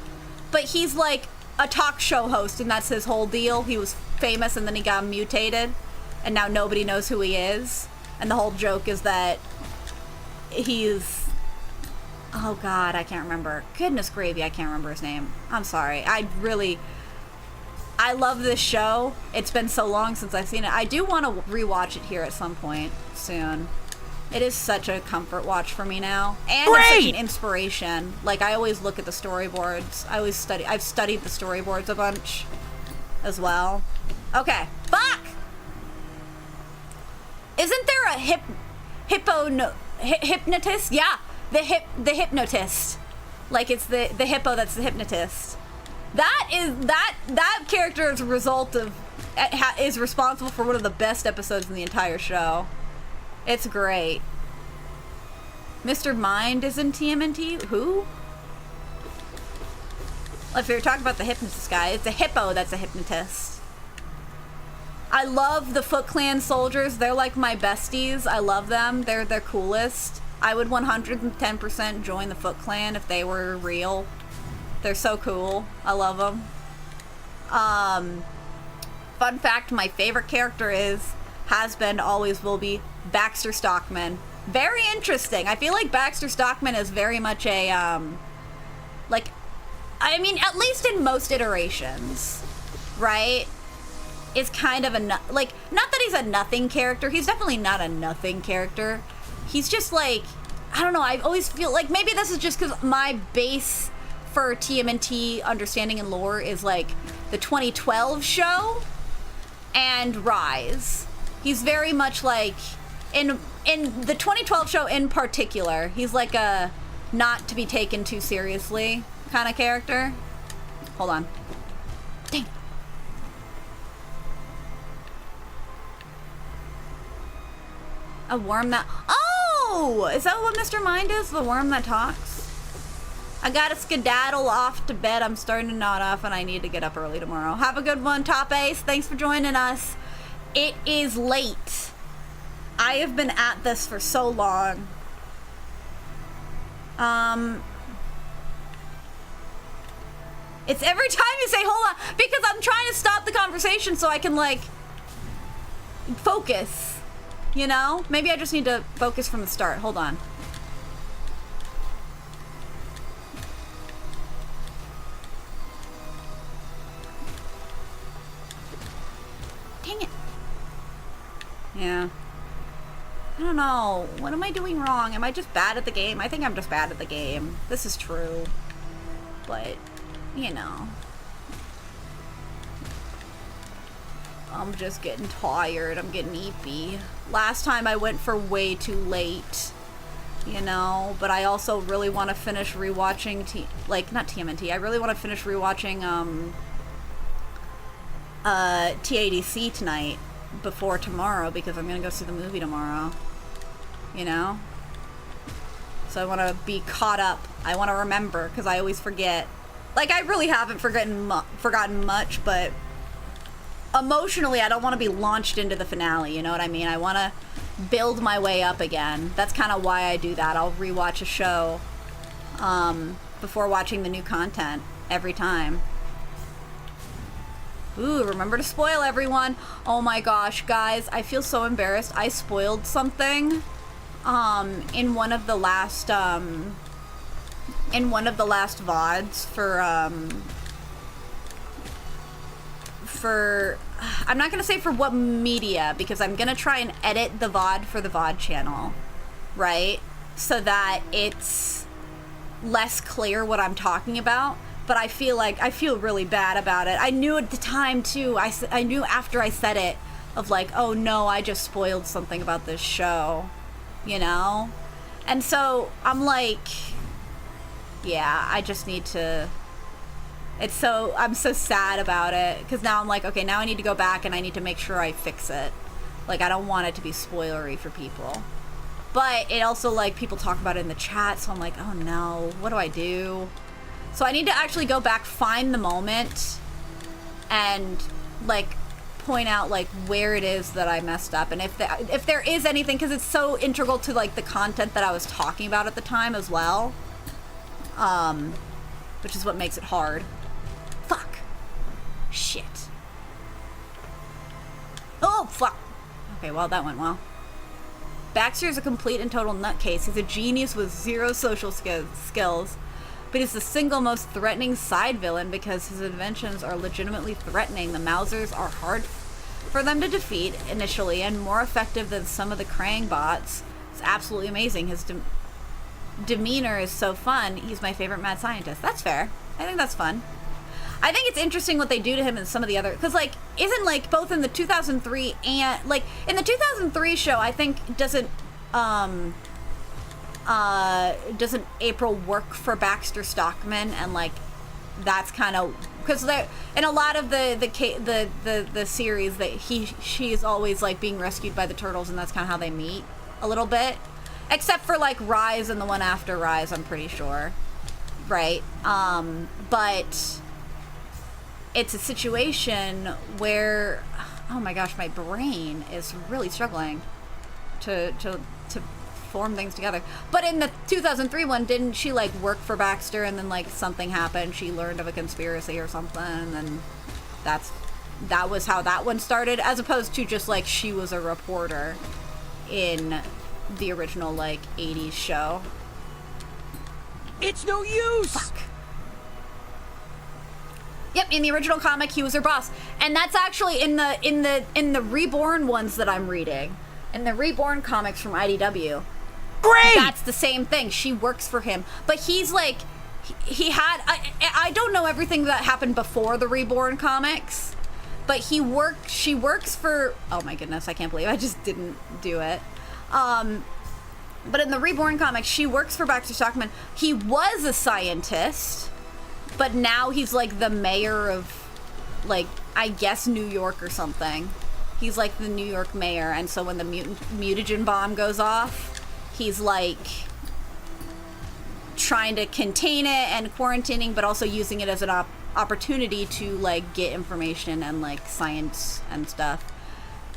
But he's, like, a talk show host, and that's his whole deal. He was famous, and then he got mutated, and now nobody knows who he is. And the whole joke is that he's, oh god, I can't remember. Goodness gravy, I can't remember his name. I'm sorry. I love this show. It's been so long since I've seen it. I do want to rewatch it here at some point soon. It is such a comfort watch for me now. And it's such an
Great!
inspiration. Like, I always look at the storyboards. I've studied the storyboards a bunch as well. Okay. Fuck! Isn't there a hypnotist? Yeah. The hypnotist. Like, it's the hippo that's the hypnotist. That character is a result of, is responsible for one of the best episodes in the entire show. It's great. Mr. Mind is in TMNT? Who? If you're talking about the hypnotist guy, it's a hippo that's a hypnotist. I love the Foot Clan soldiers. They're like my besties. I love them. They're coolest. I would 110% join the Foot Clan if they were real. They're so cool. I love them. Fun fact, my favorite character has been, always will be, Baxter Stockman. Very interesting. I feel like Baxter Stockman is very much a, like, I mean, at least in most iterations, right? Is kind of a, like, not that he's a nothing character. He's definitely not a nothing character. He's just like, I don't know, I always feel like, maybe this is just because my base for TMNT understanding and lore is like the 2012 show and Rise. He's very much like, in the 2012 show in particular, he's like a not to be taken too seriously kind of character. Hold on. Dang. A worm that, oh, is that what Mr. Mind is? The worm that talks? I gotta skedaddle off to bed. I'm starting to nod off and I need to get up early tomorrow. Have a good one, Top Ace. Thanks for joining us. It is late. I have been at this for so long. It's every time you say hold on, because I'm trying to stop the conversation so I can, like, focus. You know? Maybe I just need to focus from the start. Hold on. Dang it. Yeah. I don't know. What am I doing wrong? Am I just bad at the game? I think I'm just bad at the game. This is true. But, you know. I'm just getting tired. I'm getting eepy. Last time I went for way too late, you know, but I also really want to finish rewatching not TMNT. I really want to finish rewatching TADC tonight before tomorrow because I'm going to go see the movie tomorrow. You know? So I want to be caught up. I want to remember because I always forget. Like, I really haven't forgotten much, but emotionally, I don't want to be launched into the finale, you know what I mean? I want to build my way up again. That's kind of why I do that. I'll rewatch a show before watching the new content every time. Ooh, remember to spoil everyone. Oh my gosh, guys, I feel so embarrassed. I spoiled something in one of the last VODs for I'm not gonna say for what media because I'm gonna try and edit the VOD for the VOD channel, right? So that it's less clear what I'm talking about. But I feel really bad about it. I knew at the time too. I knew after I said it of like, oh no, I just spoiled something about this show, you know? And so I'm like, yeah, I just need to. I'm so sad about it because now I'm like, okay, now I need to go back and I need to make sure I fix it. Like, I don't want it to be spoilery for people. But it also, like, people talk about it in the chat, so I'm like, oh no, what do I do? So I need to actually go back, find the moment, and, like, point out, like, where it is that I messed up. And if there is anything, because it's so integral to, like, the content that I was talking about at the time as well. Which is what makes it hard. Fuck. Shit. Oh, fuck. Okay, well, that went well. Baxter is a complete and total nutcase. He's a genius with zero social skills, but he's the single most threatening side villain because his inventions are legitimately threatening. The Mousers are hard for them to defeat initially and more effective than some of the Krang bots, It's absolutely amazing. His demeanor is so fun. He's my favorite mad scientist. That's fair. I think that's fun. I think it's interesting what they do to him in some of the other, because like isn't like both in the 2003 and like in the 2003 show, I think doesn't April work for Baxter Stockman, and like that's kind of because in a lot of the series that she's always like being rescued by the turtles, and that's kind of how they meet a little bit, except for like Rise and the one after Rise, I'm pretty sure, right? But it's a situation where, oh my gosh, my brain is really struggling to form things together. But in the 2003 one, didn't she like work for Baxter, and then like something happened, she learned of a conspiracy or something, and then that was how that one started, as opposed to just like she was a reporter in the original like 80s show.
It's no use!
Fuck. Yep, in the original comic, he was her boss, and that's actually in the Reborn ones that I'm reading, in the Reborn comics from IDW.
Great!
That's the same thing. She works for him, but he's like, he had. I don't know everything that happened before the Reborn comics, but she works for. Oh my goodness, I can't believe I just didn't do it. But in the Reborn comics, she works for Baxter Stockman. He was a scientist. But now he's like the mayor of, like, I guess New York or something. He's like the New York mayor, and so when the mutagen bomb goes off, he's like trying to contain it and quarantining, but also using it as an opportunity to like get information and like science and stuff.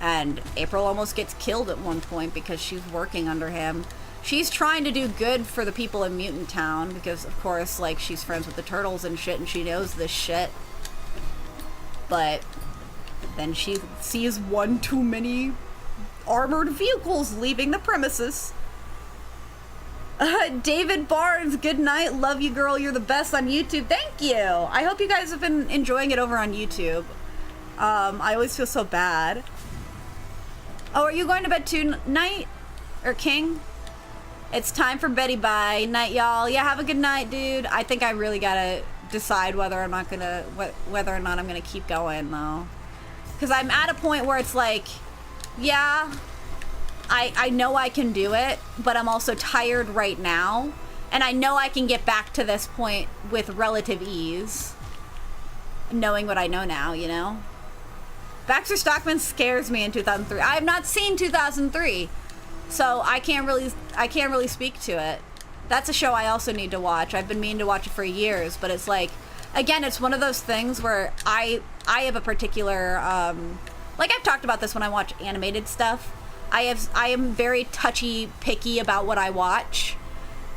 And April almost gets killed at one point because she's working under him. She's trying to do good for the people in Mutant Town because, of course, like, she's friends with the turtles and shit, and she knows this shit. But then she sees one too many armored vehicles leaving the premises. David Barnes, good night. Love you, girl. You're the best on YouTube. Thank you. I hope you guys have been enjoying it over on YouTube. I always feel so bad. Oh, are you going to bed too, Night? Or King? It's time for Betty bye. Night, y'all. Yeah, have a good night, dude. I think I really gotta decide whether I'm not gonna, whether or not I'm gonna keep going, though. Because I'm at a point where it's like, yeah, I know I can do it, but I'm also tired right now. And I know I can get back to this point with relative ease, knowing what I know now, you know? Baxter Stockman scares me in 2003. I have not seen 2003. So I can't really speak to it. That's a show I also need to watch. I've been meaning to watch it for years, but it's like, again, it's one of those things where I have a particular, like I've talked about this when I watch animated stuff. I am very picky about what I watch,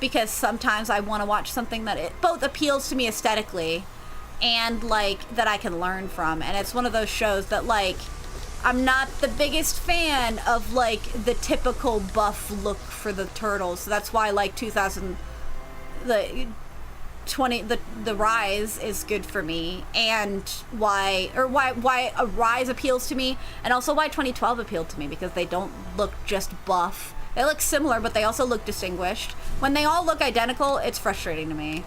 because sometimes I want to watch something that it both appeals to me aesthetically and like that I can learn from. And it's one of those shows that like, I'm not the biggest fan of like the typical buff look for the turtles. So that's why like the Rise is good for me, and why a Rise appeals to me, and also why 2012 appealed to me, because they don't look just buff. They look similar, but they also look distinguished. When they all look identical, it's frustrating to me,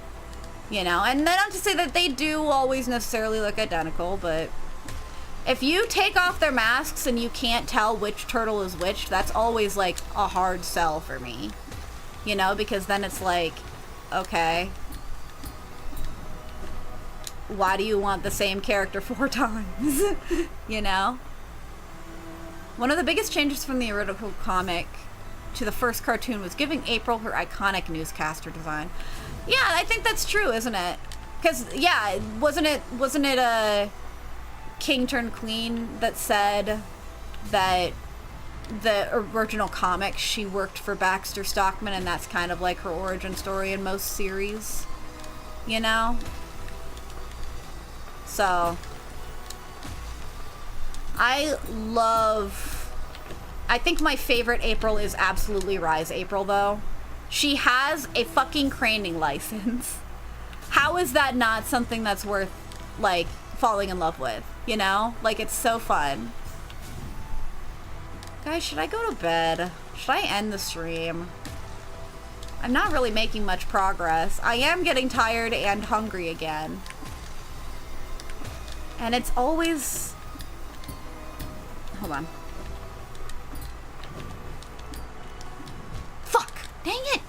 you know. And then not to say that they do always necessarily look identical, but if you take off their masks and you can't tell which turtle is which, that's always like a hard sell for me, you know, because then it's like, okay, why do you want the same character 4 times? You know? One of the biggest changes from the original comic to the first cartoon was giving April her iconic newscaster design. Yeah, I think that's true, isn't it? Because, yeah, wasn't it a King turned Queen that said that the original comic, she worked for Baxter Stockman, and that's kind of like her origin story in most series, you know? So I think my favorite April is absolutely Rise April, though. She has a fucking craning license. How is that not something that's worth like falling in love with, you know? Like, it's so fun. Guys, should I go to bed? Should I end the stream? I'm not really making much progress. I am getting tired and hungry again. And it's always... Hold on. Fuck! Dang it!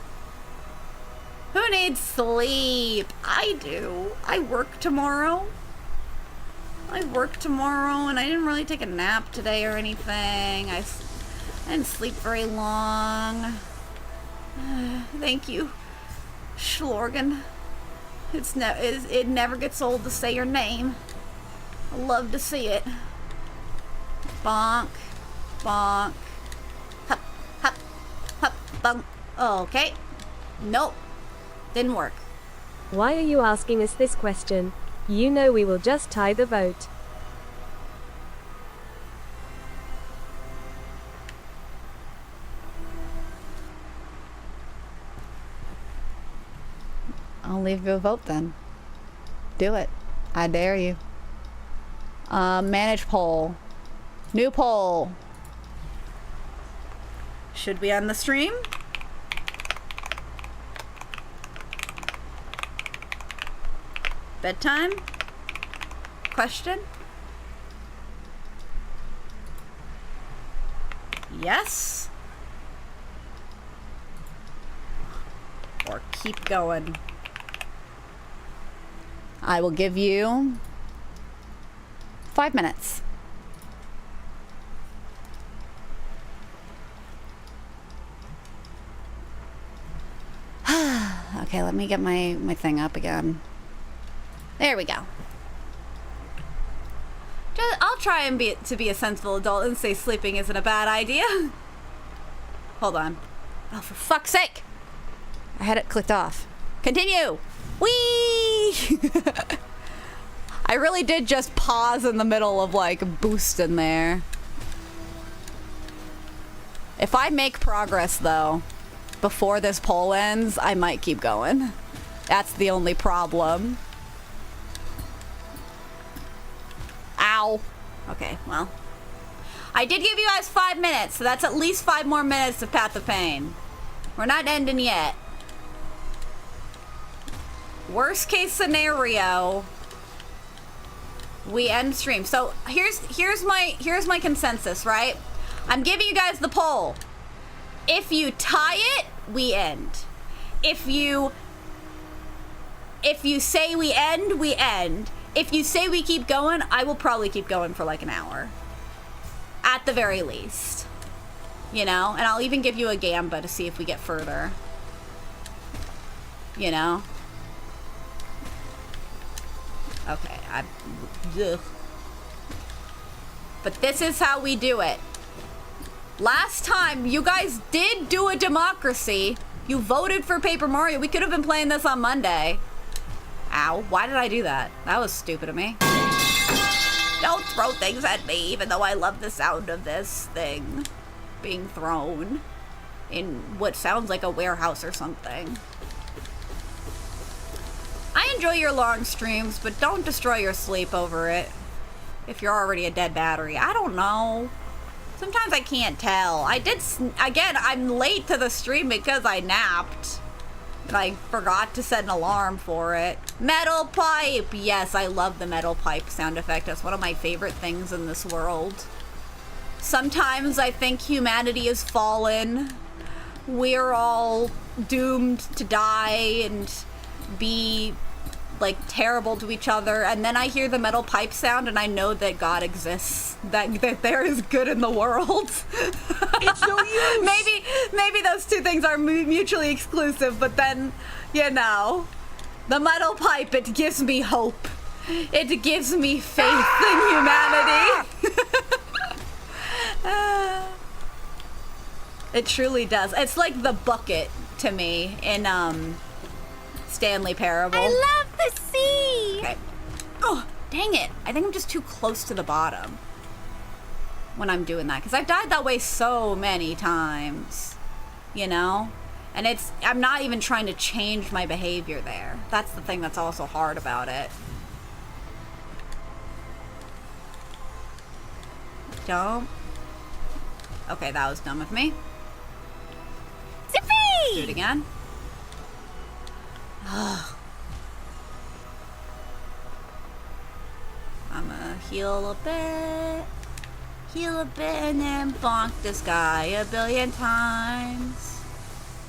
Who needs sleep? I do. I work tomorrow. And I didn't really take a nap today or anything. I didn't sleep very long. Thank you, Schlorgen. It never gets old to say your name. I love to see it. Bonk, bonk, hop, hop, hop, bonk. Okay. Nope. Didn't work.
Why are you asking us this question? You know we will just tie the vote.
I'll leave you a vote then. Do it. I dare you. Manage poll. New poll. Should we end the stream? Bedtime? Question? Yes? Or keep going? I will give you 5 minutes. Okay, let me get my thing up again. There we go. I'll try and be a sensible adult and say sleeping isn't a bad idea. Hold on. Oh, for fuck's sake! I had it clicked off. Continue! Whee! I really did just pause in the middle of like boosting there. If I make progress though, before this poll ends, I might keep going. That's the only problem. Ow. Okay, well. I did give you guys 5 minutes, so that's at least 5 more minutes of Path of Pain. We're not ending yet. Worst case scenario, we end stream. So here's my consensus, right? I'm giving you guys the poll. If you tie it, we end. If you say we end, we end. If you say we keep going, I will probably keep going for like an hour. At the very least. You know? And I'll even give you a gamba to see if we get further. You know? Okay, ugh. But this is how we do it. Last time, you guys did do a democracy. You voted for Paper Mario. We could have been playing this on Monday. Ow, why did I do that? That was stupid of me. Don't throw things at me, even though I love the sound of this thing being thrown in what sounds like a warehouse or something. I enjoy your long streams, but don't destroy your sleep over it. If you're already a dead battery. I don't know. Sometimes I can't tell. Again, I'm late to the stream because I napped. And I forgot to set an alarm for it. Metal pipe! Yes, I love the metal pipe sound effect. It's one of my favorite things in this world. Sometimes I think humanity has fallen. We're all doomed to die and be like terrible to each other, and then I hear the metal pipe sound and I know that God exists, that there is good in the world.
It's no use.
Maybe those two things are mutually exclusive, but then, you know, the metal pipe, it gives me hope. It gives me faith in humanity. It truly does. It's like the bucket to me in Stanley Parable.
I love the sea!
Okay. Oh, dang it. I think I'm just too close to the bottom when I'm doing that, because I've died that way so many times, you know? And I'm not even trying to change my behavior there. That's the thing that's also hard about it. Dumb. Okay, that was dumb of me. Do it again. I'ma heal a bit, and then bonk this guy a billion times.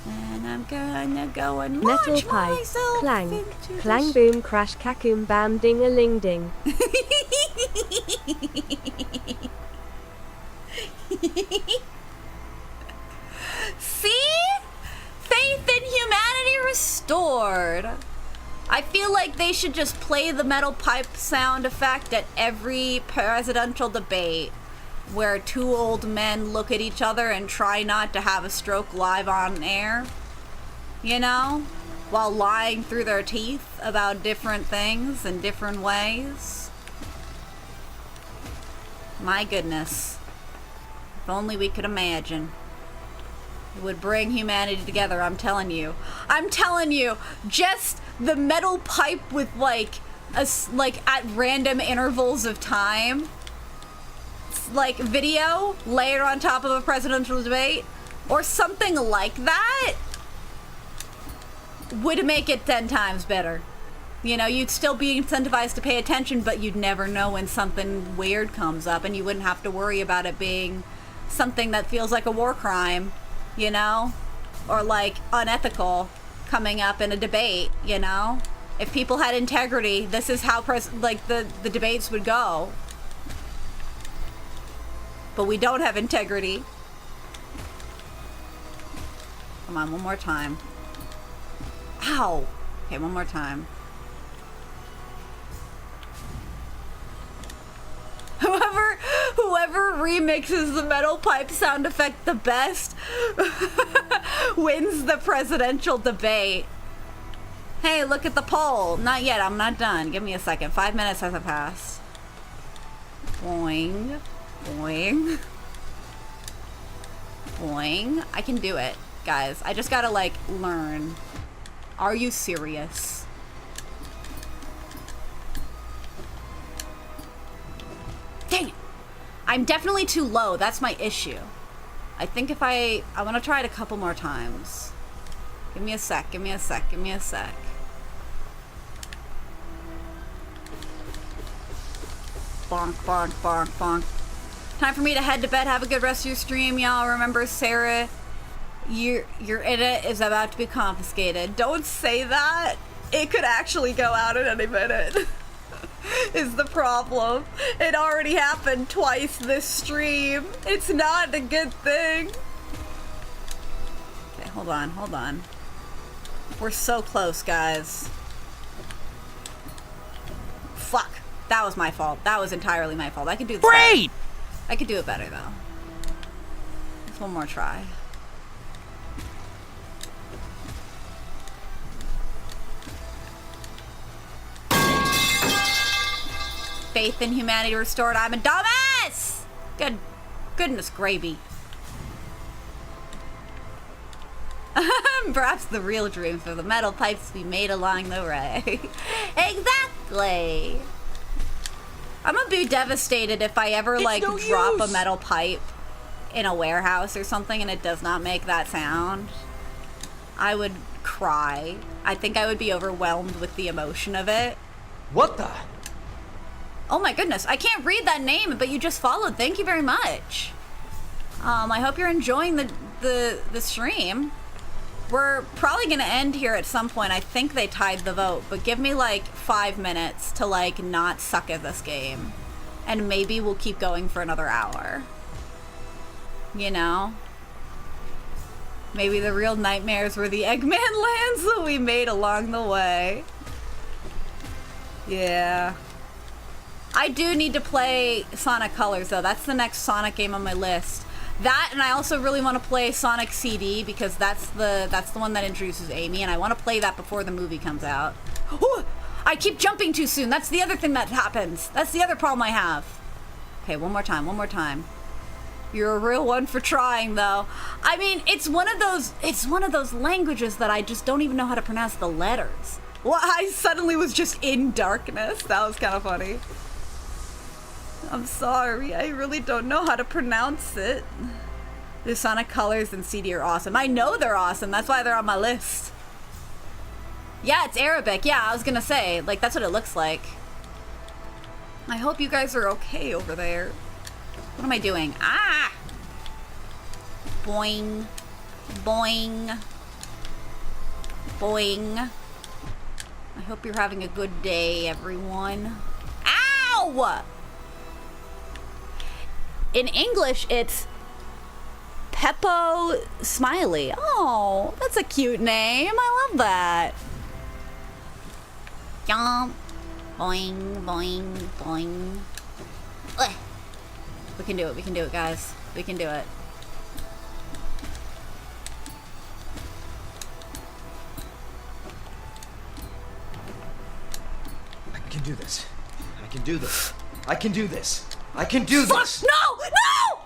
And I'm gonna go and
Metal
launch
pipe.
myself
Clang.
into
Clang
the
boom crash kakum bam ding a ling ding.
See? Faith in humanity restored. I feel like they should just play the metal pipe sound effect at every presidential debate where two old men look at each other and try not to have a stroke live on air, you know, while lying through their teeth about different things in different ways. My goodness. If only we could imagine. It would bring humanity together, I'm telling you. I'm telling you, just the metal pipe with like at random intervals of time, like video layered on top of a presidential debate or something like that would make it 10 times better. You know, you'd still be incentivized to pay attention, but you'd never know when something weird comes up, and you wouldn't have to worry about it being something that feels like a war crime, you know, or like unethical coming up in a debate, you know. If people had integrity, this is how the debates would go. But we don't have integrity. Come on, one more time. Ow! Okay, one more time. Whoever remixes the metal pipe sound effect the best wins the presidential debate. Hey, look at the poll. Not yet, I'm not done. Give me a second. 5 minutes has passed. Boing. Boing. Boing. I can do it, guys. I just gotta, like, learn. Are you serious? Dang it. I'm definitely too low. That's my issue. I think if I want to try it a couple more times. Give me a sec. Give me a sec. Give me a sec. Bonk, bonk, bonk, bonk. Time for me to head to bed. Have a good rest of your stream, y'all. Remember, Sarah, your internet is about to be confiscated. Don't say that. It could actually go out at any minute. Is the problem. It already happened twice this stream. It's not a good thing. Okay, hold on, hold on. We're so close, guys. Fuck. That was my fault. That was entirely my fault. I could do this
Great!
better. I could do it better, though. Just one more try. Faith in humanity restored. I'm a dumbass! Goodness gravy. Perhaps the real dreams are the metal pipes we made along the way. Exactly! I'm gonna be devastated if I ever, like, drop a metal pipe in a warehouse or something and it does not make that sound. I would cry. I think I would be overwhelmed with the emotion of it.
What the?
Oh my goodness, I can't read that name, but you just followed. Thank you very much. I hope you're enjoying the stream. We're probably gonna end here at some point. I think they tied the vote, but give me like 5 minutes to like not suck at this game. And maybe we'll keep going for another hour. You know? Maybe the real nightmares were the Eggman lands that we made along the way. Yeah. I do need to play Sonic Colors, though. That's the next Sonic game on my list. That, and I also really want to play Sonic CD, because that's the one that introduces Amy, and I want to play that before the movie comes out. Ooh, I keep jumping too soon. That's the other thing that happens. That's the other problem I have. Okay, one more time, one more time. You're a real one for trying, though. I mean, it's one of those languages that I just don't even know how to pronounce the letters. Well, I suddenly was just in darkness. That was kind of funny. I'm sorry, I really don't know how to pronounce it. The Sonic colors and CD are awesome. I know they're awesome. That's why they're on my list. Yeah, it's Arabic. Yeah, I was gonna say, like, that's what it looks like. I hope you guys are okay over there. What am I doing? Ah! Boing. Boing. Boing. I hope you're having a good day, everyone. Ow! In English, it's Peppo Smiley. Oh, that's a cute name. I love that. Yum. Boing, boing, boing. Ugh. We can do it. We can do it, guys. We can do it.
I can do this. I can do this. I can do this. I can do this.
No! No!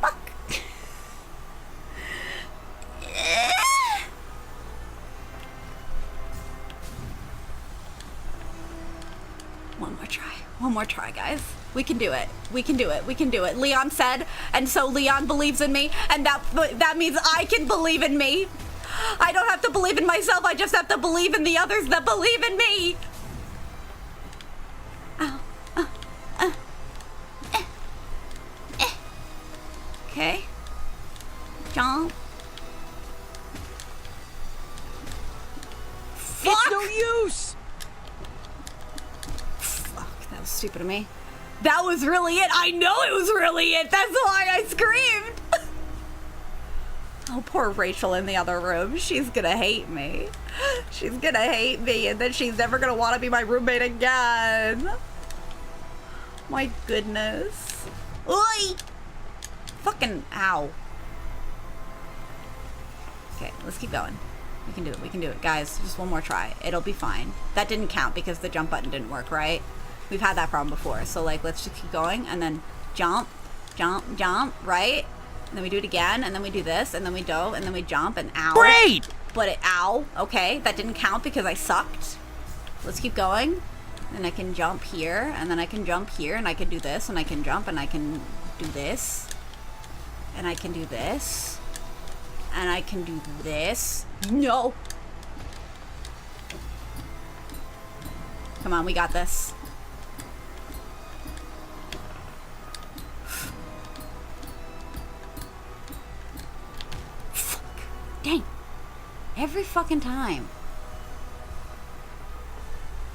Fuck. One more try. One more try, guys. We can do it. We can do it. We can do it. Leon said, and so Leon believes in me, and that means I can believe in me. I don't have to believe in myself. I just have to believe in the others that believe in me. Ow. Okay. Jump. Fuck!
It's no use.
Fuck, that was stupid of me. That was really it. I know it was really it. That's why I screamed. Oh, poor Rachel in the other room. She's gonna hate me. She's gonna hate me, and then she's never gonna want to be my roommate again. My goodness. Oi! Fucking ow. Okay, let's keep going. We can do it. We can do it. Guys, just one more try. It'll be fine. That didn't count because the jump button didn't work, right? We've had that problem before. So, like, let's just keep going, and then jump, jump, jump, right? And then we do it again, and then we do this, and then we do, and then we jump, and ow.
Great!
But it, ow, okay, that didn't count because I sucked. Let's keep going. And I can jump here, and then I can jump here, and I can do this, and I can jump, and I can do this. And I can do this. And I can do this. No! Come on, we got this. Dang. Every fucking time.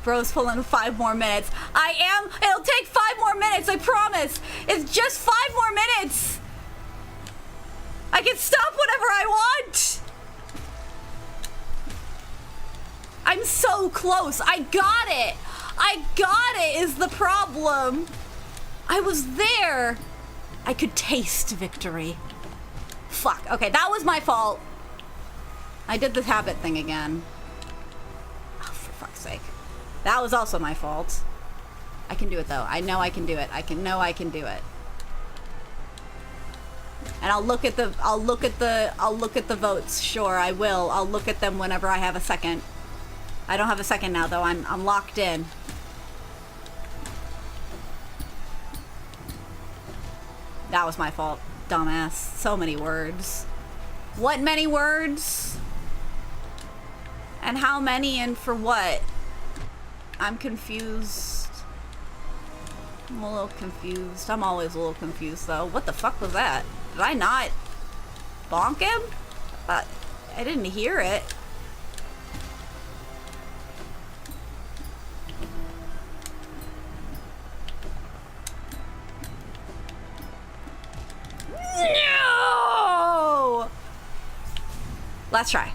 Bro's pulling 5 more minutes. I am. It'll take 5 more minutes, I promise. It's just 5 more minutes. I can stop whenever I want. I'm so close. I got it. I got it is the problem. I was there. I could taste victory. Fuck. Okay, that was my fault. I did the habit thing again. Oh, for fuck's sake. That was also my fault. I can do it though. I know I can do it. I can do it. And I'll look at the votes. Sure, I will. I'll look at them whenever I have a second. I don't have a second now though. I'm locked in. That was my fault. Dumbass. So many words. What many words? And how many and for what? I'm confused. I'm a little confused. I'm always a little confused though. What the fuck was that? Did I not bonk him? I didn't hear it. No! Let's try.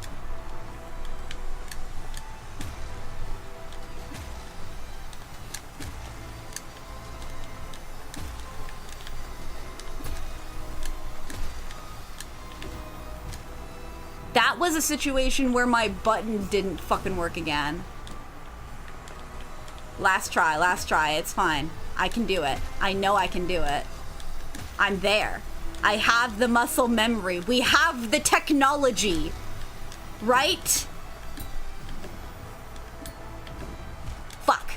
That was a situation where my button didn't fucking work again. Last try, it's fine. I can do it. I know I can do it. I'm there. I have the muscle memory. We have the technology. Right? Fuck.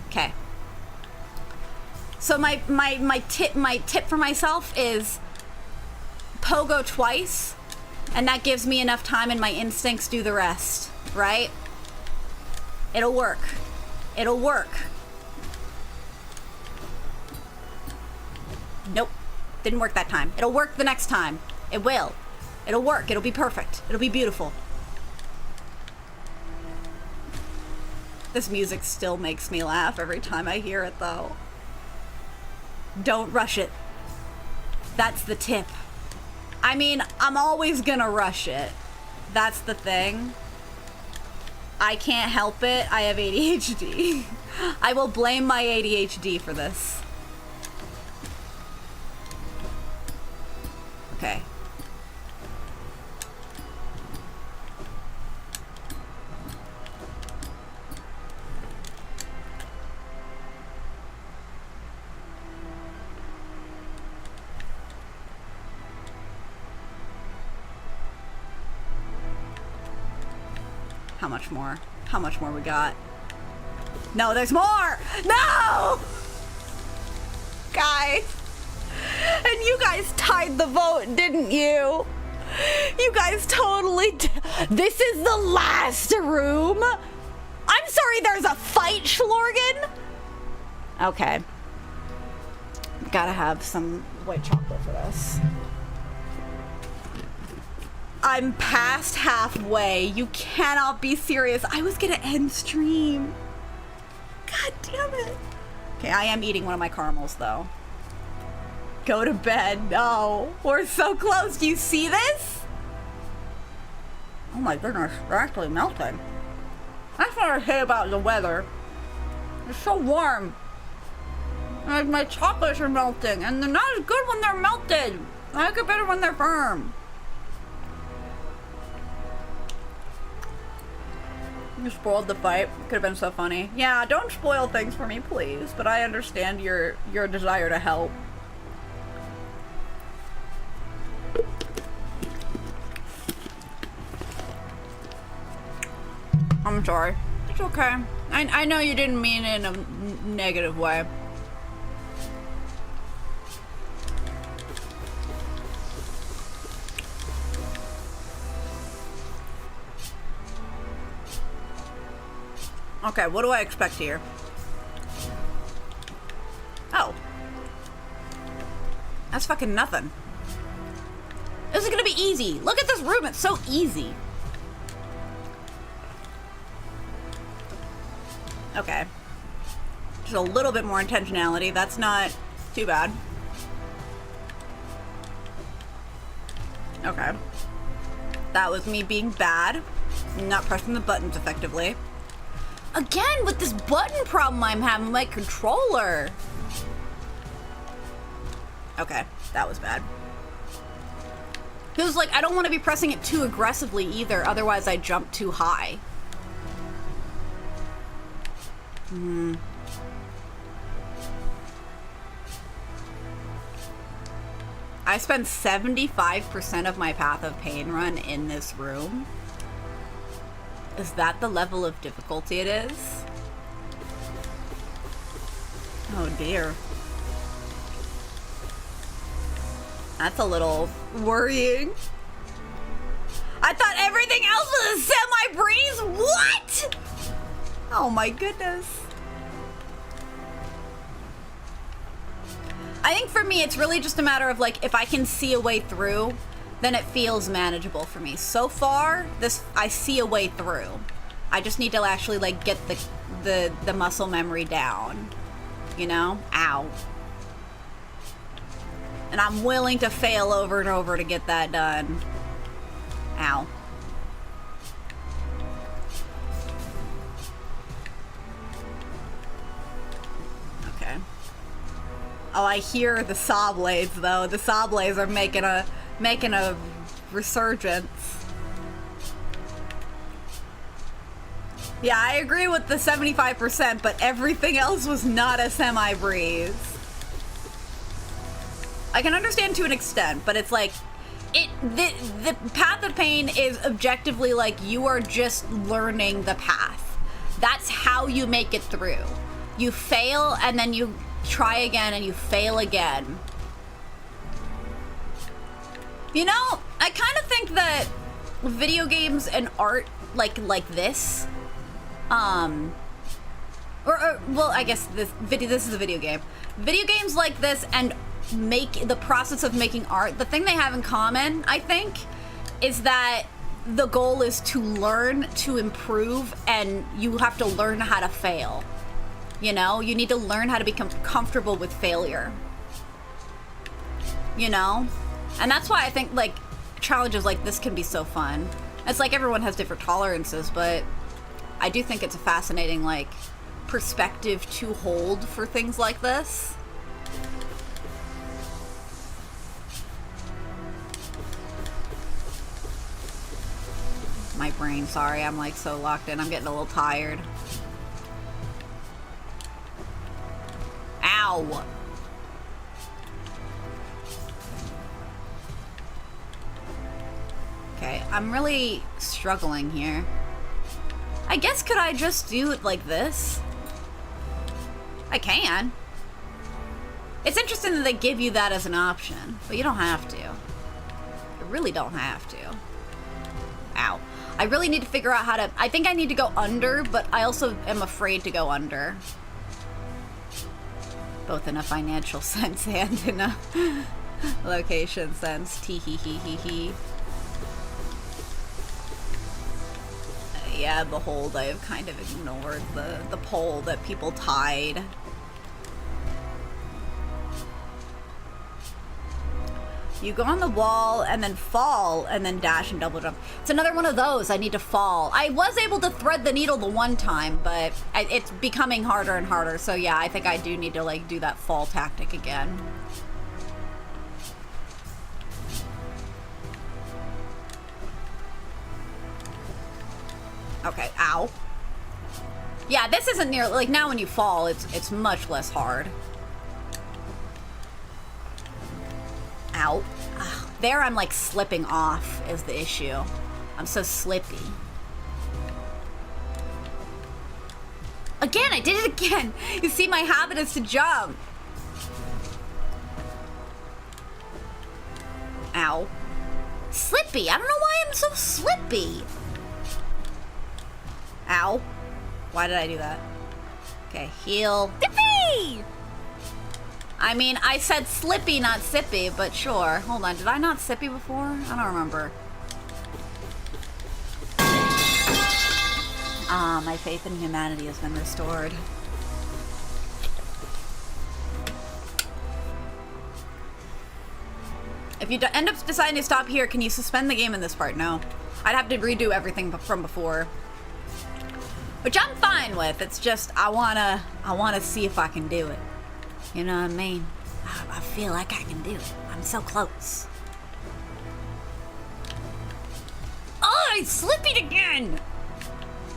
Okay. So my tip for myself is pogo twice, and that gives me enough time and my instincts do the rest, right? It'll work. It'll work. Nope. Didn't work that time. It'll work the next time. It will. It'll work. It'll be perfect. It'll be beautiful. This music still makes me laugh every time I hear it, though. Don't rush it. That's the tip. I mean, I'm always gonna rush it. That's the thing. I can't help it. I have ADHD. I will blame my ADHD for this. Okay. How much more? How much more we got? No, there's more! No! Guys. And you guys tied the vote, didn't you? You guys totally This is the last room? I'm sorry, there's a fight, Schlorgen? Okay. Gotta have some white chocolate for this. I'm past halfway. You cannot be serious. I was gonna end stream. God damn it. Okay, I am eating one of my caramels though. Go to bed. No. We're so close. Do you see this? Oh my goodness. They're actually melting. That's what I say about the weather. It's so warm. And my chocolates are melting. And they're not as good when they're melted. I like it better when they're firm. You spoiled the fight. Could have been so funny. Yeah, don't spoil things for me, please. But I understand your desire to help. I'm sorry. It's okay. I know you didn't mean it in a negative way. Okay, what do I expect here? Oh. That's fucking nothing. This is gonna be easy. Look at this room, it's so easy. Okay. Just a little bit more intentionality. That's not too bad. Okay. That was me being bad. Not pressing the buttons effectively. Again, with this button problem I'm having with my controller. Okay, that was bad. Because, like, I don't want to be pressing it too aggressively either, otherwise I jump too high. I spent 75% of my Path of Pain run in this room. Is that the level of difficulty it is? Oh dear. That's a little worrying. I thought everything else was a semi-breeze. What? Oh my goodness. I think for me, it's really just a matter of like, if I can see a way through, then it feels manageable for me. So far, I see a way through. I just need to actually like get the muscle memory down. You know? Ow. And I'm willing to fail over and over to get that done. Ow. Okay. Oh, I hear the saw blades though. The saw blades are making a resurgence. Yeah, I agree with the 75%, but everything else was not a semi-breeze. I can understand to an extent, but it's like, the Path of Pain is objectively like, you are just learning the path. That's how you make it through. You fail, and then you try again and you fail again. You know, I kind of think that video games and art like this, well, I guess this is a video game. Video games like this and the process of making art, the thing they have in common, I think, is that the goal is to learn, to improve, and you have to learn how to fail. You know, you need to learn how to become comfortable with failure. You know? And that's why I think, like, challenges like this can be so fun. It's like everyone has different tolerances, but I do think it's a fascinating, like, perspective to hold for things like this. My brain, sorry, I'm like so locked in. I'm getting a little tired. Ow! Okay, I'm really struggling here. I guess could I just do it like this? I can. It's interesting that they give you that as an option, but you don't have to. You really don't have to. Ow. I really need to figure out how to... I think I need to go under, but I also am afraid to go under. Both in a financial sense and in a location sense. Tee-hee-hee-hee-hee. Yeah, behold, I have kind of ignored the pole that people tied. You go on the wall and then fall and then dash and double jump. It's another one of those. I need to fall. I was able to thread the needle the one time, but it's becoming harder and harder. So yeah, I think I do need to like do that fall tactic again. Okay, ow. Yeah, this isn't near, like now when you fall, it's much less hard. Ow. Ugh. There I'm like slipping off is the issue. I'm so slippy. Again, I did it again. You see, my habit is to jump. Ow. Slippy. I don't know why I'm so slippy. Ow. Why did I do that? Okay, heal. Sippy! I mean, I said slippy, not sippy, but sure. Hold on, did I not sippy before? I don't remember. Ah, my faith in humanity has been restored. If you end up deciding to stop here, can you suspend the game in this part? No. I'd have to redo everything from before. Which I'm fine with. It's just, I wanna see if I can do it. You know what I mean? I feel like I can do it. I'm so close. Oh, I slipped again!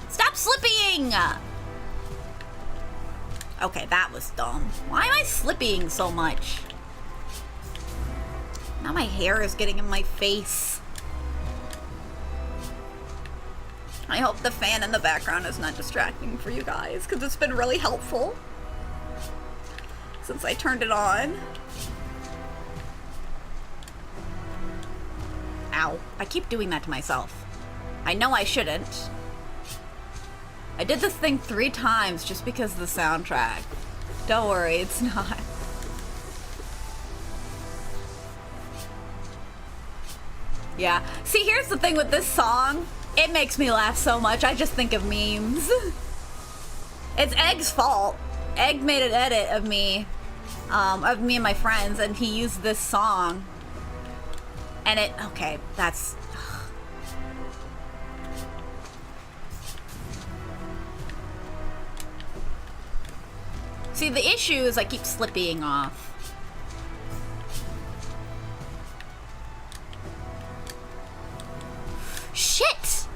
Stop slipping! Okay, that was dumb. Why am I slipping so much? Now my hair is getting in my face. I hope the fan in the background is not distracting for you guys, because it's been really helpful since I turned it on. Ow. I keep doing that to myself. I know I shouldn't. I did this thing 3 times just because of the soundtrack. Don't worry, it's not. Yeah. See, here's the thing with this song. It makes me laugh so much, I just think of memes. It's Egg's fault. Egg made an edit of me and my friends, and he used this song. And okay, that's... See, the issue is I keep slipping off. Shit!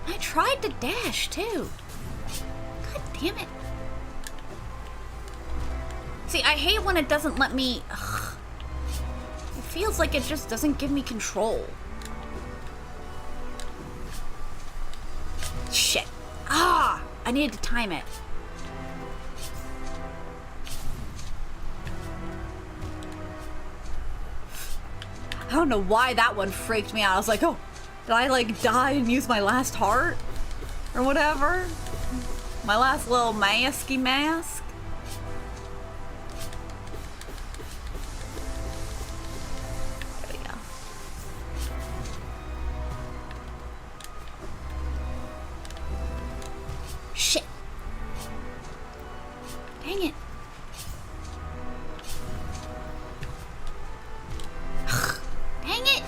I tried to dash, too. God damn it. See, I hate when it doesn't let me... Ugh. It feels like it just doesn't give me control. Shit. Ah! I needed to time it. I don't know why that one freaked me out. I was like, oh, did I like die and use my last heart? Or whatever? My last little masky mask? There we go. Shit. Dang it. Dang it!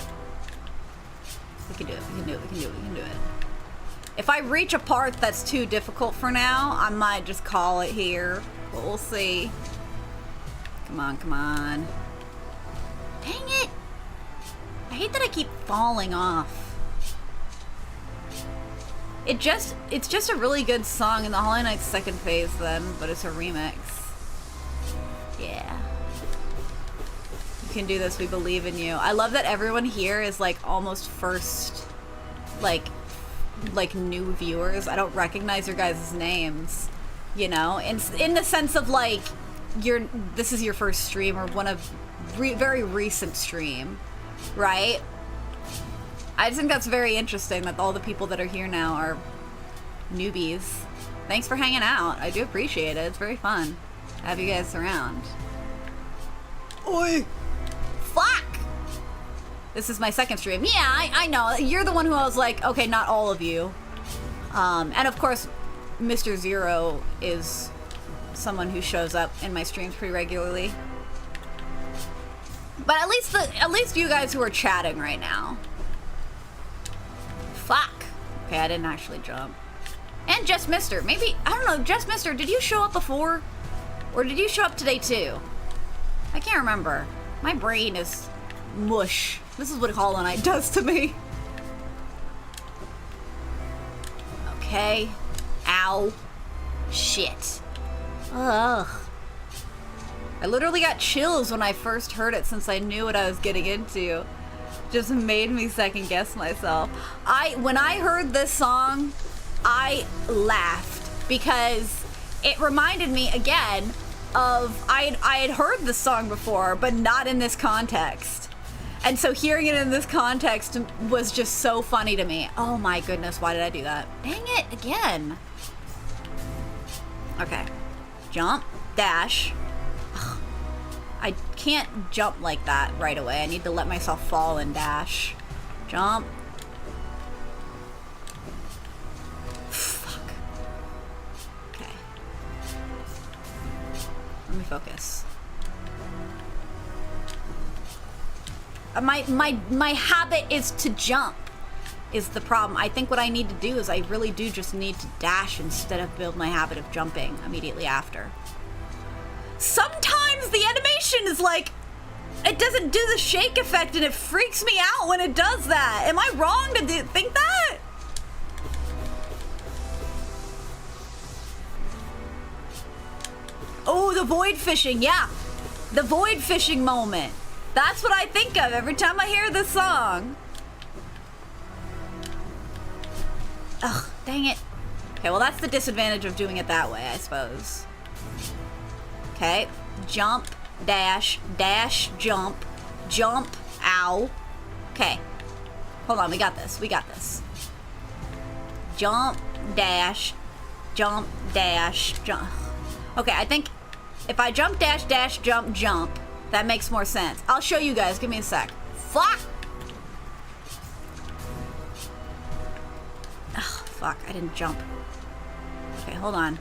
We can do it, we can do it, we can do it, we can do it. If I reach a part that's too difficult for now, I might just call it here. But we'll see. Come on, come on. Dang it! I hate that I keep falling off. It's just a really good song in the Hollow Knight's second phase then, but it's a remix. Yeah. You can do this, we believe in you. I love that everyone here is like almost first, like new viewers. I don't recognize your guys' names, you know? In the sense of like, this is your first stream or one of very recent stream, right? I just think that's very interesting that all the people that are here now are newbies. Thanks for hanging out. I do appreciate it. It's very fun to have you guys around. Oi! Fuck! This is my second stream. Yeah, I know. You're the one who I was like, okay, not all of you. And of course, Mr. Zero is someone who shows up in my streams pretty regularly. But at least you guys who are chatting right now. Fuck. Okay, I didn't actually jump. And Just Mister. Maybe, I don't know, Just Mister, did you show up before? Or did you show up today too? I can't remember. My brain is mush. This is what Hollow Knight does to me. Okay. Ow. Shit. Ugh. I literally got chills when I first heard it since I knew what I was getting into. Just made me second guess myself. When I heard this song, I laughed because it reminded me again of I had heard this song before, but not in this context. And so hearing it in this context was just so funny to me. Oh my goodness, why did I do that? Dang it, again. Okay. Jump, dash. Ugh. I can't jump like that right away. I need to let myself fall and dash. Jump. Fuck. Okay. Let me focus. My habit is to jump is the problem. I think what I need to do is I really do just need to dash instead of build my habit of jumping immediately after. Sometimes the animation is like, it doesn't do the shake effect and it freaks me out when it does that. Am I wrong to think that? Oh, the void fishing, yeah. The void fishing moment. That's what I think of every time I hear this song. Ugh, dang it. Okay, well that's the disadvantage of doing it that way, I suppose. Okay, jump, dash, dash, jump, jump, ow. Okay, hold on, we got this, we got this. Jump, dash, jump, dash, jump. Okay, I think if I jump, dash, dash, jump, jump, that makes more sense. I'll show you guys, give me a sec. Fuck! Ugh, fuck, I didn't jump. Okay, hold on.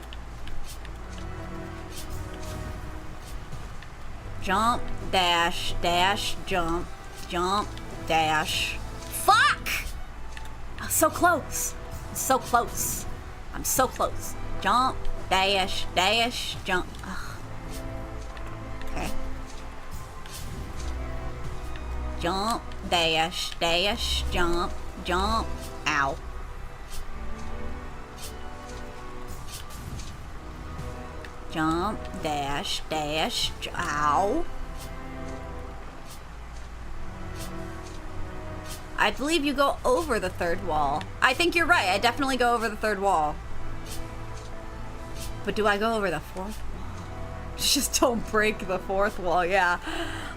Jump, dash, dash, jump, jump, dash. Fuck! I'm so close. I'm so close. I'm so close. Jump, dash, dash, jump. Ugh. Okay. Jump, dash, dash, jump, jump, ow. Jump, dash, dash, ow. I believe you go over the third wall. I think you're right. I definitely go over the third wall. But do I go over the fourth wall? Just don't break the fourth wall, yeah.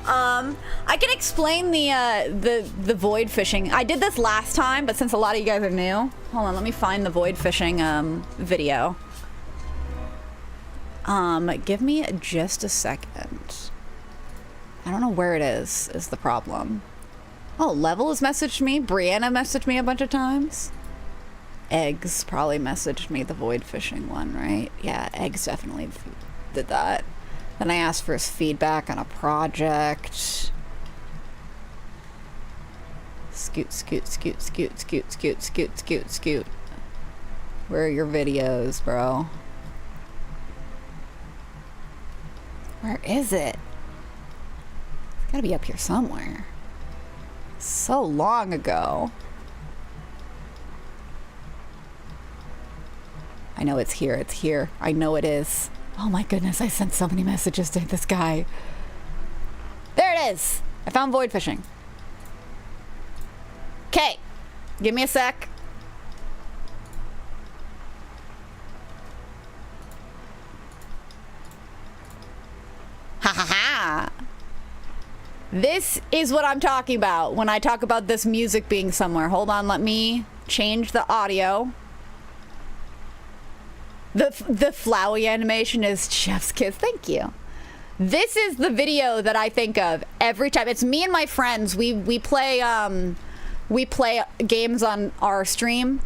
I can explain the void fishing. I did this last time, but since a lot of you guys are new, hold on, let me find the void fishing video. Give me just a second. I don't know where it is the problem. Oh, Level has messaged me. Brianna messaged me a bunch of times. Eggs probably messaged me the void fishing one, right? Yeah, Eggs definitely did that. Then I asked for his feedback on a project. Scoot, scoot, scoot, scoot, scoot, scoot, scoot, scoot, scoot. Where are your videos, bro? Where is it? It's gotta be up here somewhere. So long ago. I know it's here. It's here. I know it is. Oh my goodness, I sent so many messages to this guy. There it is. I found void fishing. Okay. Give me a sec. Ha ha ha. This is what I'm talking about when I talk about this music being somewhere. Hold on, let me change the audio. The flowy animation is Chef's Kiss. Thank you. This is the video that I think of every time. It's me and my friends. We play games on our stream.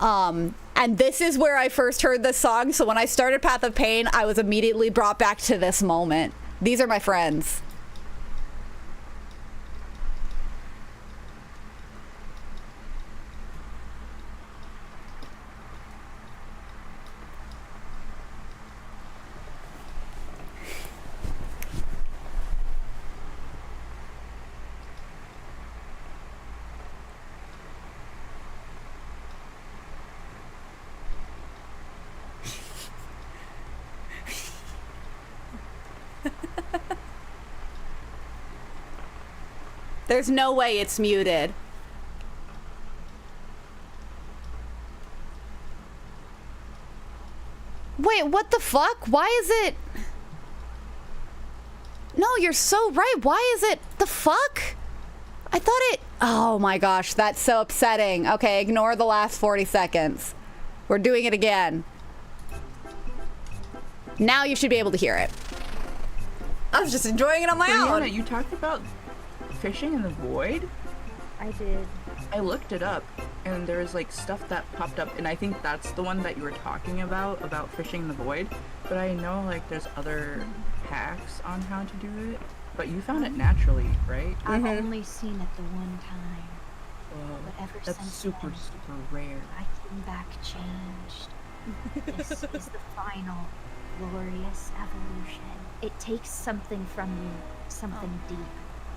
And this is where I first heard this song. So when I started Path of Pain, I was immediately brought back to this moment. These are my friends. There's no way it's muted. Wait, what the fuck? Why is it? No, you're so right. Why is it? The fuck? I thought it... Oh my gosh, that's so upsetting. Okay, ignore the last 40 seconds. We're doing it again. Now you should be able to hear it. I was just enjoying it on my own.
Brianna, you talked about fishing in the void?
I did.
I looked it up, and there was like stuff that popped up, and I think that's the one that you were talking about fishing in the void. But I know like there's other hacks on how to do it. But you found it naturally, right?
I've only seen it the one time.
Whoa,
But ever
that's
since
super
then,
rare.
I came back changed. This is the final, glorious evolution. It takes something from you, something deep,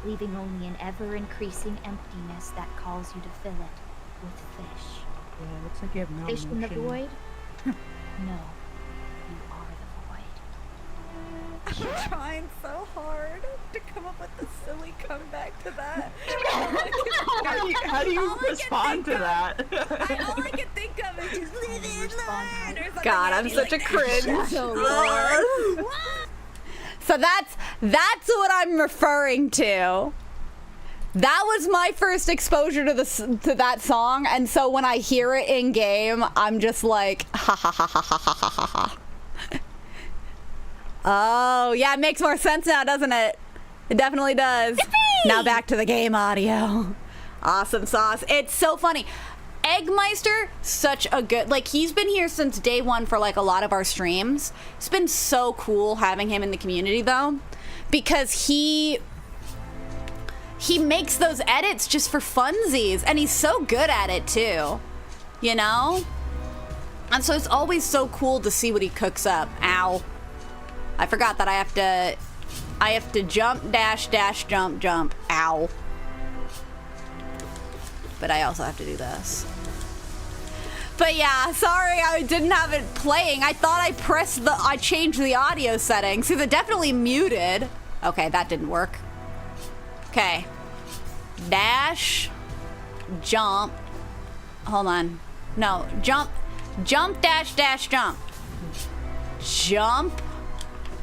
leaving only an ever-increasing emptiness that calls you to fill it with fish.
Yeah, looks like you have no
Fish in the
emotion.
void? No. You are the void.
I'm trying so hard to come up with a silly comeback to that.
How do you respond to that?
All I can think of is just live in line or something.
God, I'm
happy
such a
like
cringe.
So that's what I'm referring to. That was my first exposure to that song, and so when I hear it in game, I'm just like, ha ha ha ha ha ha ha ha. Oh yeah, it makes more sense now, doesn't it? It definitely does. Yippee! Now back to the game audio. Awesome sauce. It's so funny. Eggmeister, such a good, like, he's been here since day one for like a lot of our streams. It's been so cool having him in the community though, because he makes those edits just for funsies, and he's so good at it too, you know? And so it's always so cool to see what he cooks up. Ow. I forgot that I have to jump, dash, dash, jump, jump. Ow. But I also have to do this. But yeah, sorry I didn't have it playing. I thought I changed the audio settings. See, they're definitely muted. Okay, that didn't work. Okay. Dash, jump. Hold on. No, jump, dash, dash, jump. Jump,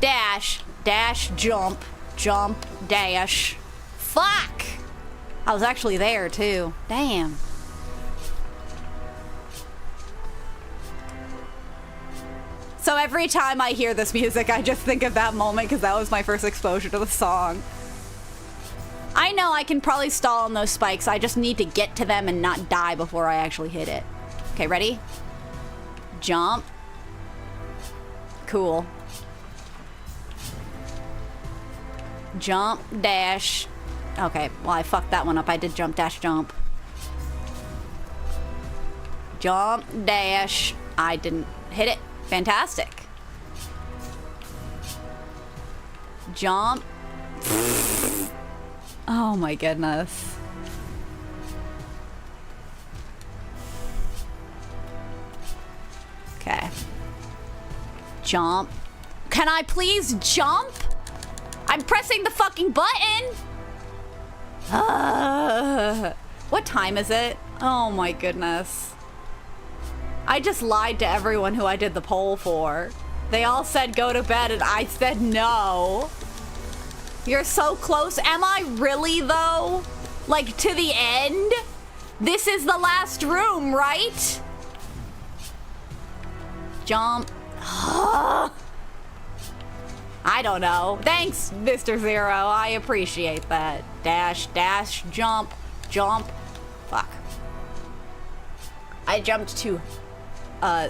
dash, dash, jump, jump, dash. Fuck! I was actually there too. Damn. So every time I hear this music, I just think of that moment because that was my first exposure to the song. I know I can probably stall on those spikes. I just need to get to them and not die before I actually hit it. Okay, ready? Jump. Cool. Jump, dash. Okay, well, I fucked that one up. I did jump, dash, jump. Jump, dash. I didn't hit it. Fantastic. Jump. Oh my goodness. Okay. Jump. Can I please jump? I'm pressing the fucking button. What time is it? Oh my goodness. I just lied to everyone who I did the poll for. They all said go to bed and I said no. You're so close. Am I really though? Like to the end? This is the last room, right? Jump. I don't know. Thanks, Mr. Zero. I appreciate that. Dash, dash, jump, jump. Fuck. I jumped too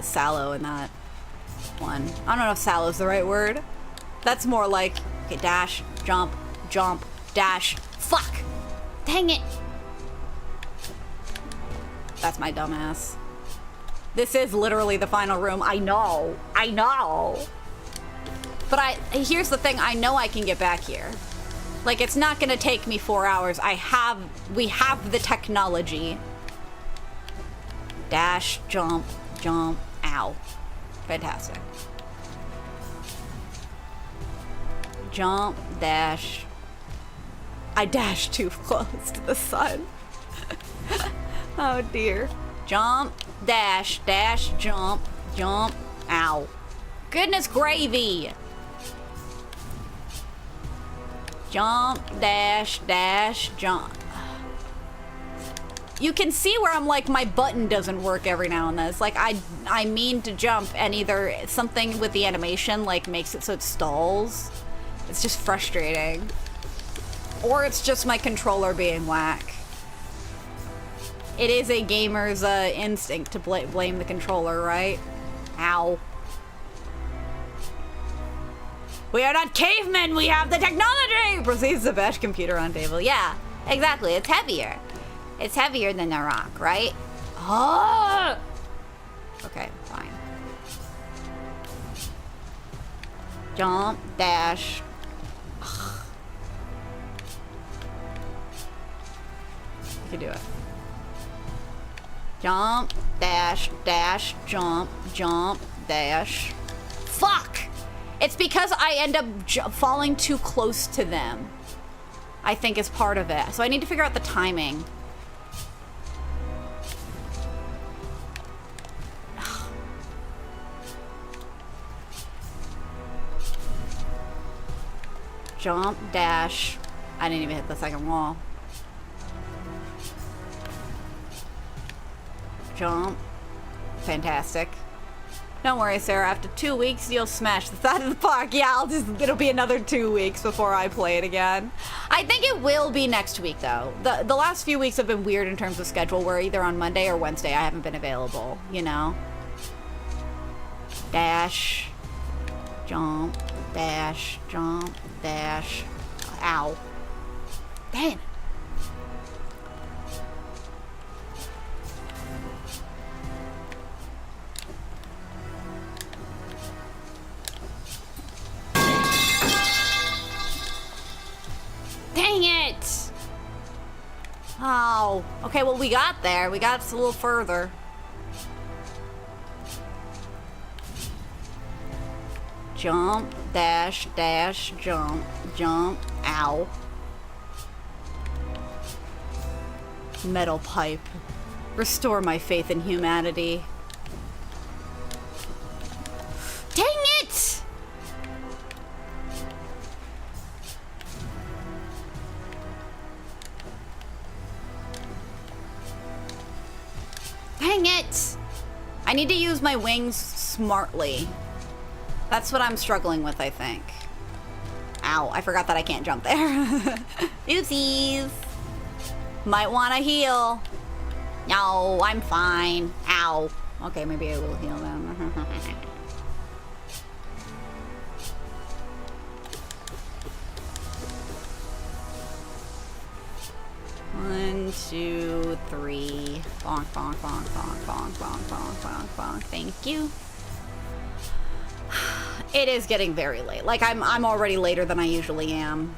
sallow in that one. I don't know if sallow is the right word. That's more like, okay, dash, jump, jump, dash. Fuck! Dang it! That's my dumbass. This is literally the final room. I know. I know. But here's the thing. I know I can get back here. Like, it's not gonna take me 4 hours. We have the technology. Dash, jump, jump, ow. Fantastic. Jump, dash. I dashed too close to the sun. Oh dear. Jump, dash, dash, jump, jump, ow. Goodness gravy. Jump, dash, dash, jump. You can see where I'm like, my button doesn't work every now and then. It's like I mean to jump and either something with the animation like makes it so it stalls. It's just frustrating. Or it's just my controller being whack. It is a gamer's instinct to blame the controller, right? Ow. We are not cavemen, we have the technology! Proceeds to bash computer on table. Yeah, exactly, it's heavier. It's heavier than the rock, right? Oh! Okay, fine. Jump, dash. Ugh. You can do it. Jump, dash, dash, jump, jump, dash. Fuck! It's because I end up falling too close to them. I think is part of it. So I need to figure out the timing. Jump, dash. I didn't even hit the second wall. Jump. Fantastic. Don't worry, Sarah. After 2 weeks, you'll smash the side of the park. Yeah, it'll be another 2 weeks before I play it again. I think it will be next week, though. The last few weeks have been weird in terms of schedule, where either on Monday or Wednesday I haven't been available, you know? Dash. Jump. Dash. Jump. Dash. Ow. Dang. Dang it! Oh. Okay, well, we got there. We got a little further. Jump, dash, dash, jump, jump, ow. Metal pipe. Restore my faith in humanity. Dang it! Dang it! I need to use my wings smartly. That's what I'm struggling with, I think. Ow, I forgot that I can't jump there. Oopsies. Might want to heal. No, I'm fine. Ow. Okay, maybe I will heal them. 1, 2, 3. Bonk, bonk, bonk, bonk, bonk, bonk, bonk, bonk, bonk. Thank you. It is getting very late. Like, I'm already later than I usually am.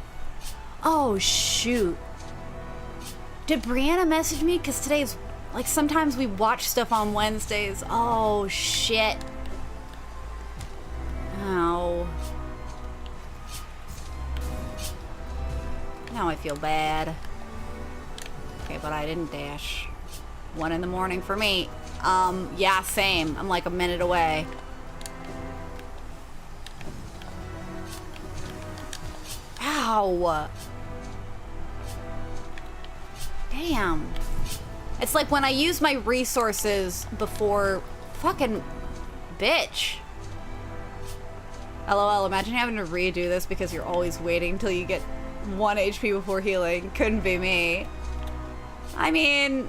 Oh, shoot. Did Brianna message me? Because today's... Like, sometimes we watch stuff on Wednesdays. Oh, shit. Ow. Now I feel bad. Okay, but I didn't dash. 1 in the morning for me. Yeah, same. I'm like a minute away. Ow. Damn. It's like when I use my resources before fucking bitch. LOL, imagine having to redo this because you're always waiting until you get 1 HP before healing. Couldn't be me. I mean,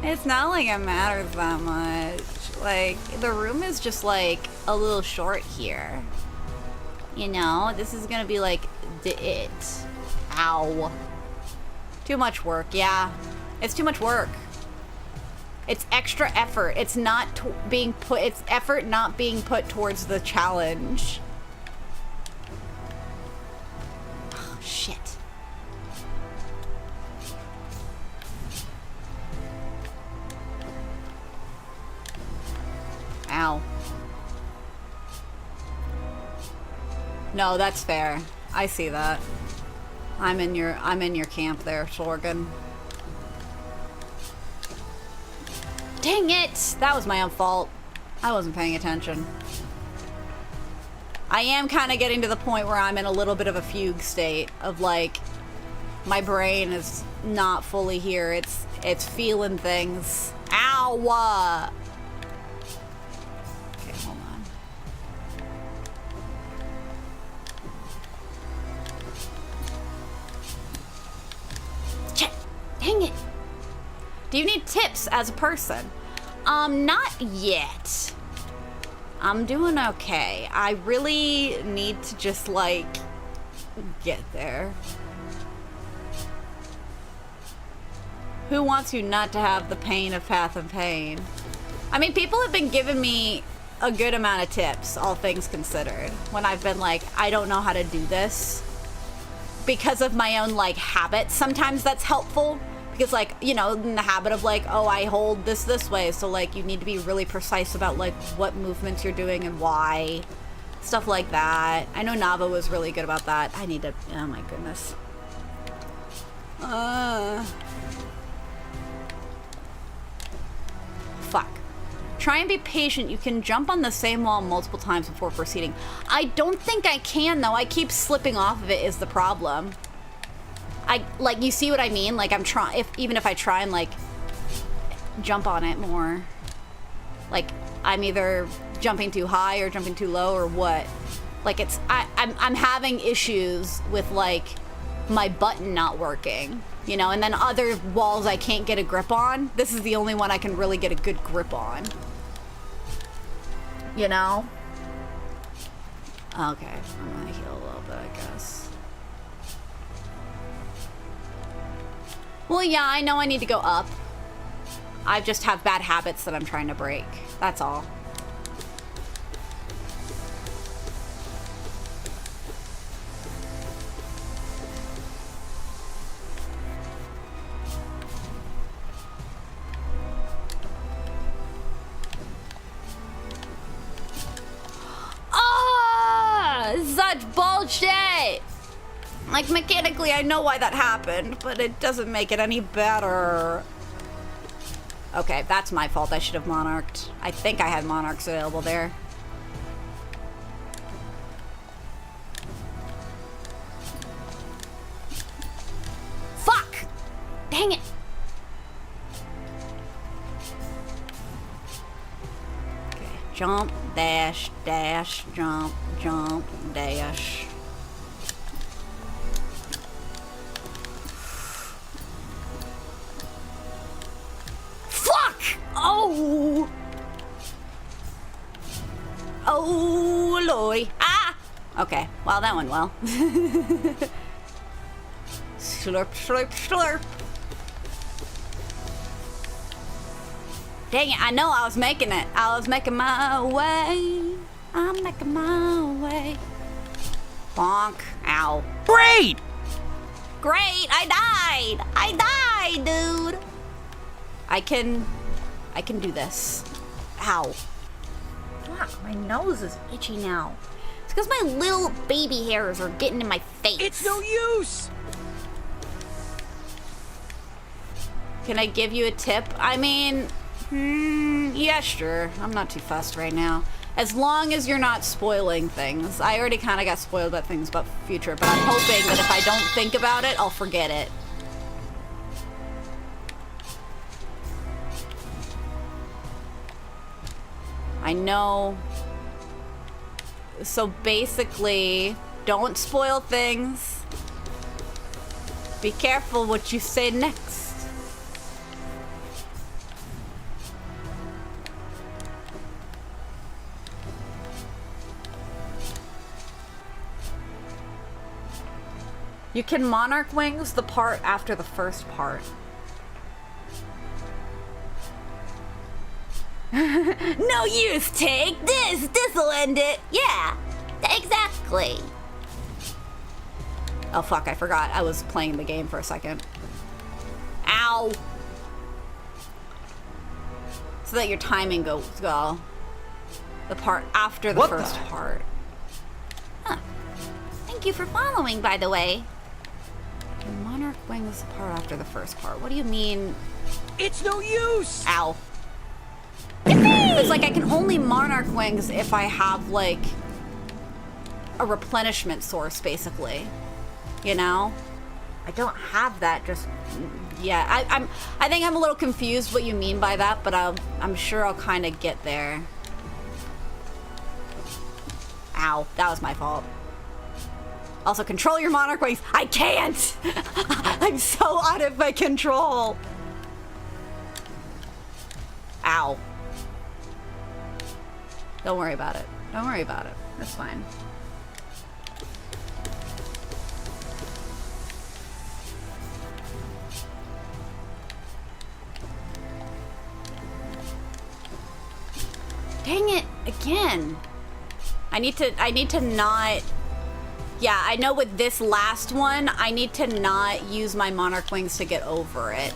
it's not like it matters that much. Like, the room is just like a little short here. You know, this is gonna be like it. Ow. Too much work, yeah. It's too much work. It's extra effort. It's not being put, it's effort not being put towards the challenge. Oh, shit. Ow. No, that's fair. I see that. I'm in your camp there, Sorgan. Dang it! That was my own fault. I wasn't paying attention. I am kind of getting to the point where I'm in a little bit of a fugue state of like my brain is not fully here. It's feeling things. Ow! Okay, hold on. Shit! Dang it! Do you need tips as a person? Not yet. I'm doing okay. I really need to just, like, get there. Who wants you not to have the pain of Path of Pain? I mean, people have been giving me a good amount of tips, all things considered, when I've been like, I don't know how to do this. Because of my own, like, habits. Sometimes that's helpful. Because, like, you know, in the habit of, like, oh, I hold this way. So, like, you need to be really precise about, like, what movements you're doing and why. Stuff like that. I know Nava was really good about that. I need to... Oh, my goodness. Fuck. Try and be patient. You can jump on the same wall multiple times before proceeding. I don't think I can, though. I keep slipping off of it is the problem. Like, you see what I mean? Like, I'm trying, even if I try and, like, jump on it more. Like, I'm either jumping too high or jumping too low or what. Like, it's, I'm having issues with, like, my button not working, you know? And then other walls I can't get a grip on. This is the only one I can really get a good grip on. You know? Okay, I'm gonna heal a little bit, I guess. Well, yeah, I know I need to go up. I just have bad habits that I'm trying to break. That's all. Ah! Such bullshit! Like, mechanically, I know why that happened, but it doesn't make it any better. Okay, that's my fault. I should have monarched. I think I had monarchs available there. Fuck! Dang it! Jump, dash, dash, jump, jump, dash. Fuck! Oh! Oh, Lord. Ah! Okay, well, that went well. Slurp, slurp, slurp. Dang it, I know I was making it. I was making my way. I'm making my way. Bonk. Ow.
Great!
Great, I died. I died, dude. I can do this. Ow. Fuck, my nose is itchy now. It's because my little baby hairs are getting in my face.
It's no use!
Can I give you a tip? I mean, yeah, sure. I'm not too fussed right now. As long as you're not spoiling things. I already kind of got spoiled by things about future, but I'm hoping that if I don't think about it, I'll forget it. I know. So basically, don't spoil things. Be careful what you say next. You can Monarch Wings the part after the first part. No use, take this. This'll end it. Yeah, exactly. Oh fuck, I forgot. I was playing the game for a second. Ow. So that your timing goes well. The part after the first part. Huh. Thank you for following, by the way. Monarch Wings the part after the first part. What do you mean?
It's no use!
Ow. It's like I can only Monarch Wings if I have like a replenishment source, basically. You know? I don't have that just yet. I think I'm a little confused what you mean by that, but I'm sure I'll kind of get there. Ow, that was my fault. Also, control your Monarch Wings. I can't! I'm so out of my control. Ow. Don't worry about it. Don't worry about it. That's fine. Dang it, again. I need to not... Yeah, I know with this last one, I need to not use my Monarch Wings to get over it.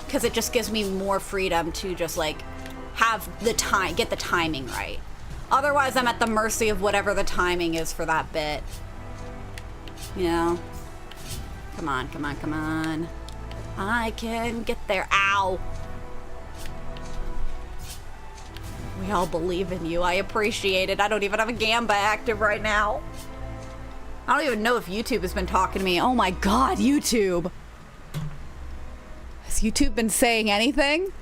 Because it just gives me more freedom to just, like, have the time, get the timing right. Otherwise, I'm at the mercy of whatever the timing is for that bit. You know? Come on, come on, come on. I can get there. Ow! We all believe in you. I appreciate it. I don't even have a Gamba active right now. I don't even know if YouTube has been talking to me. Oh my god, YouTube! Has YouTube been saying anything?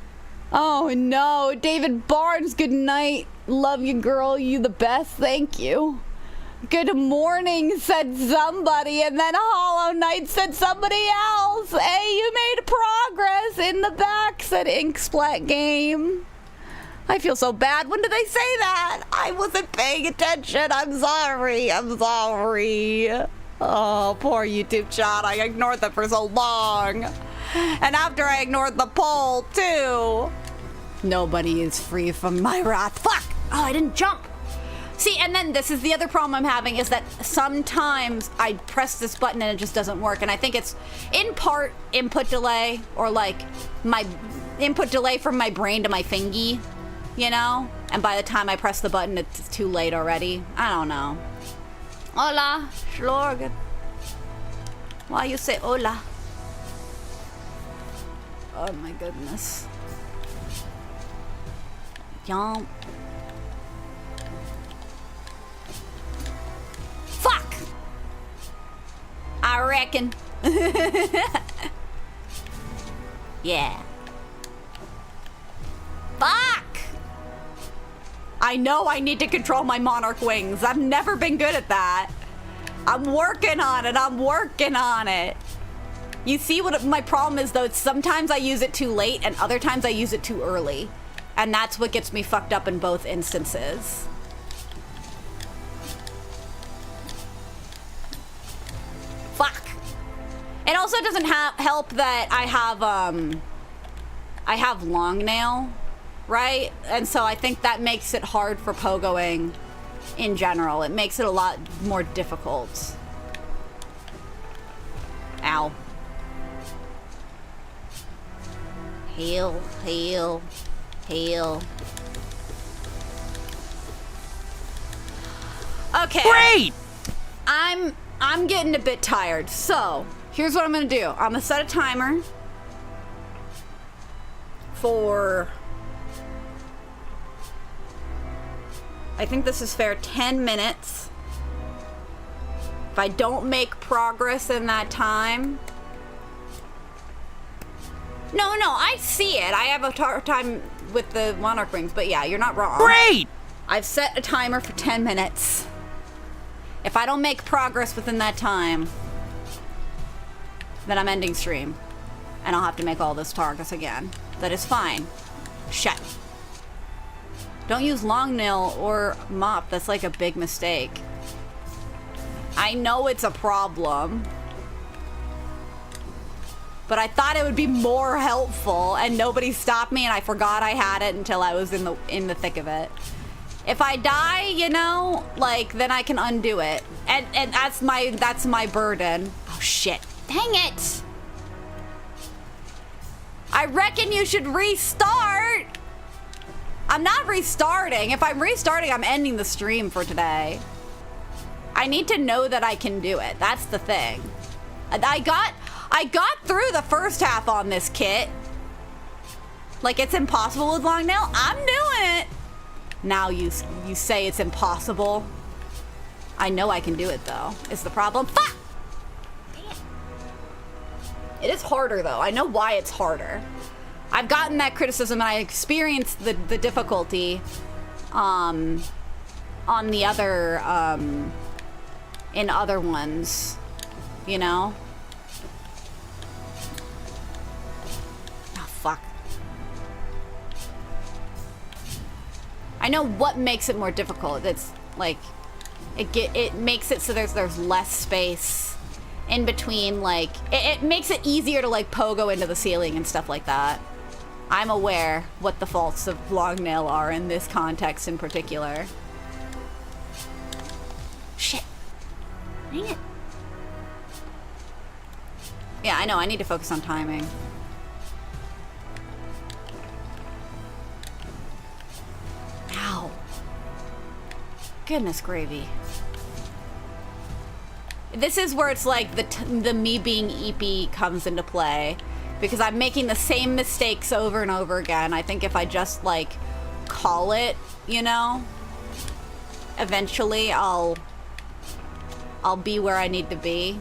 Oh no, David Barnes, good night. Love you, girl. You the best. Thank you. Good morning, said somebody, and then Hollow Knight said somebody else. Hey, you made progress in the back, said Inksplat Game. I feel so bad. When did they say that? I wasn't paying attention. I'm sorry. I'm sorry. Oh, poor YouTube chat. I ignored them for so long. And after I ignored the poll, too. Nobody is free from my wrath. Fuck! Oh, I didn't jump. See, and then this is the other problem I'm having is that sometimes I press this button and it just doesn't work. And I think it's in part input delay or like my input delay from my brain to my fingy. You know? And by the time I press the button, it's too late already. I don't know. Hola, Schlorgen. Why you say hola? Oh my goodness. Yomp. Fuck! I reckon. Yeah. Fuck! I know I need to control my monarch wings. I've never been good at that. I'm working on it. I'm working on it. You see what my problem is, though? Sometimes I use it too late and other times I use it too early. And that's what gets me fucked up in both instances. Fuck. It also doesn't help that I have long nail, right? And so I think that makes it hard for pogoing in general. It makes it a lot more difficult. Ow. Heal, heal, heal. Okay.
Great!
I'm getting a bit tired, so here's what I'm gonna do. I'm gonna set a timer for, I think this is fair, 10 minutes. If I don't make progress in that time, no, I see it. I have a hard time with the monarch rings, but yeah, you're not wrong.
Great!
I've set a timer for 10 minutes. If I don't make progress within that time, then I'm ending stream. And I'll have to make all this progress again. That is fine. Shit. Don't use long nail or mop. That's like a big mistake. I know it's a problem. But I thought it would be more helpful and nobody stopped me and I forgot I had it until I was in the thick of it. If I die, you know, like, then I can undo it. And that's my burden. Oh shit. Dang it. I reckon you should restart. I'm not restarting. If I'm restarting, I'm ending the stream for today. I need to know that I can do it. That's the thing. I got through the first half on this kit. Like, it's impossible with long nail. I'm doing it. Now you say it's impossible. I know I can do it though. Is the problem? Fuck! It is harder though. I know why it's harder. I've gotten that criticism and I experienced the difficulty on the other in other ones, you know? Oh fuck. I know what makes it more difficult. It's like it makes it so there's less space in between, like it makes it easier to like pogo into the ceiling and stuff like that. I'm aware what the faults of long nail are in this context in particular. Shit. Dang it. Yeah, I know, I need to focus on timing. Ow. Goodness gravy. This is where it's like the me being eepy comes into play. Because I'm making the same mistakes over and over again. I think if I just like call it, you know, eventually I'll be where I need to be.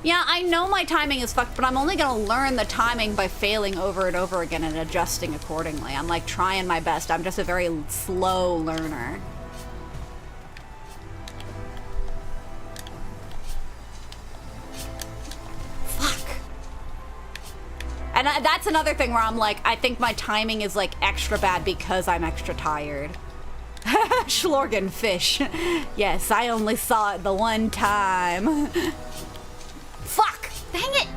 Yeah, I know my timing is fucked, but I'm only gonna learn the timing by failing over and over again and adjusting accordingly. I'm like trying my best. I'm just a very slow learner. Fuck. And that's another thing where I'm like, I think my timing is like extra bad because I'm extra tired. Schlorgen fish. Yes, I only saw it the one time. Fuck! Dang it!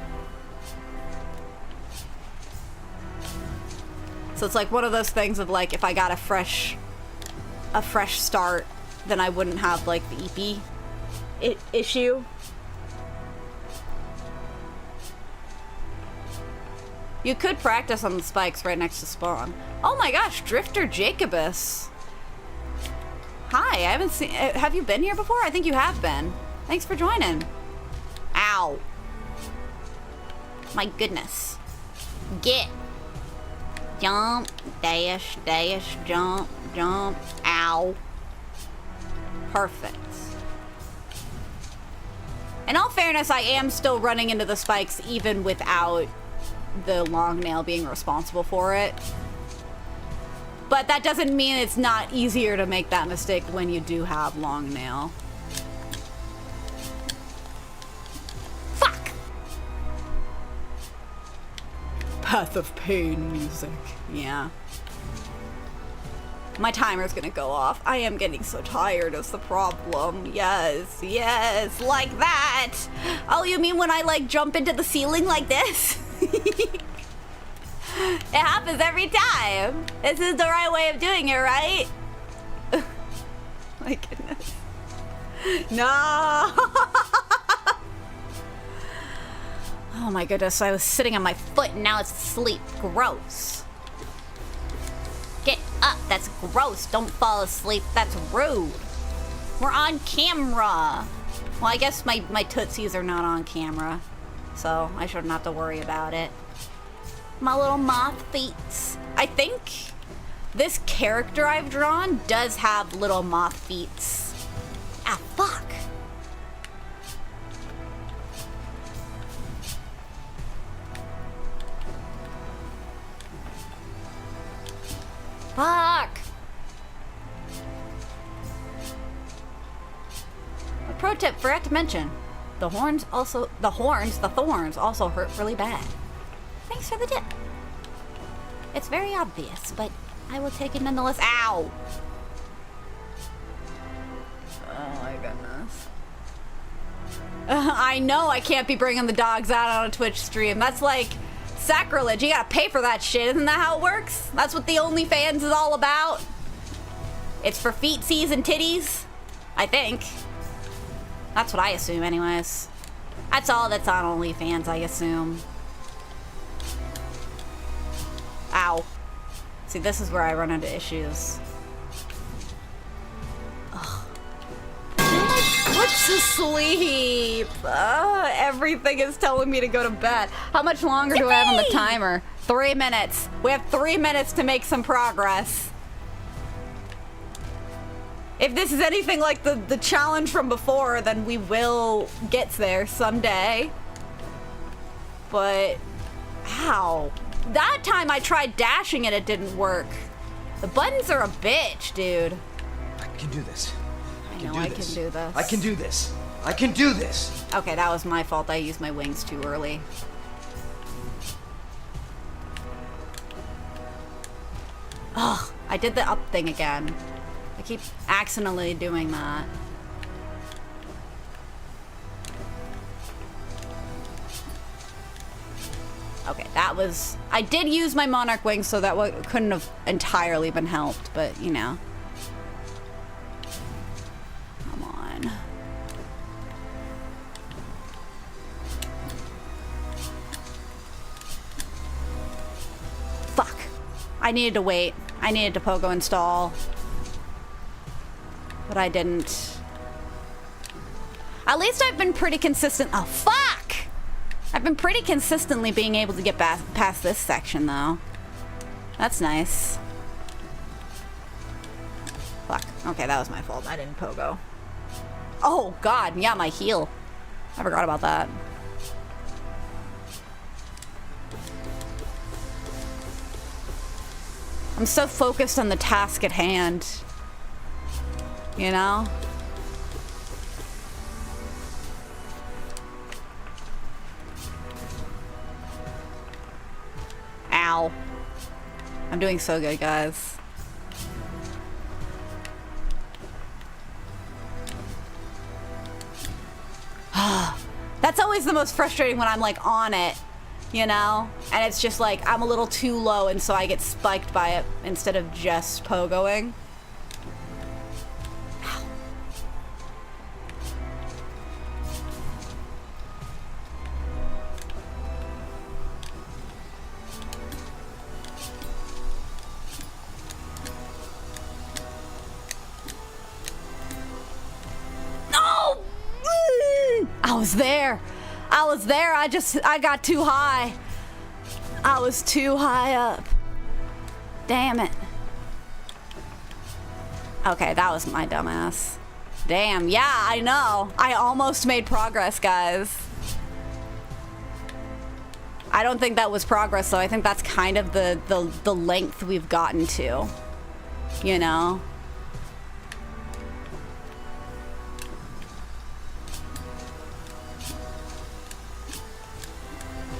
So it's like one of those things of like, if I got a fresh start, then I wouldn't have like the EP issue. You could practice on the spikes right next to spawn. Oh my gosh, Drifter Jacobus. Hi, I haven't seen, have you been here before? I think you have been. Thanks for joining. Ow. My goodness. Get. Jump, dash, dash, jump, jump, ow. Perfect. In all fairness, I am still running into the spikes even without the long nail being responsible for it. But that doesn't mean it's not easier to make that mistake when you do have long nail. Fuck! Path of Pain music. Yeah. My timer's gonna go off. I am getting so tired is the problem. Yes, yes, like that. Oh, you mean when I like jump into the ceiling like this? It happens every time. This is the right way of doing it, right? My goodness. No. Oh my goodness, I was sitting on my foot and now it's asleep. Gross. Get up, that's gross. Don't fall asleep, that's rude. We're on camera. Well, I guess my tootsies are not on camera, so I shouldn't have to worry about it. My little moth feet. I think this character I've drawn does have little moth feet. Ah, fuck. Fuck! A pro tip, forgot to mention, the thorns also hurt really bad. Thanks for the tip. It's very obvious, but I will take it nonetheless. Ow! Oh my goodness. I know I can't be bringing the dogs out on a Twitch stream. That's like sacrilege. You gotta pay for that shit. Isn't that how it works? That's what the OnlyFans is all about. It's for feetsies and titties, I think. That's what I assume anyways. That's all that's on OnlyFans, I assume. Ow. See, this is where I run into issues. Ugh. What's to sleep? Everything is telling me to go to bed. How much longer do I have on the timer? 3 minutes. We have 3 minutes to make some progress. If this is anything like the challenge from before, then we will get there someday. But, ow. That time I tried dashing and it didn't work. The buttons are a bitch, dude.
I can do this.
I know I can do this.
I can do this. I can do this.
Okay, that was my fault. I used my wings too early. Ugh, I did the up thing again. I keep accidentally doing that. Okay, that was... I did use my Monarch wings, so that couldn't have entirely been helped, but, you know. Come on. Fuck. I needed to wait. I needed to pogo install. But I didn't. At least I've been pretty consistent. Oh, fuck! I've been pretty consistently being able to get past this section, though. That's nice. Fuck. Okay, that was my fault. I didn't pogo. Oh, God. Yeah, my heel. I forgot about that. I'm so focused on the task at hand. You know? Ow. I'm doing so good, guys. That's always the most frustrating when I'm like on it, you know? And it's just like I'm a little too low and so I get spiked by it instead of just pogoing. I was there. I got too high. I was too high up. Damn it. Okay, that was my dumbass. Damn, yeah, I know. I almost made progress, guys. I don't think that was progress, though. I think that's kind of the length we've gotten to. You know?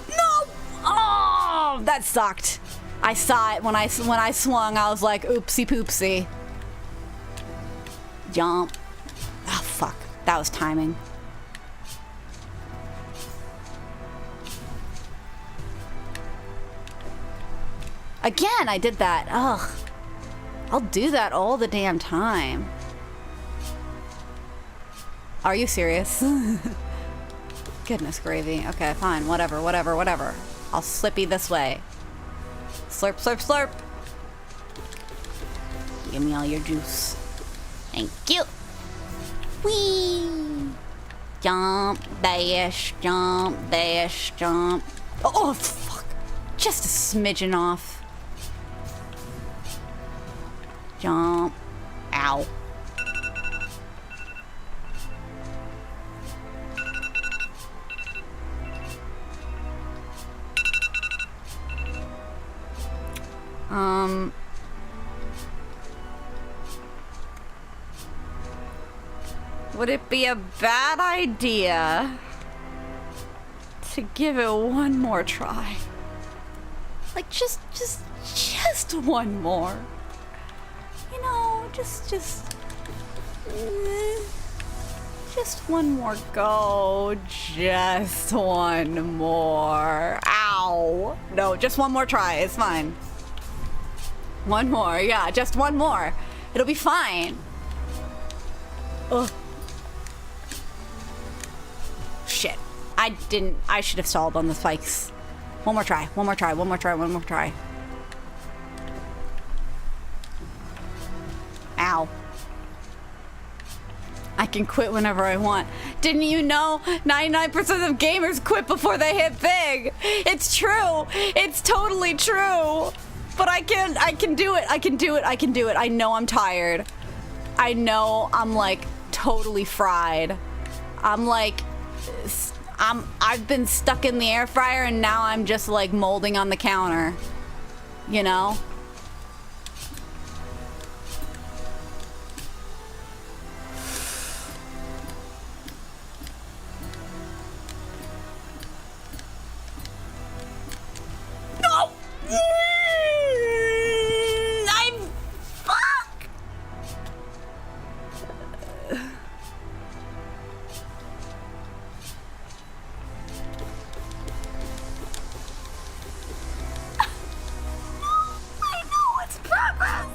No! Oh, that sucked. I saw it when I swung. I was like, oopsie poopsie. Jump. Oh, fuck. That was timing. Again, I did that. Ugh. I'll do that all the damn time. Are you serious? Goodness gravy. Okay, fine. Whatever, whatever, whatever. I'll slippy this way. Slurp, slurp, slurp. Give me all your juice. Thank you. Whee! Jump, dash, jump, dash, jump. Oh, fuck. Just a smidgen off. Jump. Ow. Would it be a bad idea to give it one more try? Like just one more. You know, just one more go. Just one more. Ow. No, just one more try. It's fine. One more. Yeah, just one more. It'll be fine. Ugh. Shit. I should have stalled on the spikes. One more try. One more try. One more try. One more try. Ow. I can quit whenever I want. Didn't you know 99% of gamers quit before they hit big? It's true. It's totally true. But I can do it. I can do it. I can do it. I know I'm tired. I know I'm like totally fried. I'm like I've been stuck in the air fryer and now I'm just like molding on the counter. You know? No! I'm fuck! I know it's progress.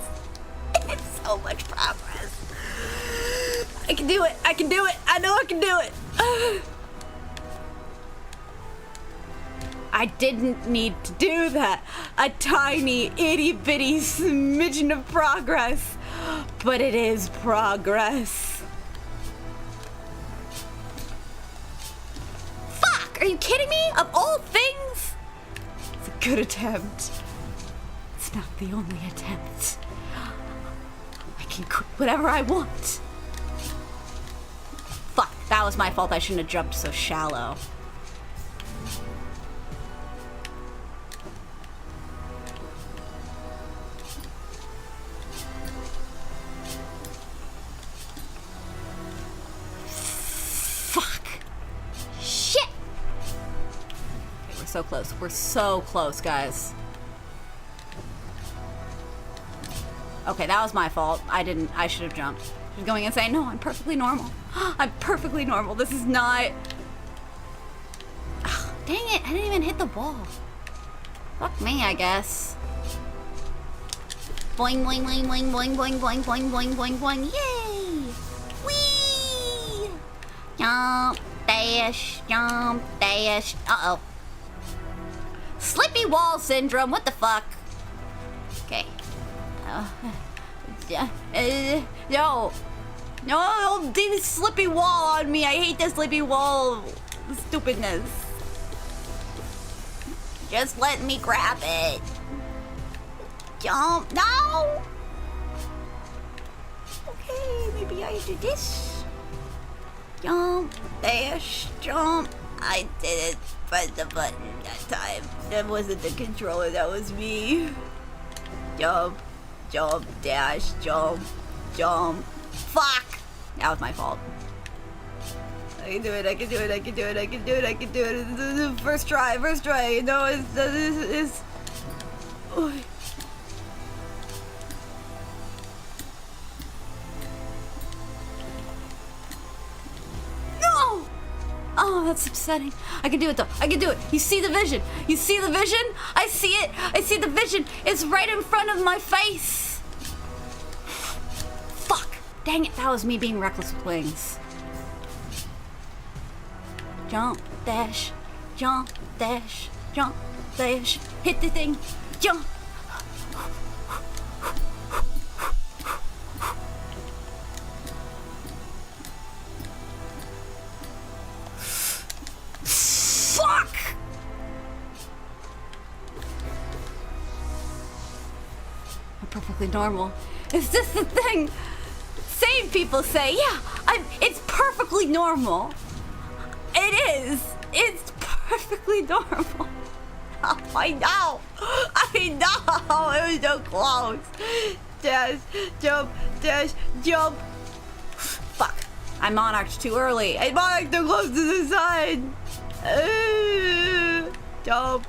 It's so much progress. I can do it. I can do it. I know I can do it. I didn't need to do that. A tiny, itty-bitty smidgen of progress. But it is progress. Fuck! Are you kidding me? Of all things? It's a good attempt. It's not the only attempt. I can quit whatever I want. Fuck, that was my fault. I shouldn't have jumped so shallow. So close. We're so close, guys. Okay, that was my fault. I should have jumped. She's going insane. No, I'm perfectly normal. I'm perfectly normal. This is not... Ugh, dang it, I didn't even hit the wall. Fuck me, I guess. Boing, boing, boing, boing, boing, boing, boing, boing, boing, boing, boing. Yay! Whee! Jump, dash, jump, dash. Uh-oh. Slippy wall syndrome, what the fuck? Okay. No. No, don't do this slippy wall on me. I hate this slippy wall stupidness. Just let me grab it. Jump. No! Okay, maybe I do this. Jump, dash, jump. I did it press the button that time. That wasn't the controller, that was me. Jump, jump, dash, jump, jump. Fuck! That was my fault. I can do it, I can do it, I can do it, I can do it, I can do it. First try, you know, it's oh. No! Oh, that's upsetting. I can do it though. I can do it. You see the vision? You see the vision? I see it. I see the vision. It's right in front of my face. Fuck. Dang it. That was me being reckless with wings. Jump, dash, jump, dash, jump, dash. Hit the thing. Jump. Fuck! I'm perfectly normal. Is this the thing? Sane people say, yeah, it's perfectly normal. It is. It's perfectly normal. Oh, I know. I know. It was so close. Dash, jump, dash, jump. Fuck. I monarched too early. I monarched too close to the side. Jump.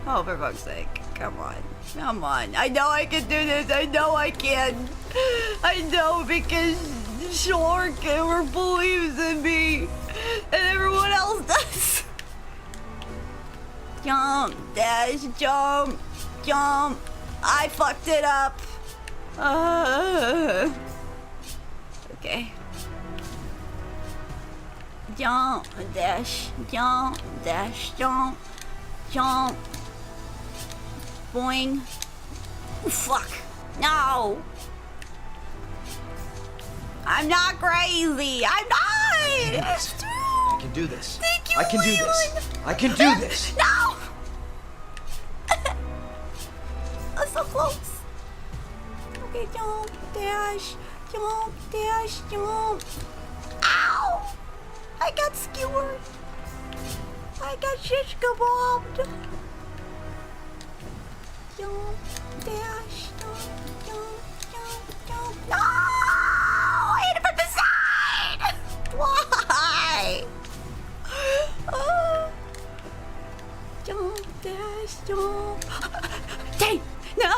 Oh, for fuck's sake. Come on. Come on. I know I can do this. I know I can. I know because Shork ever believes in me. And everyone else does. Jump, dash, jump, jump. I fucked it up. Okay. Jump, dash, jump, jump. Boing. Fuck. No. I'm not crazy. I'm not. It's true.
I can do this.
Thank you,
I can do this.
Leon.
I can do this.
No. That's so close. Okay, jump, dash, jump, dash, jump. Ow! I got skewered. I got shish kebabbed. Jump, dash, jump. No! I hit it from the side! Why? Jump, dash, jump. Dang! No!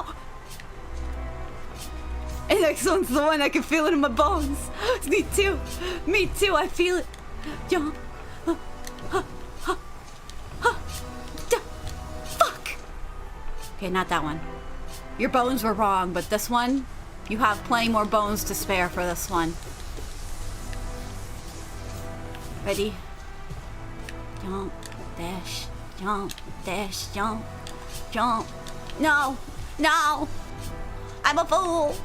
And the next one's the one I can feel it in my bones. Me too. Me too. I feel it. Jump. Fuck. Okay, not that one. Your bones were wrong, but this one, you have plenty more bones to spare for this one. Ready? Jump, dash, jump. No, no. I'm a fool.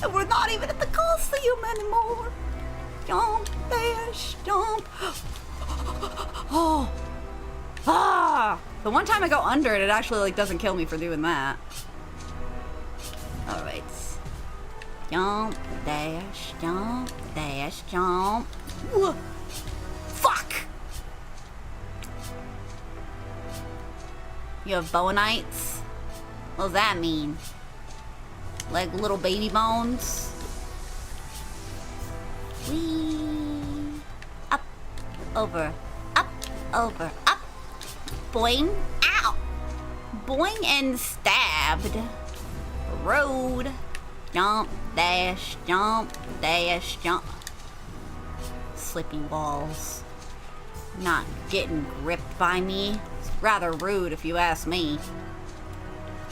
And we're not even at the Coliseum anymore. Jump, dash, jump. Oh. Ah. The one time I go under it, it actually like doesn't kill me for doing that. All right. Jump, dash, jump. Whoa. Fuck. You have bonites? What does that mean? Like little baby bones? Whee! Up, over, up. Boing, ow! Boing and stabbed. Road. Jump, dash, jump. Slippy walls. Not getting gripped by me. It's rather rude if you ask me.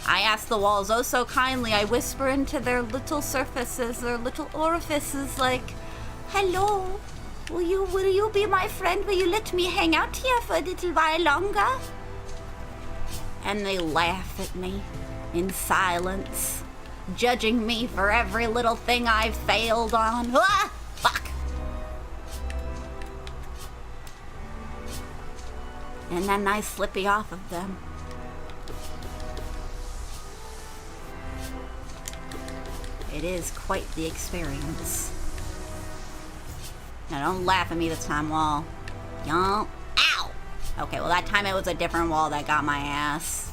I ask the walls oh so kindly. I whisper into their little surfaces, their little orifices like, hello, will you be my friend? Will you let me hang out here for a little while longer? And they laugh at me in silence, judging me for every little thing I've failed on. Ah! Fuck! And then I slippy off of them. It is quite the experience. Now don't laugh at me this time, Wall. Jump. Ow! Okay, well that time it was a different wall that got my ass.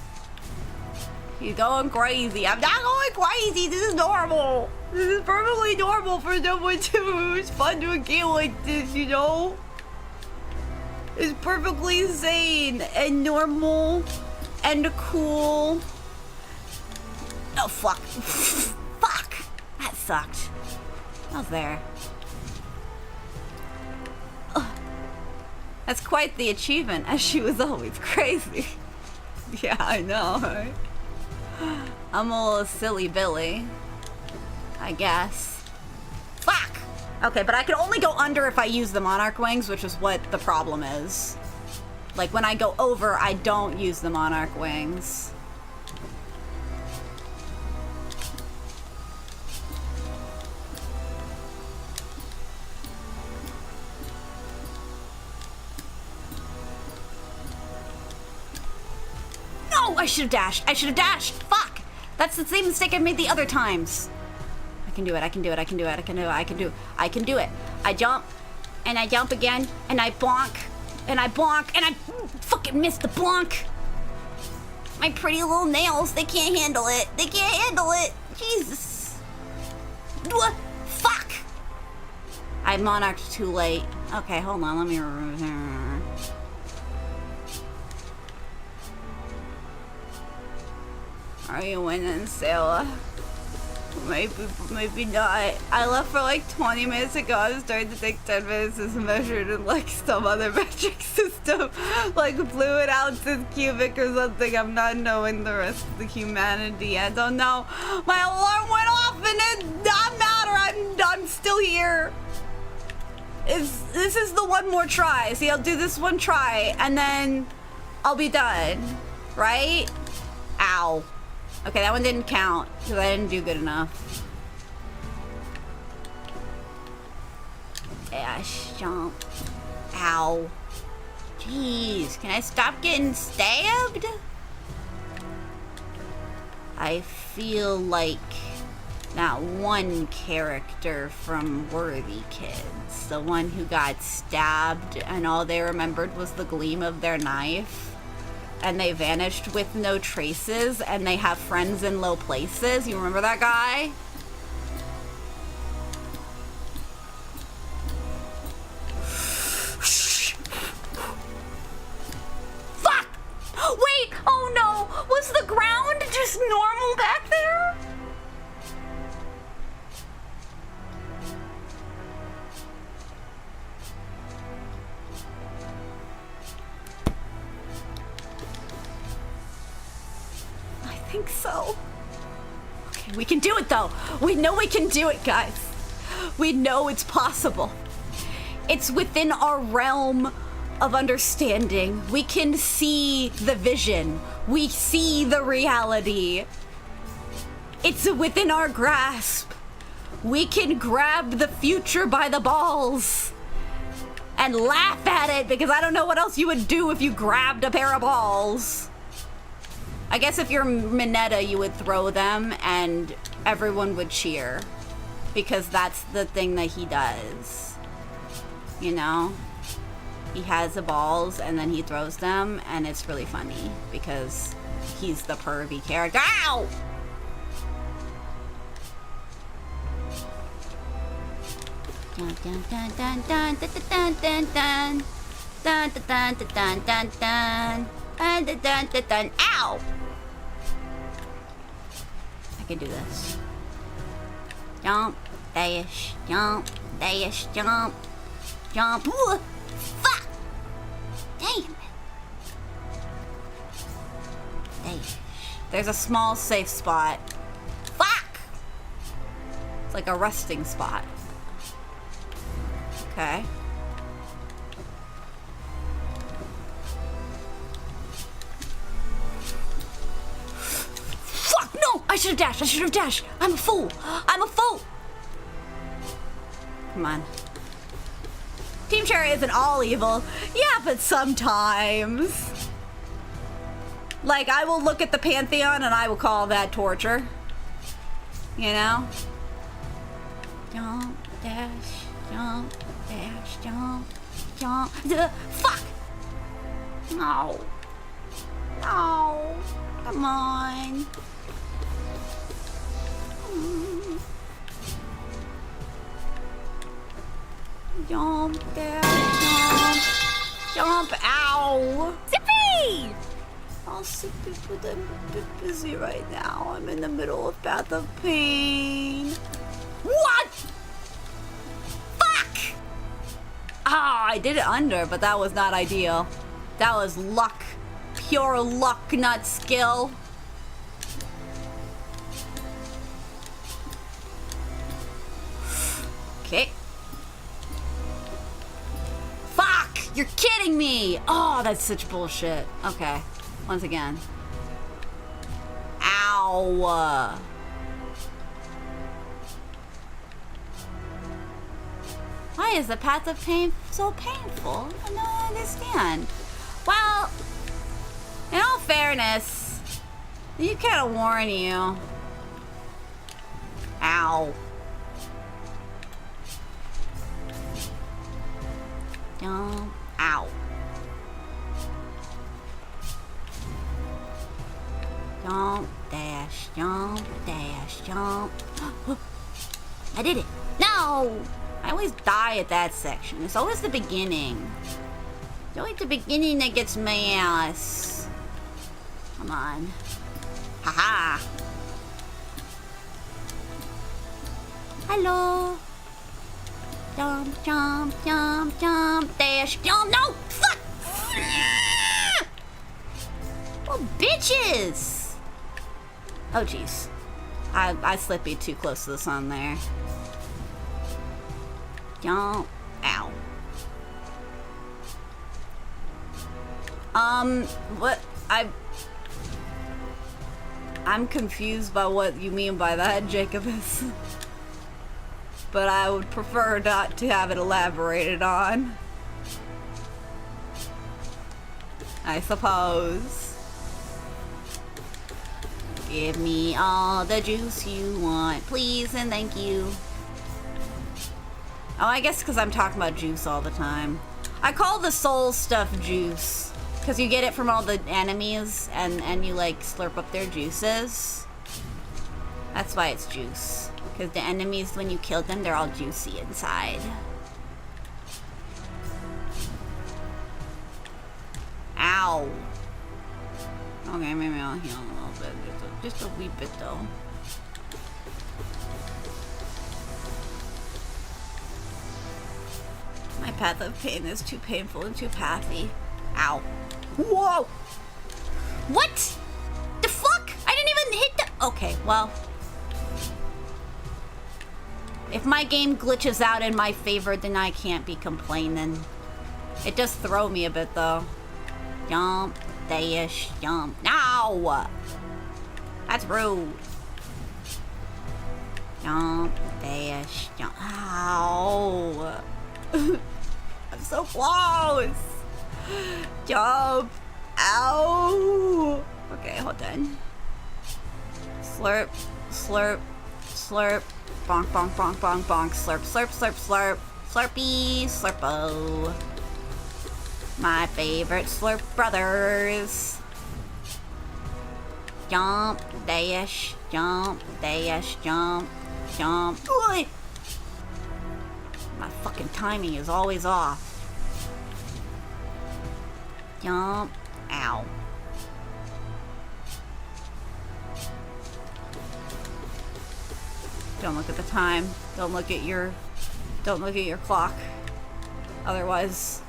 You're going crazy. I'm not going crazy. This is normal. This is perfectly normal for someone to. It's fun to a game like this, you know? It's perfectly sane and normal and cool. Oh, fuck. Fuck! That sucked. I was there. Ugh. That's quite the achievement, as she was always crazy. Yeah, I know, right? I'm a little silly Billy, I guess. Fuck! Okay, but I can only go under if I use the Monarch Wings, which is what the problem is. Like, when I go over, I don't use the Monarch Wings. No! I should have dashed! I should have dashed! Fuck! That's the same mistake I made the other times. I can do it, I can do it, I can do it, I can do it, I can do it. I can do it. I jump, and I jump again, and I bonk, and I bonk, and I fucking missed the bonk. My pretty little nails, they can't handle it. They can't handle it. Jesus. Fuck! I monarched too late. Okay, hold on, let me remove her. Are you winning, Sailor? Maybe not. I left for like 20 minutes ago. I was starting to take 10 minutes as measured in like some other metric system, like fluid ounces cubic or something. I'm not knowing the rest of the humanity. I don't know. My alarm went off and it doesn't matter. I'm still here. This is the one more try. See, I'll do this one try and then I'll be done. Right? Ow. Okay, that one didn't count because I didn't do good enough. Dash, jump. Ow. Jeez, can I stop getting stabbed? I feel like that one character from Worthy Kids, the one who got stabbed and all they remembered was the gleam of their knife. And they vanished with no traces, and they have friends in low places. You remember that guy? Fuck! Wait! Oh no! Was the ground just normal back there? I think so. Okay, we can do it though. We know we can do it, guys. We know it's possible. It's within our realm of understanding. We can see the vision. We see the reality. It's within our grasp. We can grab the future by the balls and laugh at it because I don't know what else you would do if you grabbed a pair of balls. I guess if you're Mineta, you would throw them and everyone would cheer because that's the thing that he does. You know? He has the balls and then he throws them and it's really funny because he's the pervy character. Ow! Dun dun dun dun dun dun dun dun dun dun dun dun dun dun dun dun dun dun dun. Ow! I can do this. Jump, dash, jump, dash, jump, jump. Ooh, fuck! Damn it. Dash. There's a small safe spot. Fuck! It's like a resting spot. Okay. Fuck, no! I should have dashed. I should have dashed. I'm a fool. I'm a fool. Come on. Team Cherry isn't all evil. Yeah, but sometimes. Like, I will look at the Pantheon and I will call that torture. You know? Jump, dash, jump, dash, jump, jump. Fuck! No. No. Come on. Jump there, jump. Jump, ow.
Zippy!
I'll Sippy, but I'm a bit busy right now. I'm in the middle of Path of Pain. What? Fuck! Ah, I did it under, but that was not ideal. That was luck. Pure luck, not skill. Okay. Fuck! You're kidding me! Oh, that's such bullshit. Okay. Once again. Ow! Why is the Path of Pain so painful? I don't understand. Well, in all fairness, you kind of warn you. Ow. Jump. Ow. Jump, dash, jump, dash, jump. I did it. No! I always die at that section. It's always the beginning. It's always the beginning that gets my ass. Come on. Haha. Hello. Jump, jump, jump, jump, dash, jump. No! Fuck! Oh, bitches! Oh, jeez. I slipped too close to the sun there. Jump. Ow. What? I'm confused by what you mean by that, Jacobus. But I would prefer not to have it elaborated on. I suppose. Give me all the juice you want, please and thank you. Oh, I guess because I'm talking about juice all the time. I call the soul stuff juice. Because you get it from all the enemies and you like slurp up their juices. That's why it's juice. Because the enemies, when you kill them, they're all juicy inside. Ow. Okay, maybe I'll heal a little bit. Just a wee bit though. My Path of Pain is too painful and too pathy. Ow. Whoa! What? The fuck? I didn't even hit the... Okay, well... If my game glitches out in my favor, then I can't be complaining. It does throw me a bit, though. Jump, dash, jump. No! That's rude. Jump, dash, jump. Ow! I'm so close! Jump! Ow! Okay, hold on. Slurp, slurp, slurp. Bonk, bonk, bonk, bonk, bonk. Slurp, slurp, slurp, slurp. Slurpy, slurpo. My favorite slurp brothers. Jump, dash, jump, dash, jump, jump. Oi! My fucking timing is always off. Jump. Ow. Don't look at the time. Don't look at your clock. Otherwise,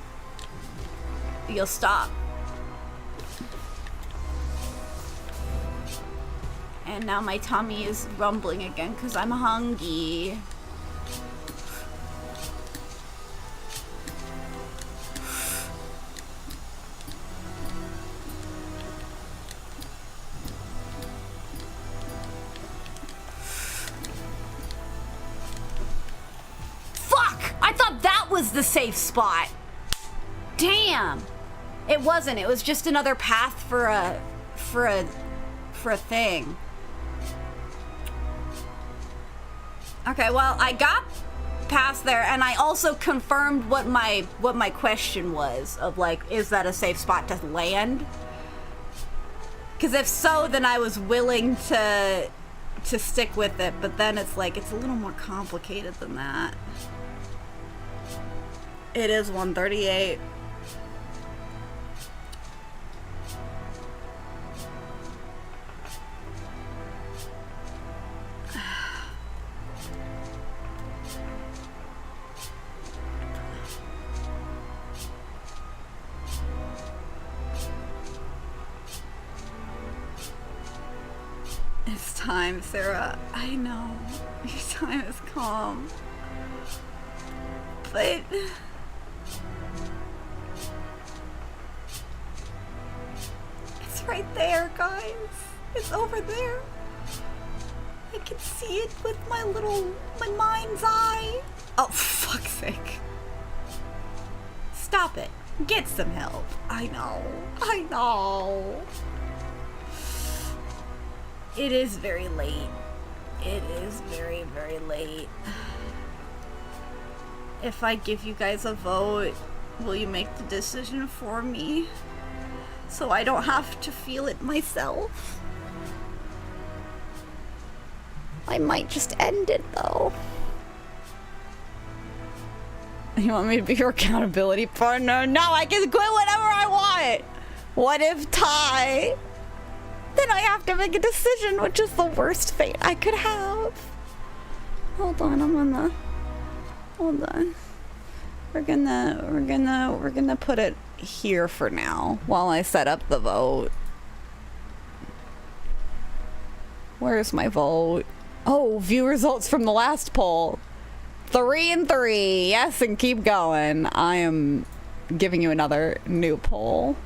you'll stop. And now my tummy is rumbling again because I'm hungry. The safe spot. Damn. It wasn't. It was just another path for a thing. Okay, well, I got past there, and I also confirmed what my question was of like, is that a safe spot to land? Because if so, then I was willing to stick with it, but then it's like, it's a little more complicated than that. It is 1:38. It's time, Sarah. I know. Your time has come. But it's right there, guys. It's over there. I can see it with my mind's eye. Oh, for fuck's sake. Stop it. Get some help. I know. I know. It is very late. It is very, very late. If I give you guys a vote, will you make the decision for me? So I don't have to feel it myself? I might just end it though. You want me to be your accountability partner? No, I can quit whenever I want! What if tie? Then I have to make a decision, which is the worst fate I could have. Hold on, hold on. We're gonna put it here for now while I set up the vote. Where's my vote? Oh, view results from the last poll. 3 and 3. Yes, and keep going. I am giving you another new poll.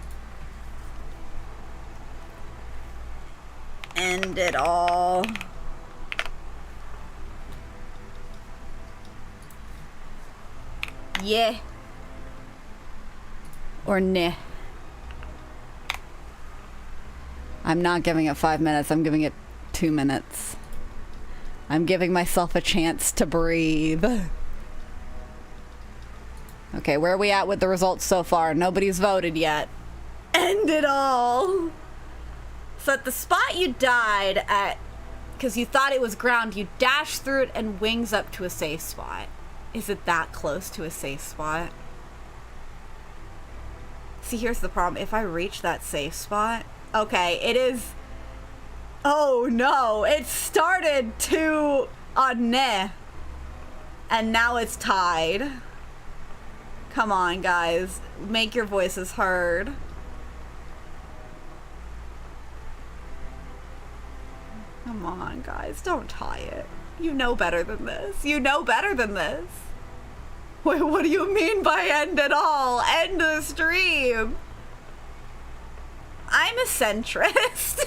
End it all. Yeah. Or nah. I'm not giving it 5 minutes. I'm giving it 2 minutes. I'm giving myself a chance to breathe. Okay, where are we at with the results so far? Nobody's voted yet. End it all. So at the spot you died at, because you thought it was ground, you dash through it and wings up to a safe spot. Is it that close to a safe spot? See, here's the problem. If I reach that safe spot, okay, it is. Oh no, it started to neh, and now it's tied. Come on, guys, make your voices heard. Come on, guys, don't tie it. You know better than this. You know better than this. Wait, what do you mean by end it all? End the stream. I'm a centrist.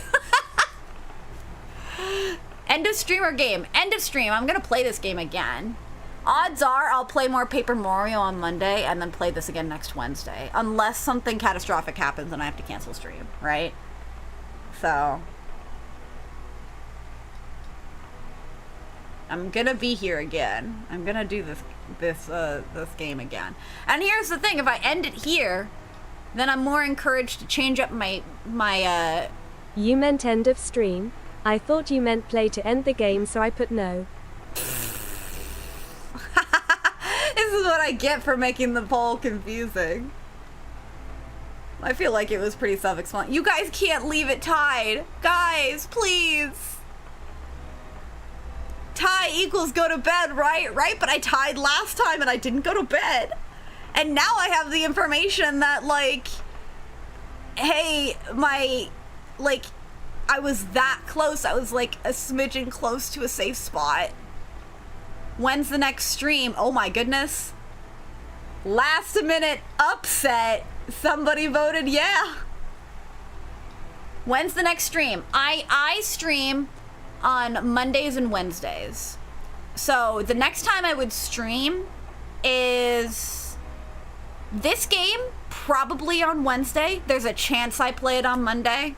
End of stream or game? End of stream. I'm gonna play this game again. Odds are I'll play more Paper Mario on Monday and then play this again next Wednesday. Unless something catastrophic happens and I have to cancel stream, right? So I'm gonna be here again. I'm gonna do this game again. And here's the thing, if I end it here, then I'm more encouraged to change up my
You meant end of stream? I thought you meant play to end the game, so I put no.
This is what I get for making the poll confusing. I feel like it was pretty self-explanatory. You guys can't leave it tied. Guys, please. Tie equals go to bed, right? Right, but I tied last time and I didn't go to bed. And now I have the information that, like, hey, I was that close. I was, like, a smidgen close to a safe spot. When's the next stream? Oh my goodness. Last minute upset. Somebody voted yeah. When's the next stream? I stream on Mondays and Wednesdays. So the next time I would stream is this game, probably on Wednesday. There's a chance I play it on Monday.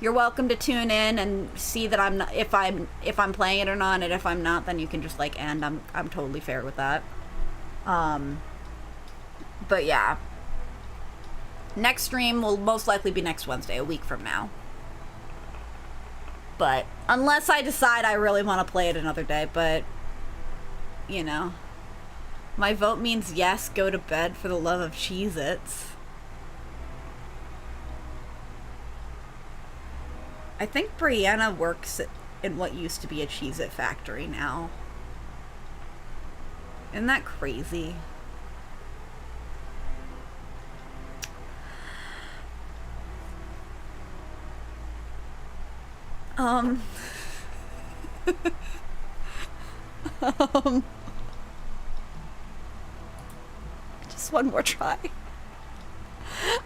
You're welcome to tune in and see that I'm not, if I'm playing it or not, and if I'm not, then you can just like end. I'm totally fair with that. But yeah. Next stream will most likely be next Wednesday, a week from now. But unless I decide I really want to play it another day, but you know. My vote means yes, go to bed for the love of Cheez-Its. I think Brianna works in what used to be a Cheez-It factory now. Isn't that crazy? Just one more try.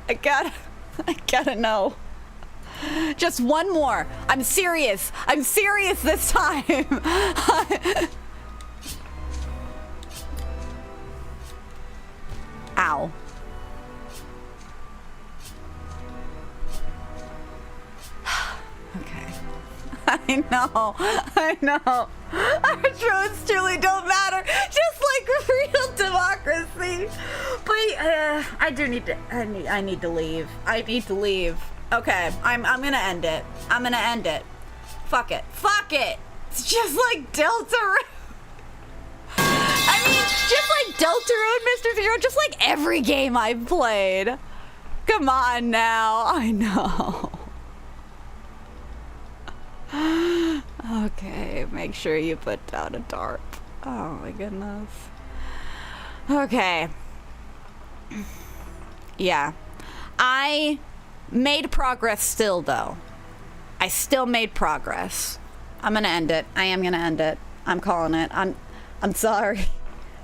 I gotta know. Just one more. I'm serious. I'm serious this time. Ow. Okay. I know. Our drones truly don't matter, just like real democracy. But I need to leave. I need to leave. Okay, I'm gonna end it. Fuck it. It's just like Deltarune. I mean, just like Deltarune, Mr. Zero, just like every game I've played. Come on now, I know. Okay, make sure you put down a tarp. Oh my goodness. Okay. Yeah. I made progress still, though. I still made progress. I'm gonna end it. I am gonna end it. I'm calling it. I'm sorry.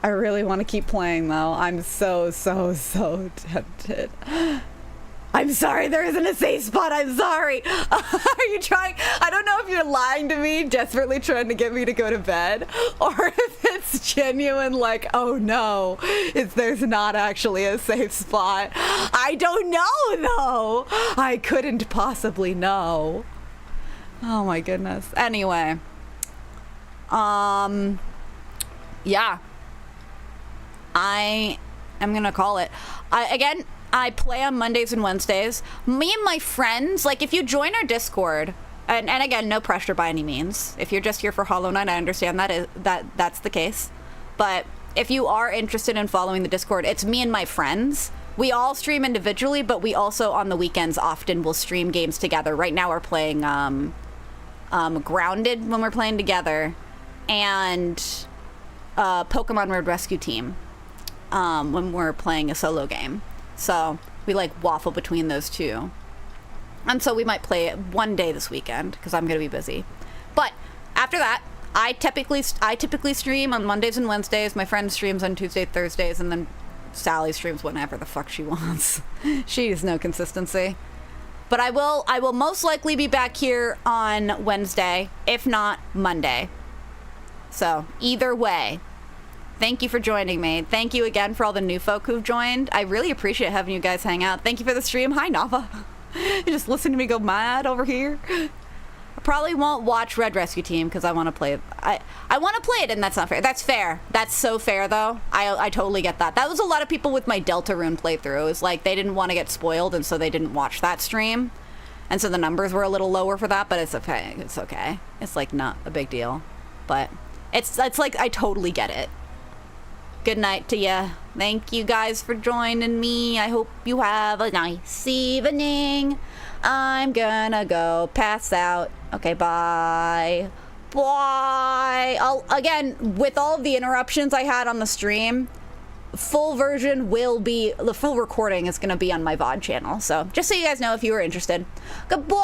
I really want to keep playing, though. I'm so tempted. I'm sorry, there isn't a safe spot. I'm sorry. Are you trying? I don't know if you're lying to me, desperately trying to get me to go to bed, or if it's genuine, like, oh no, there's not actually a safe spot. I don't know, though. I couldn't possibly know. Oh my goodness. Anyway. Yeah. I am gonna call it. I play on Mondays and Wednesdays. Me and my friends, like, if you join our Discord, and again, no pressure by any means. If you're just here for Hollow Knight, I understand that's the case. But if you are interested in following the Discord, it's me and my friends. We all stream individually, but we also, on the weekends, often will stream games together. Right now we're playing Grounded when we're playing together, and Pokemon Red Rescue Team when we're playing a solo game. So we like waffle between those two. And so we might play it one day this weekend because I'm going to be busy. But after that, I typically stream on Mondays and Wednesdays. My friend streams on Tuesday, Thursdays, and then Sally streams whenever the fuck she wants. She has no consistency. But I will most likely be back here on Wednesday, if not Monday. So either way, thank you for joining me. Thank you again for all the new folk who've joined. I really appreciate having you guys hang out. Thank you for the stream. Hi, Nava. You just listen to me go mad over here. I probably won't watch Red Rescue Team because I want to play it. I want to play it, and that's not fair. That's fair. That's so fair, though. I totally get that. That was a lot of people with my Deltarune playthrough. It was like they didn't want to get spoiled, and so they didn't watch that stream. And so the numbers were a little lower for that, but it's okay. It's okay. It's like not a big deal. But it's like I totally get it. Good night to ya. Thank you guys for joining me. I hope you have a nice evening. I'm gonna go pass out. Okay, bye. Bye. Again, with all of the interruptions I had on the stream, full version will be, the full recording is gonna be on my VOD channel. So just so you guys know if you were interested. Goodbye.